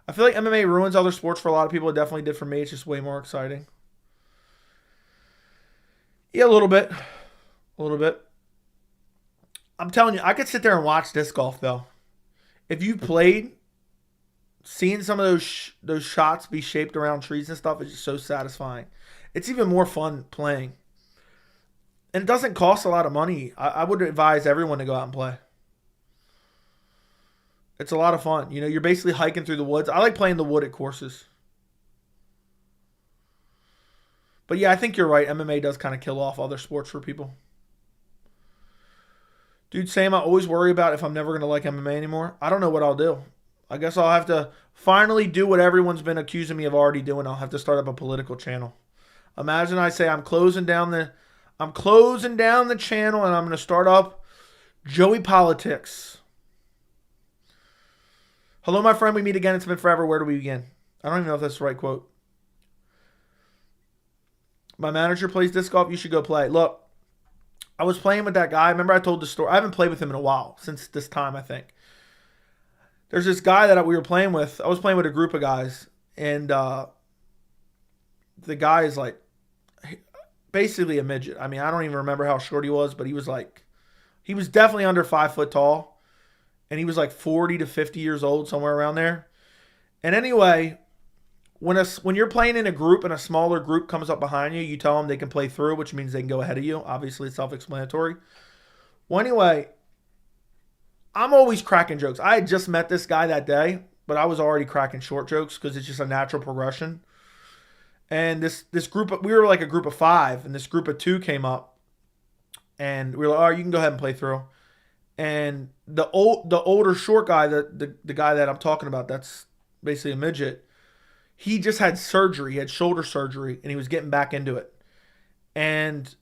A: I feel like MMA ruins other sports for a lot of people. It definitely did for me. It's just way more exciting. Yeah, a little bit. I'm telling you, I could sit there and watch disc golf, though. If you played, seeing some of those shots be shaped around trees and stuff is just so satisfying. It's even more fun playing. And it doesn't cost a lot of money. I would advise everyone to go out and play. It's a lot of fun. You know, you're basically hiking through the woods. I like playing the wooded courses. But yeah, I think you're right. MMA does kind of kill off other sports for people. Dude, Sam, I always worry about if I'm never going to like MMA anymore. I don't know what I'll do. I guess I'll have to finally do what everyone's been accusing me of already doing. I'll have to start up a political channel. Imagine I say I'm closing down the channel and I'm going to start up Joey Politics. Hello, my friend. We meet again. It's been forever. Where do we begin? I don't even know if that's the right quote. My manager plays disc golf. You should go play. Look, I was playing with that guy. Remember I told the story? I haven't played with him in a while. Since this time, I think. There's this guy that we were playing with. I was playing with a group of guys. And the guy is like basically a midget. I mean, I don't even remember how short he was. But he was definitely under 5 foot tall. And he was like 40 to 50 years old, somewhere around there. And anyway, when you're playing in a group and a smaller group comes up behind you, you tell them they can play through, which means they can go ahead of you. Obviously, it's self-explanatory. Well, anyway, I'm always cracking jokes. I had just met this guy that day, but I was already cracking short jokes because it's just a natural progression. And this group, we were like a group of 5, and this group of 2 came up. And we were like, all right, you can go ahead and play through. And the older short guy, the guy that I'm talking about, that's basically a midget, he just had surgery. He had shoulder surgery, and he was getting back into it. And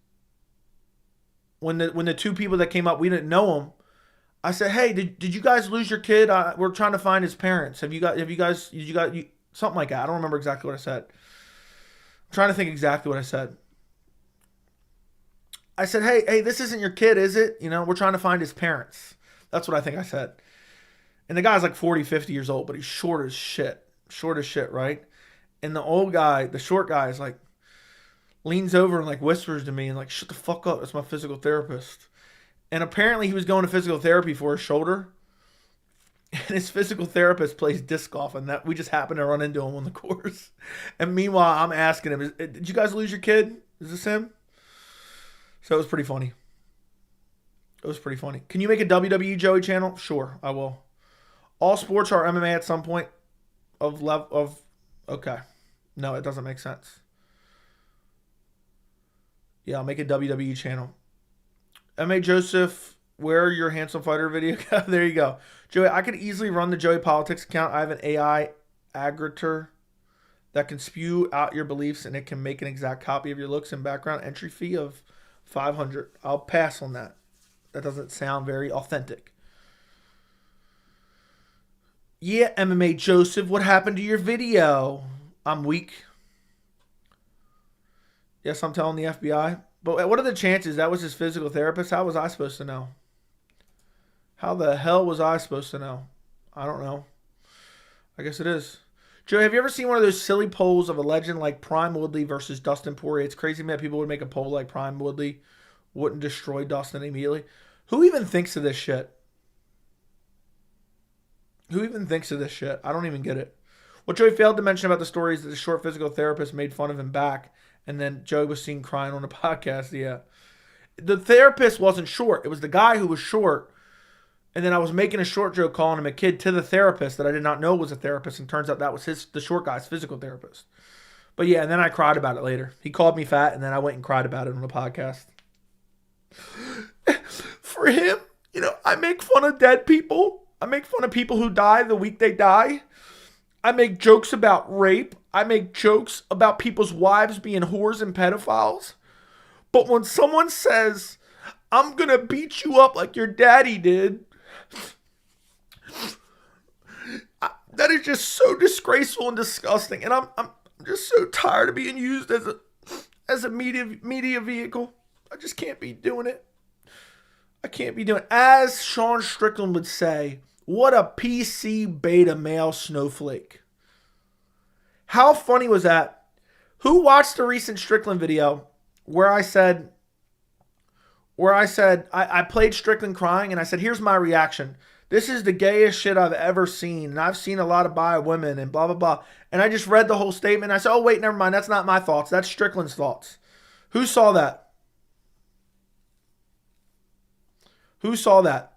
A: when the 2 people that came up, we didn't know him. I said, "Hey, did you guys lose your kid? We're trying to find his parents. Did you guys something like that?" I don't remember exactly what I said. I'm trying to think exactly what I said. I said, hey, this isn't your kid, is it? You know, we're trying to find his parents. That's what I think I said. And the guy's like 40, 50 years old, but he's short as shit. Short as shit, right? And the short guy is like, leans over and like whispers to me and like, shut the fuck up. That's my physical therapist. And apparently he was going to physical therapy for his shoulder. And his physical therapist plays disc golf, and that we just happened to run into him on the course. And meanwhile, I'm asking him, did you guys lose your kid? Is this him? So it was pretty funny. Can you make a WWE Joey channel? Sure, I will. All sports are MMA at some point okay. No, it doesn't make sense. Yeah, I'll make a WWE channel. MMA Joseph, where are your handsome fighter video? There you go. Joey, I could easily run the Joey Politics account. I have an AI aggregator that can spew out your beliefs, and it can make an exact copy of your looks and background. Entry fee of $500. I'll pass on that. That doesn't sound very authentic. Yeah, MMA Joseph, what happened to your video? I'm weak. Yes, I'm telling the FBI. But what are the chances that was his physical therapist? How was I supposed to know? How the hell was I supposed to know? I don't know. I guess it is. Joe, have you ever seen one of those silly polls of a legend like Prime Woodley versus Dustin Poirier? It's crazy that people would make a poll like Prime Woodley wouldn't destroy Dustin immediately. Who even thinks of this shit? I don't even get it. What Joey failed to mention about the story is that the short physical therapist made fun of him back, and then Joey was seen crying on the podcast. Yeah. The therapist wasn't short. It was the guy who was short. And then I was making a short joke calling him a kid to the therapist that I did not know was a therapist, and turns out that was the short guy's physical therapist. But yeah, and then I cried about it later. He called me fat, and then I went and cried about it on the podcast. for him, I make fun of dead people. I make fun of people who die the week they die. I make jokes about rape. I make jokes about people's wives being whores and pedophiles. But when someone says, I'm going to beat you up like your daddy did, that is just so disgraceful and disgusting. And I'm just so tired of being used as a media vehicle. I just can't be doing it. I can't be doing it. As Sean Strickland would say, what a PC beta male snowflake. How funny was that? Who watched the recent Strickland video where I said I played Strickland crying and I said, here's my reaction. This is the gayest shit I've ever seen. And I've seen a lot of bi women and blah, blah, blah. And I just read the whole statement. And I said, oh, wait, never mind. That's not my thoughts. That's Strickland's thoughts. Who saw that? Who saw that?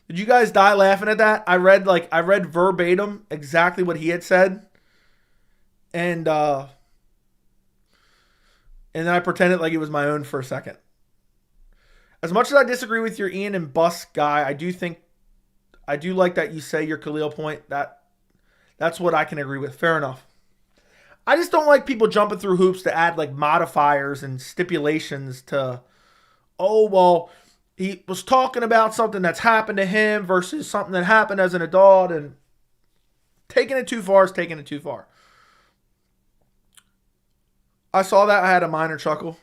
A: Did you guys die laughing at that? I read verbatim exactly what he had said. And then I pretended like it was my own for a second. As much as I disagree with your Ian and Bus guy, I do like that you say your Khalil point. That's what I can agree with. Fair enough. I just don't like people jumping through hoops to add like modifiers and stipulations to, oh, well, he was talking about something that's happened to him versus something that happened as an adult, and taking it too far is taking it too far. I saw that. I had a minor chuckle.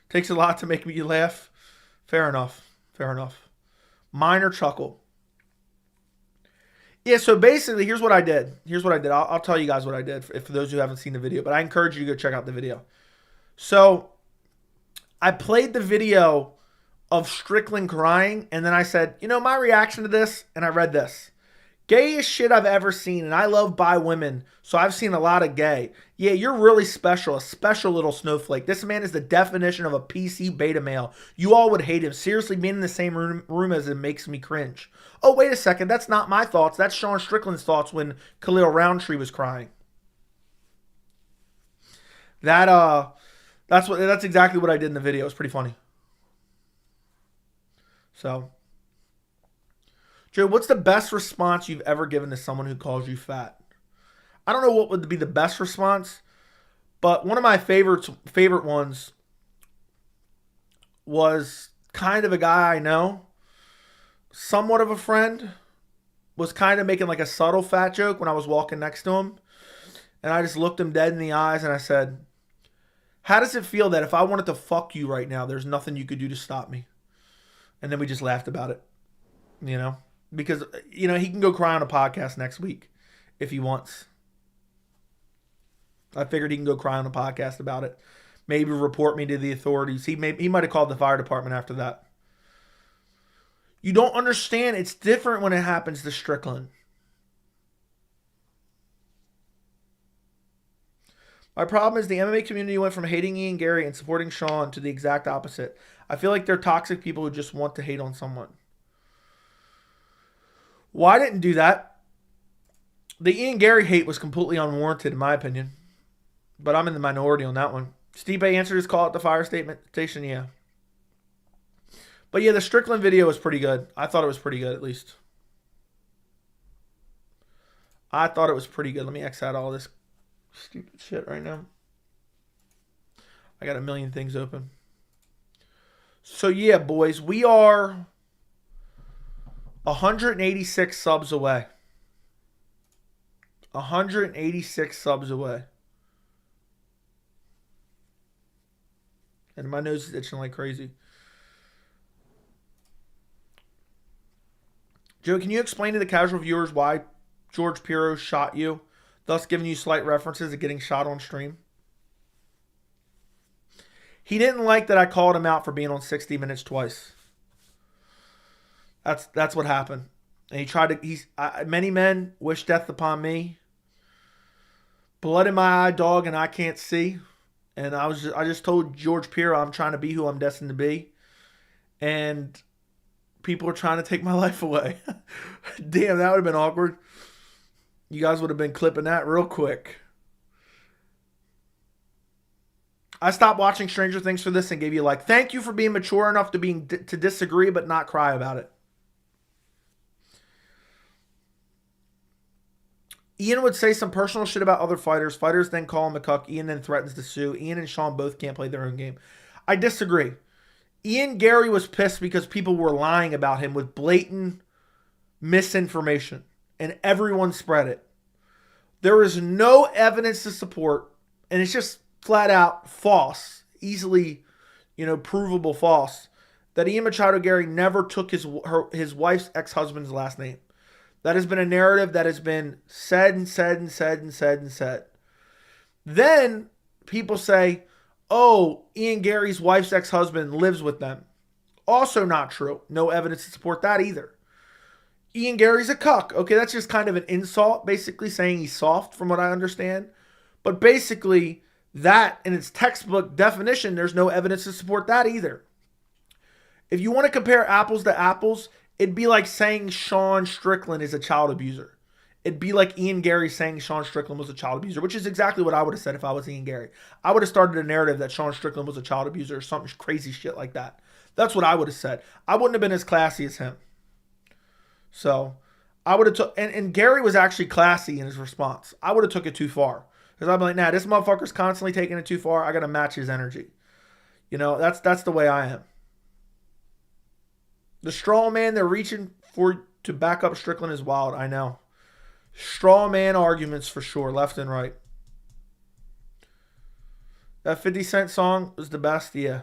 A: Takes a lot to make me laugh. Fair enough. Fair enough. Minor chuckle. Yeah, so basically, here's what I did. I'll tell you guys what I did for those who haven't seen the video, but I encourage you to go check out the video. So, I played the video of Strickland crying, and then I said, my reaction to this, and I read this. Gayest shit I've ever seen, and I love bi women, so I've seen a lot of gay. Yeah, you're really special, a special little snowflake. This man is the definition of a PC beta male. You all would hate him. Seriously, being in the same room as him makes me cringe. Oh, wait a second. That's not my thoughts. That's Sean Strickland's thoughts when Khalil Roundtree was crying. That's exactly what I did in the video. It's pretty funny. So, Joe, what's the best response you've ever given to someone who calls you fat? I don't know what would be the best response, but one of my favorite ones was kind of a guy I know, somewhat of a friend, was kind of making like a subtle fat joke when I was walking next to him. And I just looked him dead in the eyes and I said, how does it feel that if I wanted to fuck you right now, there's nothing you could do to stop me? And then we just laughed about it, because, he can go cry on a podcast next week if he wants. I figured he can go cry on a podcast about it. Maybe report me to the authorities. He might have called the fire department after that. You don't understand. It's different when it happens to Strickland. My problem is the MMA community went from hating Ian Gary and supporting Sean to the exact opposite. I feel like they're toxic people who just want to hate on someone. Well, I didn't do that. The Ian Gary hate was completely unwarranted, in my opinion. But I'm in the minority on that one. Stipe answered his call at the fire station, yeah. But yeah, the Strickland video was pretty good. I thought it was pretty good, at least. I thought it was pretty good. Let me X out all this stupid shit right now. I got a million things open. So yeah, boys, we are 186 subs away. 186 subs away. And my nose is itching like crazy. Joe, can you explain to the casual viewers why George Piro shot you, thus giving you slight references to getting shot on stream? He didn't like that I called him out for being on 60 Minutes twice. That's what happened. And he tried to. Many men wish death upon me. Blood in my eye, dog, and I can't see. And I just told George Piro I'm trying to be who I'm destined to be. And people are trying to take my life away. Damn, that would have been awkward. You guys would have been clipping that real quick. I stopped watching Stranger Things for this and gave you like, thank you for being mature enough to disagree but not cry about it. Ian would say some personal shit about other fighters. Fighters then call him a cuck. Ian then threatens to sue. Ian and Sean both can't play their own game. I disagree. Ian Gary was pissed because people were lying about him with blatant misinformation, and everyone spread it. There is no evidence to support, and it's just flat out false, easily, provable false, that Ian Machado Gary never took his wife's ex-husband's last name. That has been a narrative that has been said and said and said and said and said. Then people say, oh, Ian Gary's wife's ex-husband lives with them. Also not true. No evidence to support that either. Ian Gary's a cuck. Okay, that's just kind of an insult, basically saying he's soft from what I understand. But basically, that in its textbook definition, there's no evidence to support that either. If you want to compare apples to apples, it'd be like saying Sean Strickland is a child abuser. It'd be like Ian Gary saying Sean Strickland was a child abuser, which is exactly what I would have said if I was Ian Gary. I would have started a narrative that Sean Strickland was a child abuser or something crazy shit like that. That's what I would have said. I wouldn't have been as classy as him. So I would have took, and Gary was actually classy in his response. I would have took it too far. Because I'd be like, nah, this motherfucker's constantly taking it too far. I got to match his energy. That's the way I am. The straw man they're reaching for to back up Strickland is wild. I know. Straw man arguments for sure, left and right. That 50 Cent song was the best. Yeah.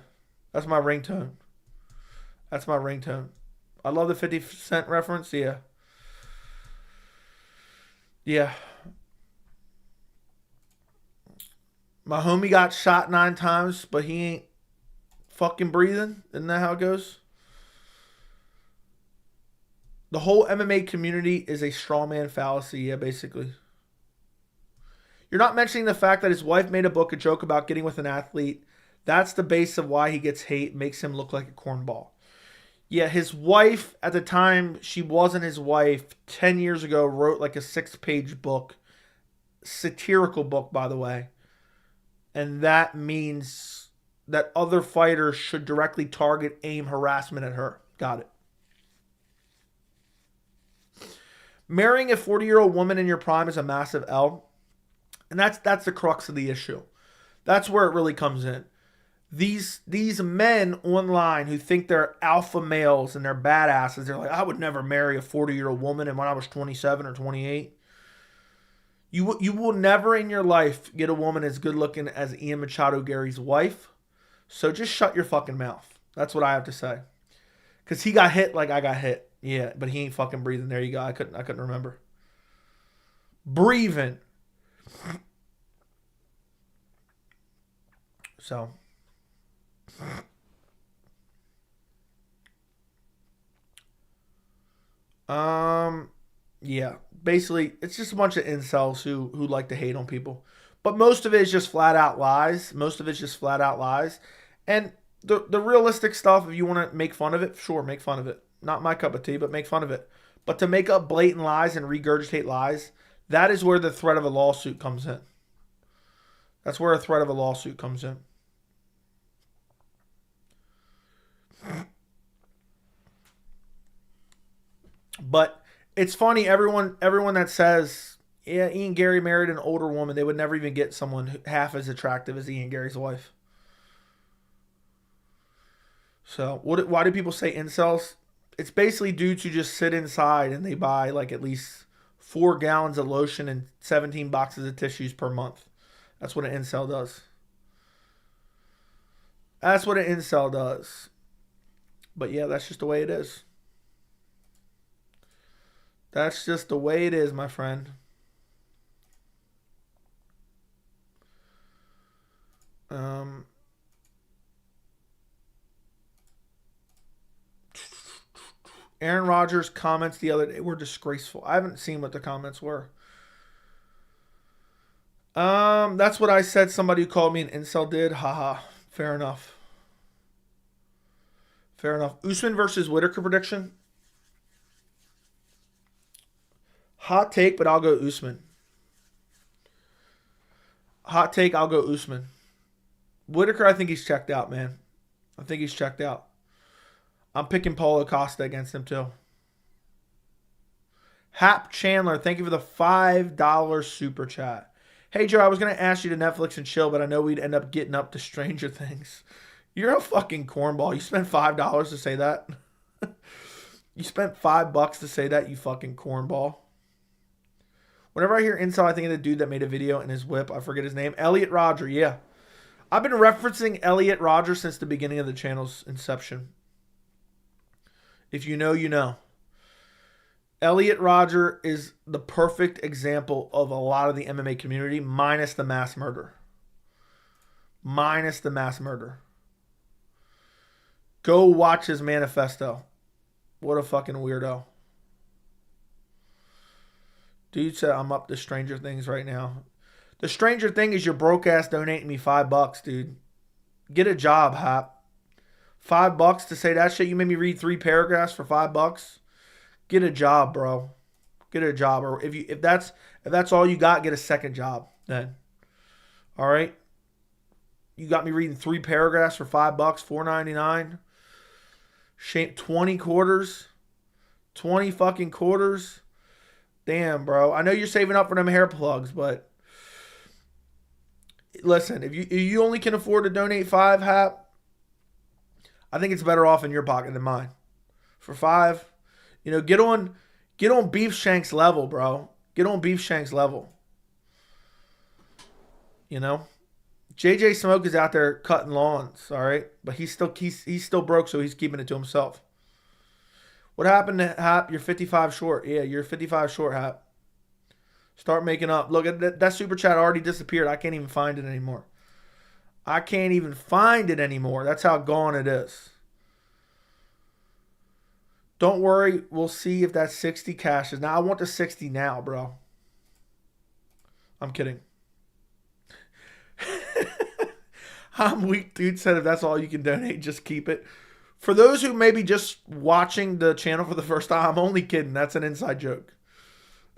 A: That's my ringtone. That's my ringtone. I love the 50 Cent reference. Yeah. Yeah. My homie got shot 9 times, but he ain't fucking breathing. Isn't that how it goes? The whole MMA community is a strawman fallacy, yeah, basically. You're not mentioning the fact that his wife made a joke about getting with an athlete. That's the base of why he gets hate, makes him look like a cornball. Yeah, his wife, at the time, she wasn't his wife, 10 years ago, wrote like a 6-page book. Satirical book, by the way. And that means that other fighters should directly target, aim harassment at her. Got it. Marrying a 40-year-old woman in your prime is a massive L. And that's the crux of the issue. That's where it really comes in. These men online who think they're alpha males and they're badasses, they're like, I would never marry a 40-year-old woman, and when I was 27 or 28. You will never in your life get a woman as good looking as Ian Machado Gary's wife. So just shut your fucking mouth. That's what I have to say. Because he got hit like I got hit. Yeah, but he ain't fucking breathing. There you go. I couldn't remember. Breathing. So. Yeah. Basically, it's just a bunch of incels who like to hate on people. But most of it is just flat out lies. And the realistic stuff, if you want to make fun of it, sure, make fun of it. Not my cup of tea, but make fun of it. But to make up blatant lies and regurgitate lies, that is where the threat of a lawsuit comes in. That's where a threat of a lawsuit comes in. But it's funny, everyone that says, yeah, Ian Gary married an older woman, they would never even get someone half as attractive as Ian Gary's wife. So why do people say incels? It's basically dudes who just sit inside and they buy like at least 4 gallons of lotion and 17 boxes of tissues per month. That's what an incel does. That's what an incel does. But yeah, that's just the way it is. That's just the way it is, my friend. Aaron Rodgers' comments the other day were disgraceful. I haven't seen what the comments were. That's what I said. Somebody who called me an incel did. Haha. Fair enough. Fair enough. Usman versus Whitaker prediction. Hot take, but I'll go Usman. Hot take, I'll go Usman. Whitaker, I think he's checked out, man. I think he's checked out. I'm picking Paulo Costa against him, too. Hap Chandler, thank you for the $5 super chat. Hey, Joe, I was going to ask you to Netflix and chill, but I know we'd end up getting up to Stranger Things. You're a fucking cornball. You spent $5 to say that? You spent $5 to say that, you fucking cornball. Whenever I hear incel, I think of the dude that made a video in his whip. I forget his name. Elliot Rodger, yeah. I've been referencing Elliot Rodger since the beginning of the channel's inception. If you know, you know. Elliot Rodger is the perfect example of a lot of the MMA community, minus the mass murder. Minus the mass murder. Go watch his manifesto. What a fucking weirdo. Dude said I'm up to Stranger Things right now. The Stranger Thing is your broke ass donating me $5, dude. Get a job, Hap. $5 to say that shit? You made me read 3 paragraphs for $5? Get a job, bro. Get a job. Or if that's all you got, get a second job then. All right? You got me reading 3 paragraphs for $5, $4.99. Shame, 20 quarters. 20 fucking quarters. Damn, bro. I know you're saving up for them hair plugs, but listen, if you only can afford to donate 5, Hap, I think it's better off in your pocket than mine. For 5, you know, get on Beef Shank's level, bro. Get on Beef Shank's level. You know? JJ Smoke is out there cutting lawns, all right? But he's still broke, so he's keeping it to himself. What happened to Hap? You're 55 short. Yeah, you're 55 short, Hap. Start making up. Look, that super chat already disappeared. I can't even find it anymore. I can't even find it anymore. That's how gone it is. Don't worry. We'll see if that 60 cashes. Now, I want the 60 now, bro. I'm kidding. I'm weak, dude. Said if that's all you can donate, just keep it. For those who may be just watching the channel for the first time, I'm only kidding. That's an inside joke.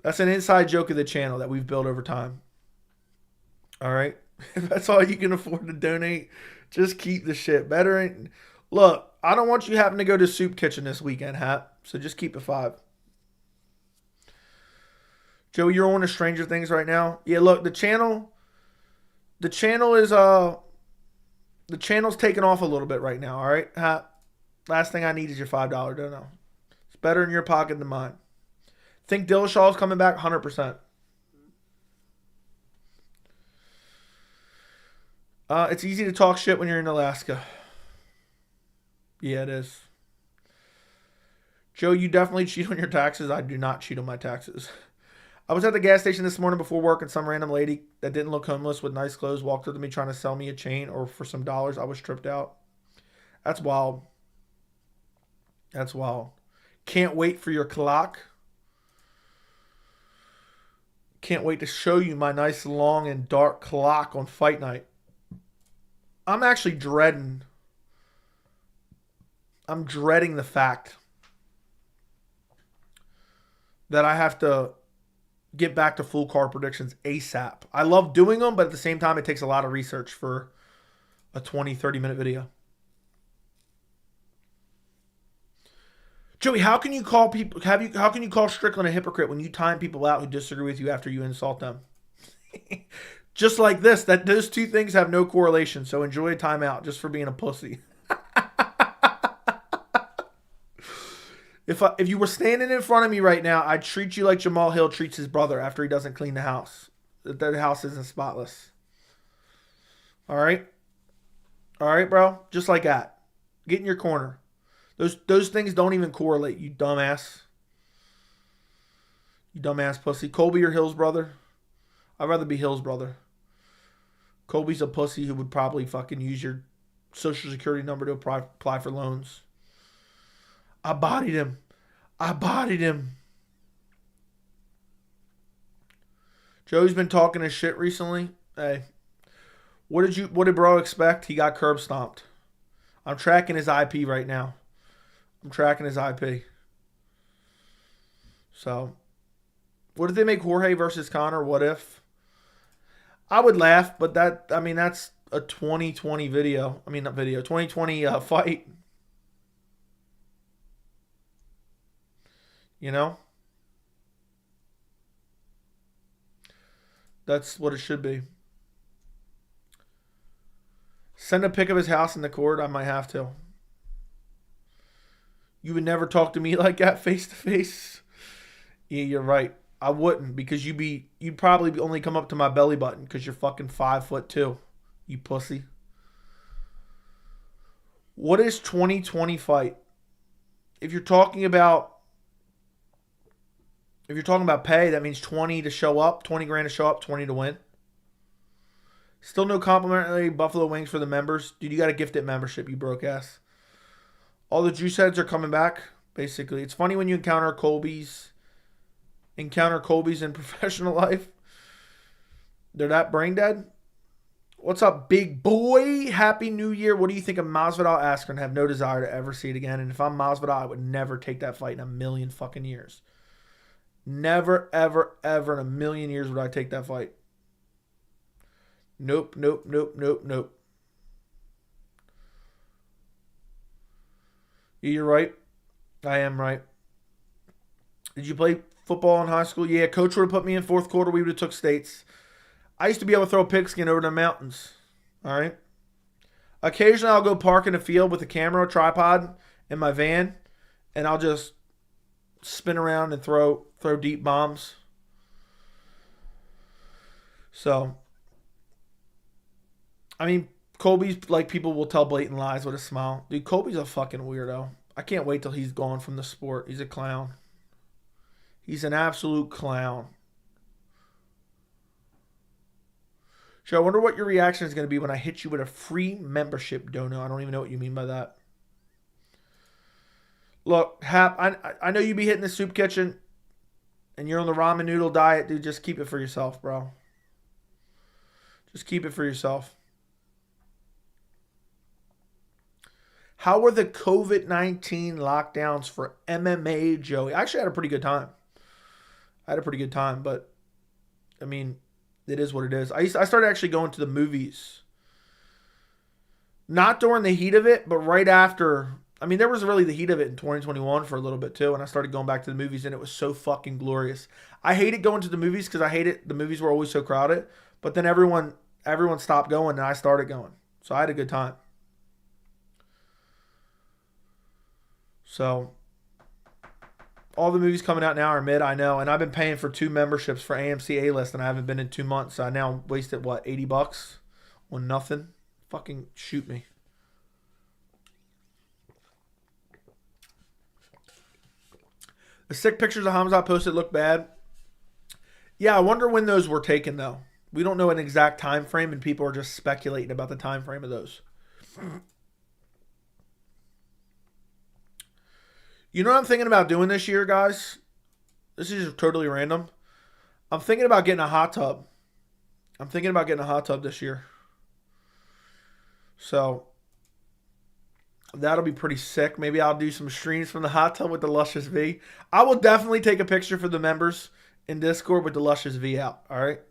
A: That's an inside joke of the channel that we've built over time. All right? If that's all you can afford to donate, just keep the shit. Look, I don't want you having to go to Soup Kitchen this weekend, Hap. So just keep it 5. Joe, you're on to Stranger Things right now? Yeah, look, the channel's taking off a little bit right now, all right, Hap? Last thing I need is your $5 dono. It's better in your pocket than mine. Think Dillashaw's coming back? 100%. It's easy to talk shit when you're in Alaska. Yeah, it is. Joe, you definitely cheat on your taxes. I do not cheat on my taxes. I was at the gas station this morning before work, and some random lady that didn't look homeless with nice clothes walked up to me trying to sell me a chain or for some dollars. I was tripped out. That's wild. That's wild. Can't wait for your clock. Can't wait to show you my nice long and dark clock on fight night. I'm actually dreading. I'm dreading the fact that I have to get back to full card predictions ASAP. I love doing them, but at the same time, it takes a lot of research for a 20, 30-minute video. Joey, how can you call people? How can you call Strickland a hypocrite when you time people out who disagree with you after you insult them? Just like this, that those two things have no correlation. So enjoy a timeout just for being a pussy. If you were standing in front of me right now, I'd treat you like Jamal Hill treats his brother after he doesn't clean the house. The house isn't spotless. All right? All right, bro? Just like that. Get in your corner. Those things don't even correlate, you dumbass. You dumbass pussy. Colby or Hill's brother? I'd rather be Hill's brother. Colby's a pussy who would probably fucking use your social security number to apply for loans. I bodied him. I bodied him. Joey's been talking his shit recently. Hey, what did bro expect? He got curb stomped. I'm tracking his IP right now. I'm tracking his IP. So, what if they make Jorge versus Conor? What if? I would laugh, but that's a 2020 video. I mean, not video. 2020 fight. You know? That's what it should be. Send a pic of his house in the court. I might have to. You would never talk to me like that face to face. Yeah, you're right. I wouldn't, because you'd probably only come up to my belly button because you're fucking 5'2", you pussy. What is 2020 fight? If you're talking about pay, that means 20 to show up, 20 grand to show up, 20 to win. Still no complimentary buffalo wings for the members. Dude, you got a gifted membership, you broke ass. All the juice heads are coming back, basically. It's funny when you encounter Colby's in professional life. They're that brain dead. What's up, big boy? Happy New Year. What do you think of Masvidal Askren? Have no desire to ever see it again. And if I'm Masvidal, I would never take that fight in a million fucking years. Never, ever, ever in a million years would I take that fight. Nope. You're right. I am right. Did you play football in high school? Yeah, coach would have put me in fourth quarter. We would have took states. I used to be able to throw a pigskin over the mountains. All right. Occasionally, I'll go park in a field with a camera, tripod in my van, and I'll just spin around and throw deep bombs. So, I mean, Colby's like, people will tell blatant lies with a smile. Dude, Colby's a fucking weirdo. I can't wait till he's gone from the sport. He's a clown. He's an absolute clown. So I wonder what your reaction is going to be when I hit you with a free membership, Dono. I don't even know what you mean by that. Look, Hap, I know you be hitting the soup kitchen and you're on the ramen noodle diet. Dude, just keep it for yourself, bro. Just keep it for yourself. How were the COVID-19 lockdowns for MMA, Joey? I actually had a pretty good time. But, I mean, it is what it is. I started actually going to the movies. Not during the heat of it, but right after. I mean, there was really the heat of it in 2021 for a little bit too, and I started going back to the movies, and it was so fucking glorious. I hated going to the movies because I hated the movies were always so crowded, but then everyone stopped going, and I started going. So I had a good time. So, all the movies coming out now are mid, I know. And I've been paying for 2 memberships for AMC A-List, and I haven't been in 2 months. So I now wasted, what, $80 on nothing? Fucking shoot me. The sick pictures of Hamzat posted look bad. Yeah, I wonder when those were taken, though. We don't know an exact time frame, and people are just speculating about the time frame of those. You know what I'm thinking about doing this year, guys? This is just totally random. I'm thinking about getting a hot tub. This year. So, that'll be pretty sick. Maybe I'll do some streams from the hot tub with the Luscious V. I will definitely take a picture for the members in Discord with the Luscious V out, all right?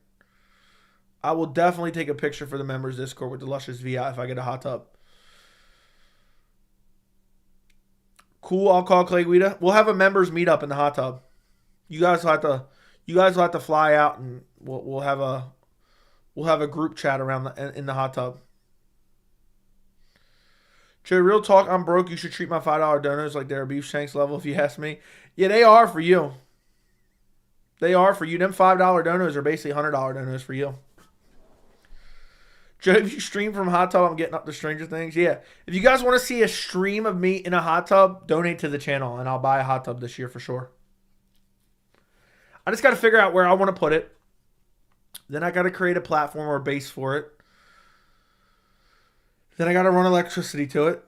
A: I will definitely take a picture for the members Discord with the Luscious V out if I get a hot tub. Cool, I'll call Clay Guida. We'll have a members meetup in the hot tub. You guys will have to fly out, and we'll have a group chat around in the hot tub. Joe, real talk, I'm broke. You should treat my $5 donos like they're beef shanks level, if you ask me. Yeah, they are for you. Them $5 donos are basically $100 donos for you. Joe, if you stream from hot tub, I'm getting up to Stranger Things. Yeah. If you guys want to see a stream of me in a hot tub, donate to the channel, and I'll buy a hot tub this year for sure. I just got to figure out where I want to put it. Then I got to create a platform or a base for it. Then I got to run electricity to it.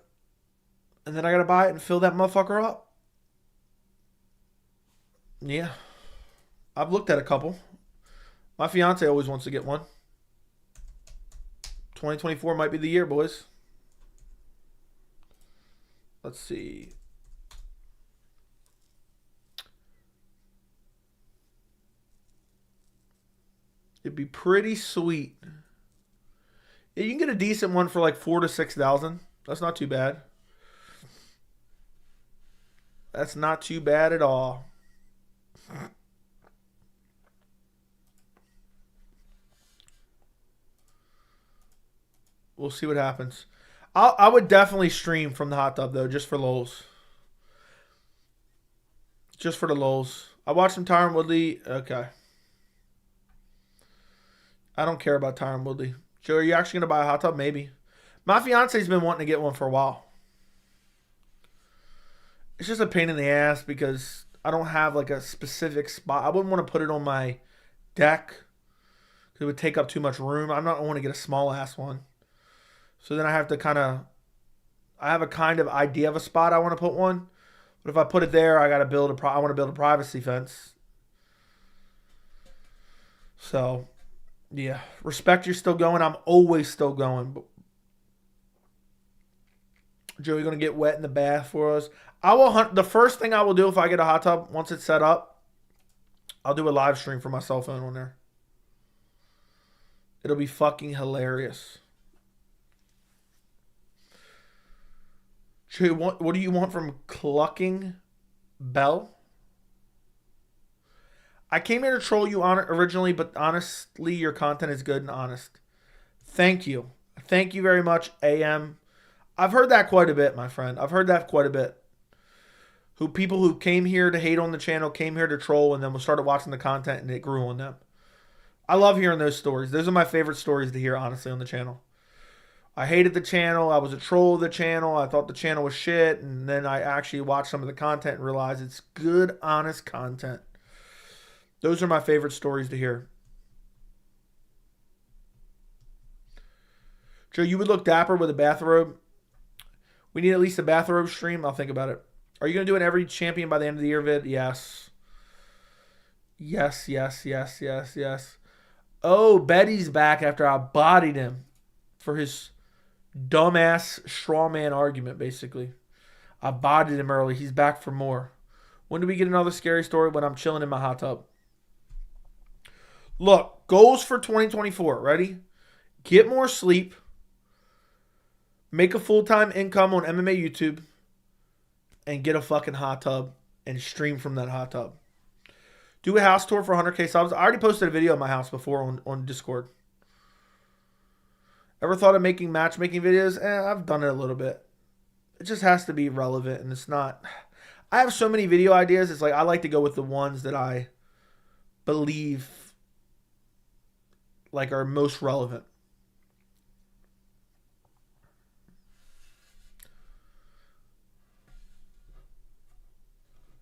A: And then I got to buy it and fill that motherfucker up. Yeah. I've looked at a couple. My fiance always wants to get one. 2024 might be the year, boys. Let's see. It'd be pretty sweet. Yeah, you can get a decent one for like 4,000 to 6,000. That's not too bad. That's not too bad at all. We'll see what happens. I would definitely stream from the hot tub though, just for lulz. Just for the lulz. I watched some Tyron Woodley. Okay. I don't care about Tyron Woodley. Joe, are you actually going to buy a hot tub? Maybe. My fiance's been wanting to get one for a while. It's just a pain in the ass because I don't have like a specific spot. I wouldn't want to put it on my deck because it would take up too much room. I don't want to get a small ass one. So then I have to I have a kind of idea of a spot I want to put one. But if I put it there, I want to build a privacy fence. So, yeah. Respect, you're still going. I'm always still going. But Joey going to get wet in the bath for us. I will hunt. The first thing I will do if I get a hot tub, once it's set up, I'll do a live stream from my cell phone on there. It'll be fucking hilarious. Joey, what do you want from Clucking Bell? I came here to troll you on it originally, but honestly, your content is good and honest. Thank you. Thank you very much, AM. I've heard that quite a bit, my friend. I've heard that quite a bit. People who came here to hate on the channel, came here to troll, and then started watching the content, and it grew on them. I love hearing those stories. Those are my favorite stories to hear, honestly, on the channel. I hated the channel. I was a troll of the channel. I thought the channel was shit, and then I actually watched some of the content and realized it's good, honest content. Those are my favorite stories to hear. Joe, you would look dapper with a bathrobe. We need at least a bathrobe stream. I'll think about it. Are you going to do an every champion by the end of the year vid? Yes. Yes, yes, yes, yes, yes. Oh, Betty's back after I bodied him for his dumbass strawman argument, basically. I bodied him early. He's back for more. When do we get another scary story? When I'm chilling in my hot tub. Look, goals for 2024. Ready? Get more sleep. Make a full-time income on MMA YouTube. And get a fucking hot tub. And stream from that hot tub. Do a house tour for 100K subs. I already posted a video of my house before on Discord. Ever thought of making matchmaking videos? I've done it a little bit. It just has to be relevant, and it's not. I have so many video ideas. It's like I like to go with the ones that I believe like are most relevant.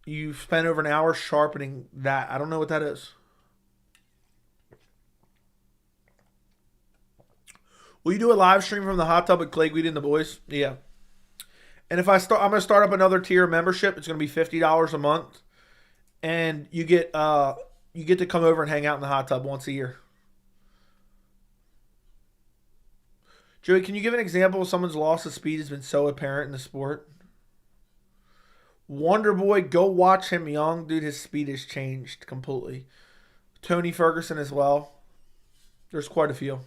A: You spent over an hour sharpening that. I don't know what that is. Will you do a live stream from the hot tub with Clay Guida and the boys? Yeah. And if I'm going to start up another tier membership. It's going to be $50 a month, and you get to come over and hang out in the hot tub once a year. Joey, can you give an example of someone's loss of speed has been so apparent in the sport? Wonder Boy, go watch him young, dude. His speed has changed completely. Tony Ferguson as well. There's quite a few.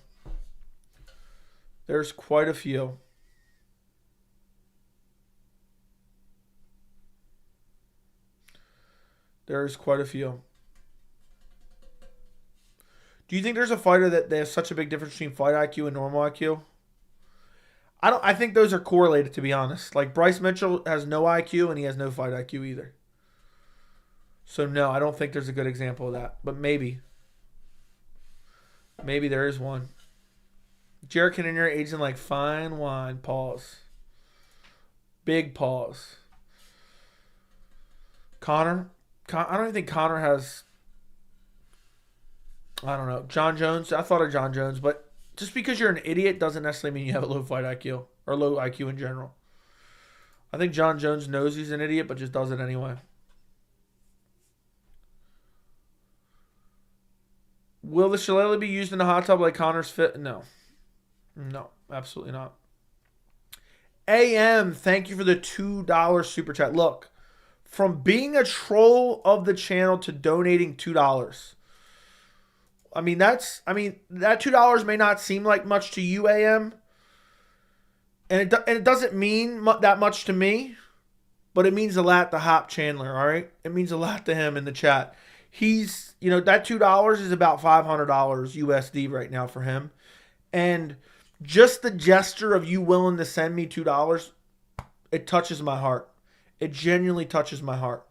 A: There's quite a few. There's quite a few. Do you think there's a fighter that there's such a big difference between fight IQ and normal IQ? I think those are correlated, to be honest. Like Bryce Mitchell has no IQ and he has no fight IQ either. So no, I don't think there's a good example of that. But maybe. Maybe there is one. Jared Cannonier aging like fine wine. Pause. Big pause. Connor. I don't even think Connor has. I don't know. John Jones. I thought of John Jones, but just because you're an idiot doesn't necessarily mean you have a low fight IQ or low IQ in general. I think John Jones knows he's an idiot, but just does it anyway. Will the shillelagh be used in a hot tub like Connor's fit? No. No, absolutely not. AM, thank you for the $2 super chat. Look, from being a troll of the channel to donating $2. I mean, that $2 may not seem like much to you, AM, and it doesn't mean that much to me, but it means a lot to Hop Chandler. All right, it means a lot to him in the chat. He's, that $2 is about $500 USD right now for him, and just the gesture of you willing to send me $2, it touches my heart. It genuinely touches my heart.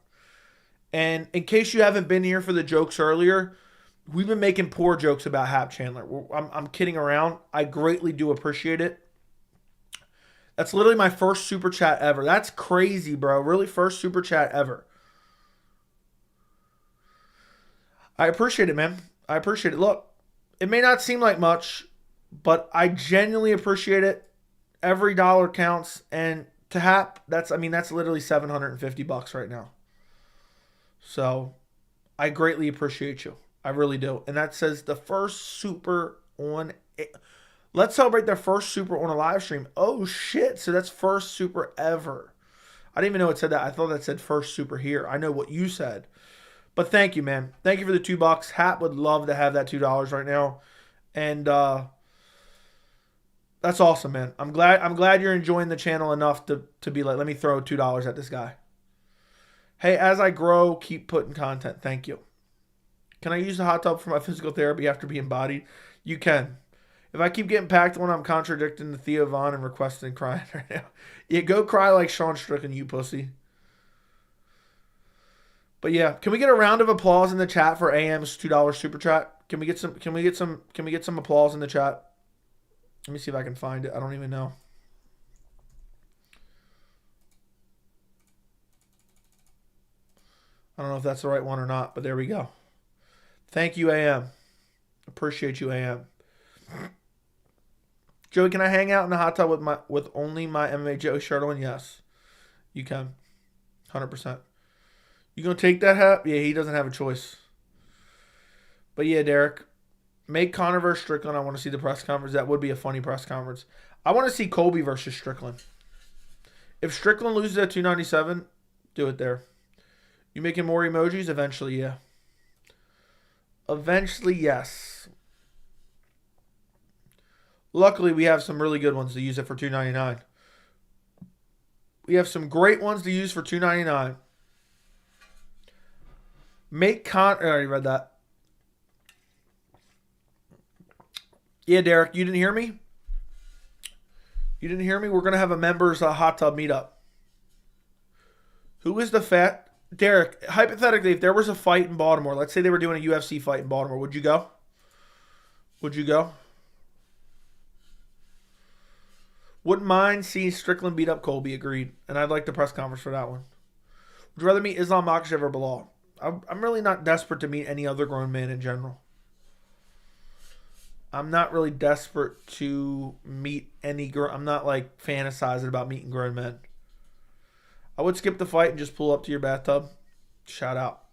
A: And in case you haven't been here for the jokes earlier, we've been making poor jokes about Hap Chandler. I'm kidding around. I greatly do appreciate it. That's literally my first super chat ever. That's crazy, bro. Really, first super chat ever. I appreciate it, man. I appreciate it. Look, it may not seem like much, but I genuinely appreciate it. Every dollar counts. And to Hap, that's literally $750 right now. So I greatly appreciate you. I really do. And that says the first super on it. Let's celebrate their first super on a live stream. Oh, shit. So that's first super ever. I didn't even know it said that. I thought that said first super here. I know what you said. But thank you, man. Thank you for the $2. Hat would love to have that $2 right now. And that's awesome, man. I'm glad you're enjoying the channel enough to be like, let me throw $2 at this guy. Hey, as I grow, keep putting content. Thank you. Can I use the hot tub for my physical therapy after being bodied? You can. If I keep getting packed when I'm contradicting the Theo Von and requesting crying right now. Yeah, go cry like Sean Strickland, you pussy. But yeah, can we get a round of applause in the chat for AM's $2 super chat? Can we get some applause in the chat? Let me see if I can find it. I don't even know. I don't know if that's the right one or not, but there we go. Thank you, AM. Appreciate you, AM. Joey, can I hang out in the hot tub with only my MMA Joe shirt on? Yes, you can. 100%. You gonna take that hat? Yeah, he doesn't have a choice. But yeah, Derek, make Conor versus Strickland. I want to see the press conference. That would be a funny press conference. I want to see Colby versus Strickland. If Strickland loses at 297, do it there. You making more emojis? Eventually, yeah. Eventually, yes. Luckily, we have some really good ones to use it for $2.99. We have some great ones to use for $2.99. Make I already read that. Yeah, Derek, you didn't hear me? You didn't hear me? We're going to have a members hot tub meetup. Who is the fat? Derek, hypothetically, if there was a fight in Baltimore, let's say they were doing a UFC fight in Baltimore, would you go? Would you go? Wouldn't mind seeing Strickland beat up Colby, agreed. And I'd like the press conference for that one. Would you rather meet Islam Makhachev or Belal? I'm really not desperate to meet any other grown man in general. I'm not really desperate to meet any girl. I'm not like fantasizing about meeting grown men. I would skip the fight and just pull up to your bathtub. Shout out.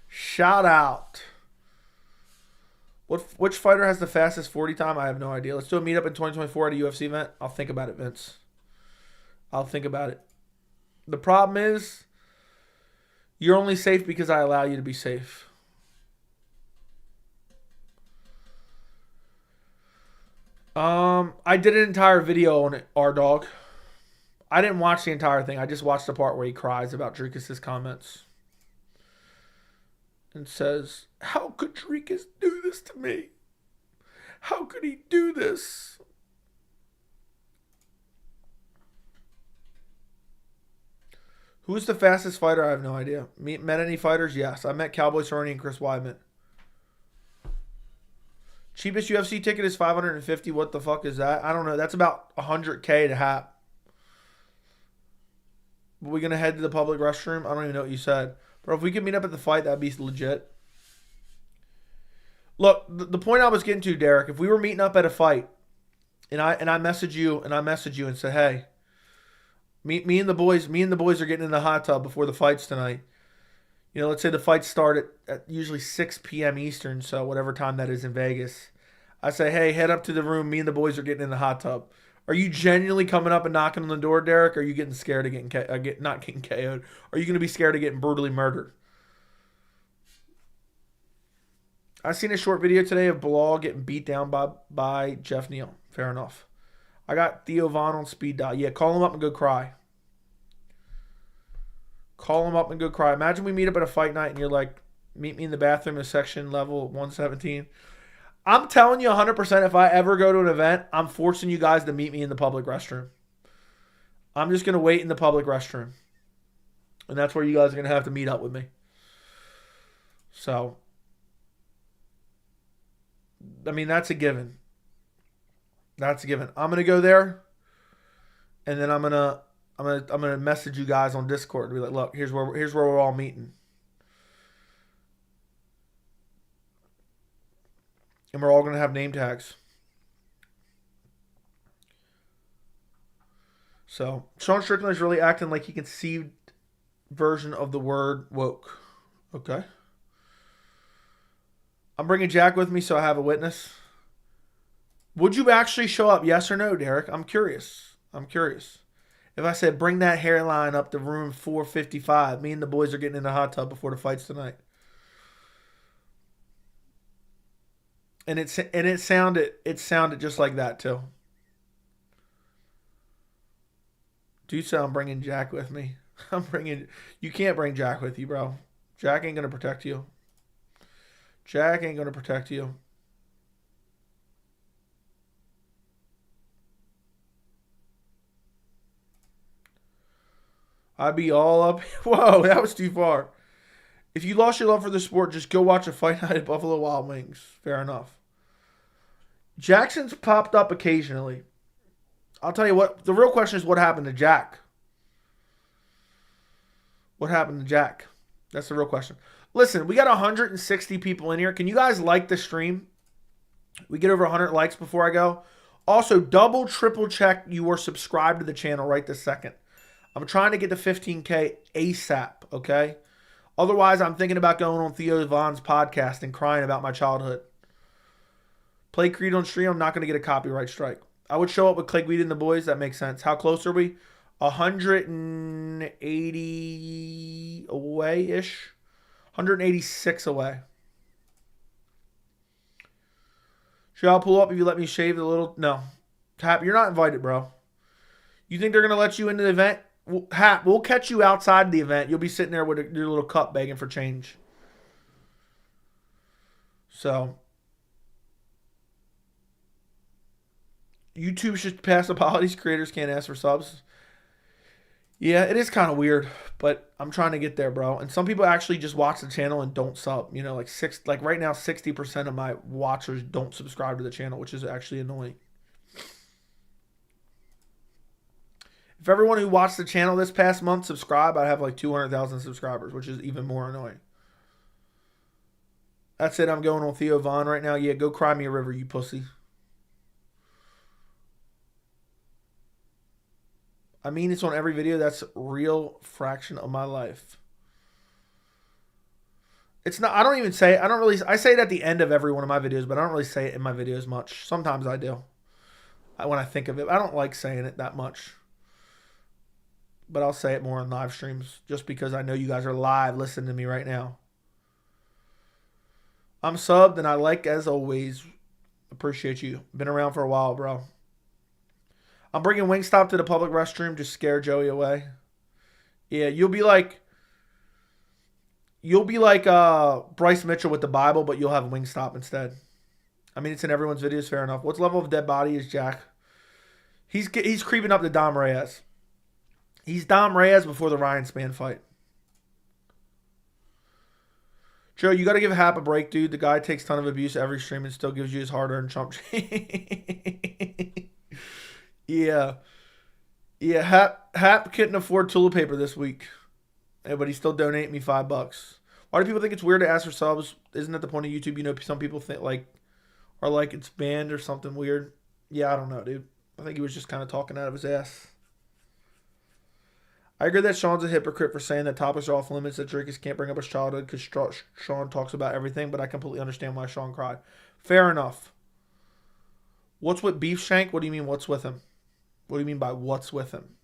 A: Shout out. Which fighter has the fastest 40 time? I have no idea. Let's do a meetup in 2024 at a UFC event. I'll think about it, Vince. I'll think about it. The problem is, you're only safe because I allow you to be safe. I did an entire video on it, R-Dog. I didn't watch the entire thing. I just watched the part where he cries about Dricus' comments. And says, how could Dricus do this to me? How could he do this? Who's the fastest fighter? I have no idea. Met any fighters? Yes. I met Cowboy Cerrone and Chris Weidman. Cheapest UFC ticket is $550. What the fuck is that? I don't know. That's about $100K to Hap. Are we going to head to the public restroom? I don't even know what you said. Bro, if we could meet up at the fight, that'd be legit. Look, the point I was getting to, Derek, if we were meeting up at a fight, and I message you and say, hey, me and the boys are getting in the hot tub before the fights tonight. You know, let's say the fights start at usually 6 p.m. Eastern, so whatever time that is in Vegas. I say, hey, head up to the room. Me and the boys are getting in the hot tub. Are you genuinely coming up and knocking on the door, Derek? Or are you getting scared of not getting KO'd? Are you going to be scared of getting brutally murdered? I seen a short video today of Belal getting beat down by Jeff Neal. Fair enough. I got Theo Von on speed dial. Yeah, call him up and go cry. Call him up and go cry. Imagine we meet up at a fight night and you're like, meet me in the bathroom in section level 117. I'm telling you 100%, if I ever go to an event, I'm forcing you guys to meet me in the public restroom. I'm just going to wait in the public restroom. And that's where you guys are going to have to meet up with me. So, I mean, that's a given. That's a given. I'm going to go there, and then I'm gonna message you guys on Discord and be like, look, here's where we're all meeting. And we're all going to have name tags. So, Sean Strickland is really acting like he conceived version of the word woke. Okay. I'm bringing Jack with me so I have a witness. Would you actually show up, yes or no, Derek? I'm curious. If I said, bring that hairline up to room 455, me and the boys are getting in the hot tub before the fights tonight. And it sounded just like that too. Dude said I'm bringing Jack with me. You can't bring Jack with you, bro. Jack ain't gonna protect you. I'd be all up. Whoa, that was too far. If you lost your love for the sport, just go watch a fight night at Buffalo Wild Wings. Fair enough. Jackson's popped up occasionally. I'll tell you what, the real question is what happened to Jack? What happened to Jack? That's the real question. Listen, we got 160 people in here. Can you guys like the stream? We get over 100 likes before I go. Also, double, triple check you are subscribed to the channel right this second. I'm trying to get to 15K ASAP, okay? Otherwise, I'm thinking about going on Theo Von's podcast and crying about my childhood. Play Creed on stream, I'm not going to get a copyright strike. I would show up with Clay Weed and the boys. That makes sense. How close are we? 180 away-ish. 186 away. Should I pull up if you let me shave the little... No. Hap, you're not invited, bro. You think they're going to let you into the event? Hap, we'll catch you outside the event. You'll be sitting there with your little cup begging for change. So... YouTube should pass apologies. Creators can't ask for subs. Yeah, it is kind of weird, but I'm trying to get there, bro. And some people actually just watch the channel and don't sub. You know, like right now, 60% of my watchers don't subscribe to the channel, which is actually annoying. If everyone who watched the channel this past month subscribed, I'd have like 200,000 subscribers, which is even more annoying. That's it. I'm going on Theo Von right now. Yeah, go cry me a river, you pussy. I mean, it's on every video. That's a real fraction of my life. It's not, I don't even say it. I say it at the end of every one of my videos, but I don't really say it in my videos much. Sometimes I do. When I think of it. I don't like saying it that much. But I'll say it more on live streams just because I know you guys are live listening to me right now. I'm subbed and I like, as always, appreciate you. Been around for a while, bro. I'm bringing Wingstop to the public restroom to scare Joey away. Yeah, you'll be like Bryce Mitchell with the Bible, but you'll have Wingstop instead. I mean, it's in everyone's videos, fair enough. What level of dead body is Jack? He's creeping up to Dom Reyes. He's Dom Reyes before the Ryan Spann fight. Joe, you got to give Hap a break, dude. The guy takes a ton of abuse every stream and still gives you his hard-earned chump. Yeah. Hap couldn't afford toilet paper this week. Yeah, but he still donated me $5. Why do people think it's weird to ask for subs? Isn't that the point of YouTube? You know, some people think are like it's banned or something weird. Yeah, I don't know, dude. I think he was just kind of talking out of his ass. I agree that Sean's a hypocrite for saying that topics are off limits, that Dricus can't bring up his childhood because Sean talks about everything, but I completely understand why Sean cried. Fair enough. What's with Beef Shank? What do you mean, what's with him? What do you mean by what's with him?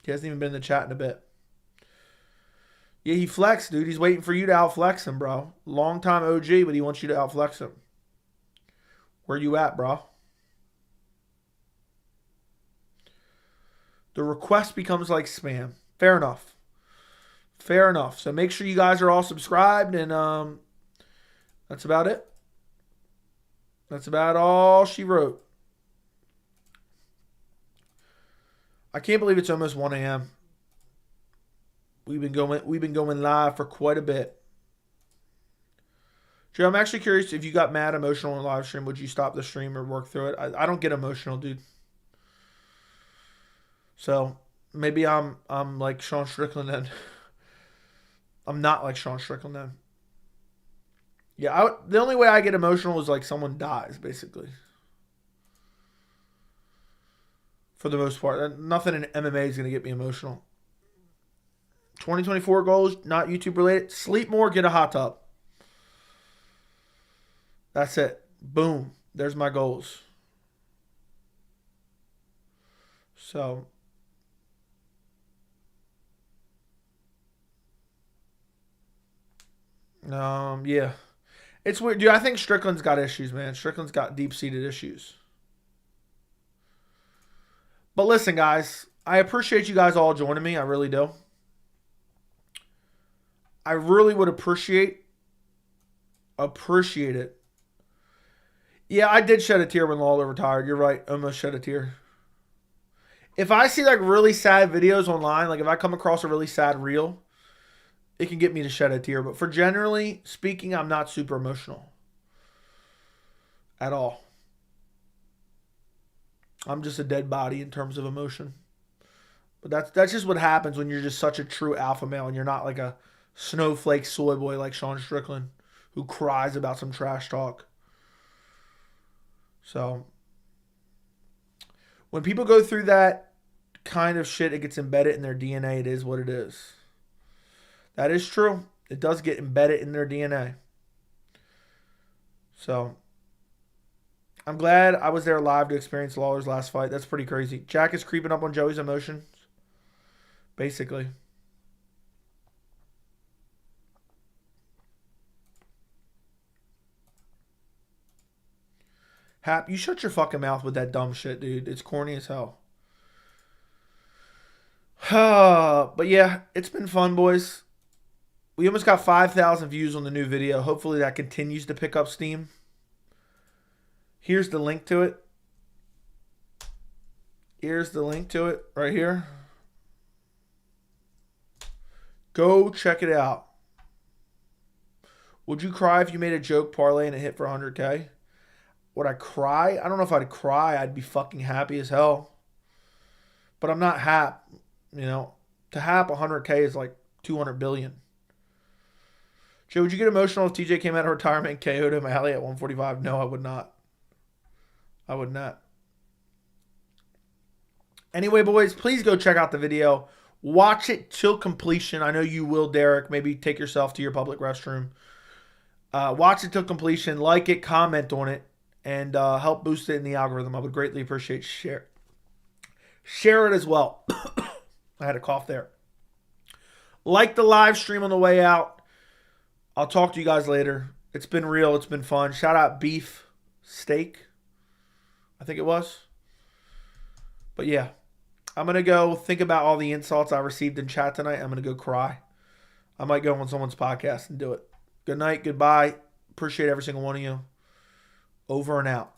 A: He hasn't even been in the chat in a bit. Yeah, he flexed, dude. He's waiting for you to outflex him, bro. Long time OG, but he wants you to outflex him. Where you at, bro? The request becomes like spam. Fair enough. Fair enough. So make sure you guys are all subscribed, and that's about it. That's about all she wrote. I can't believe it's almost 1 a.m. We've been going live for quite a bit. Joe, I'm actually curious if you got mad emotional in live stream, would you stop the stream or work through it? I don't get emotional, dude. So maybe I'm like Sean Strickland then. I'm not like Sean Strickland then. Yeah, the only way I get emotional is like someone dies, basically. For the most part. Nothing in MMA is going to get me emotional. 2024 goals, not YouTube related. Sleep more, get a hot tub. That's it. Boom. There's my goals. So, yeah. It's weird. Dude, I think Strickland's got issues, man. Strickland's got deep-seated issues. But listen, guys, I appreciate you guys all joining me. I really do. I really would appreciate it. Yeah, I did shed a tear when Lawler retired. You're right. Almost shed a tear. If I see like really sad videos online, like if I come across a really sad reel, it can get me to shed a tear. But for generally speaking, I'm not super emotional at all. I'm just a dead body in terms of emotion. But that's just what happens when you're just such a true alpha male and you're not like a snowflake soy boy like Sean Strickland who cries about some trash talk. So when people go through that kind of shit, it gets embedded in their DNA. It is what it is. That is true. It does get embedded in their DNA. So I'm glad I was there live to experience Lawler's last fight. That's pretty crazy. Jack is creeping up on Joey's emotions. Basically. Hap, you shut your fucking mouth with that dumb shit, dude. It's corny as hell. But yeah, it's been fun, boys. We almost got 5,000 views on the new video. Hopefully that continues to pick up steam. Here's the link to it. Here's the link to it right here. Go check it out. Would you cry if you made a joke parlay and it hit for 100K? Would I cry? I don't know if I'd cry. I'd be fucking happy as hell. But I'm not hap. You know, to hap 100K is like 200 billion. Joe, would you get emotional if TJ came out of retirement and KO'd O'Malley at 145? No, I would not. I would not. Anyway, boys, please go check out the video. Watch it till completion. I know you will, Derek. Maybe take yourself to your public restroom. Watch it till completion. Like it, comment on it, and help boost it in the algorithm. I would greatly appreciate share it as well. I had a cough there. Like the live stream on the way out. I'll talk to you guys later. It's been real. It's been fun. Shout out Beef Steak. I think it was. But yeah. I'm going to go think about all the insults I received in chat tonight. I'm going to go cry. I might go on someone's podcast and do it. Good night. Goodbye. Appreciate every single one of you. Over and out.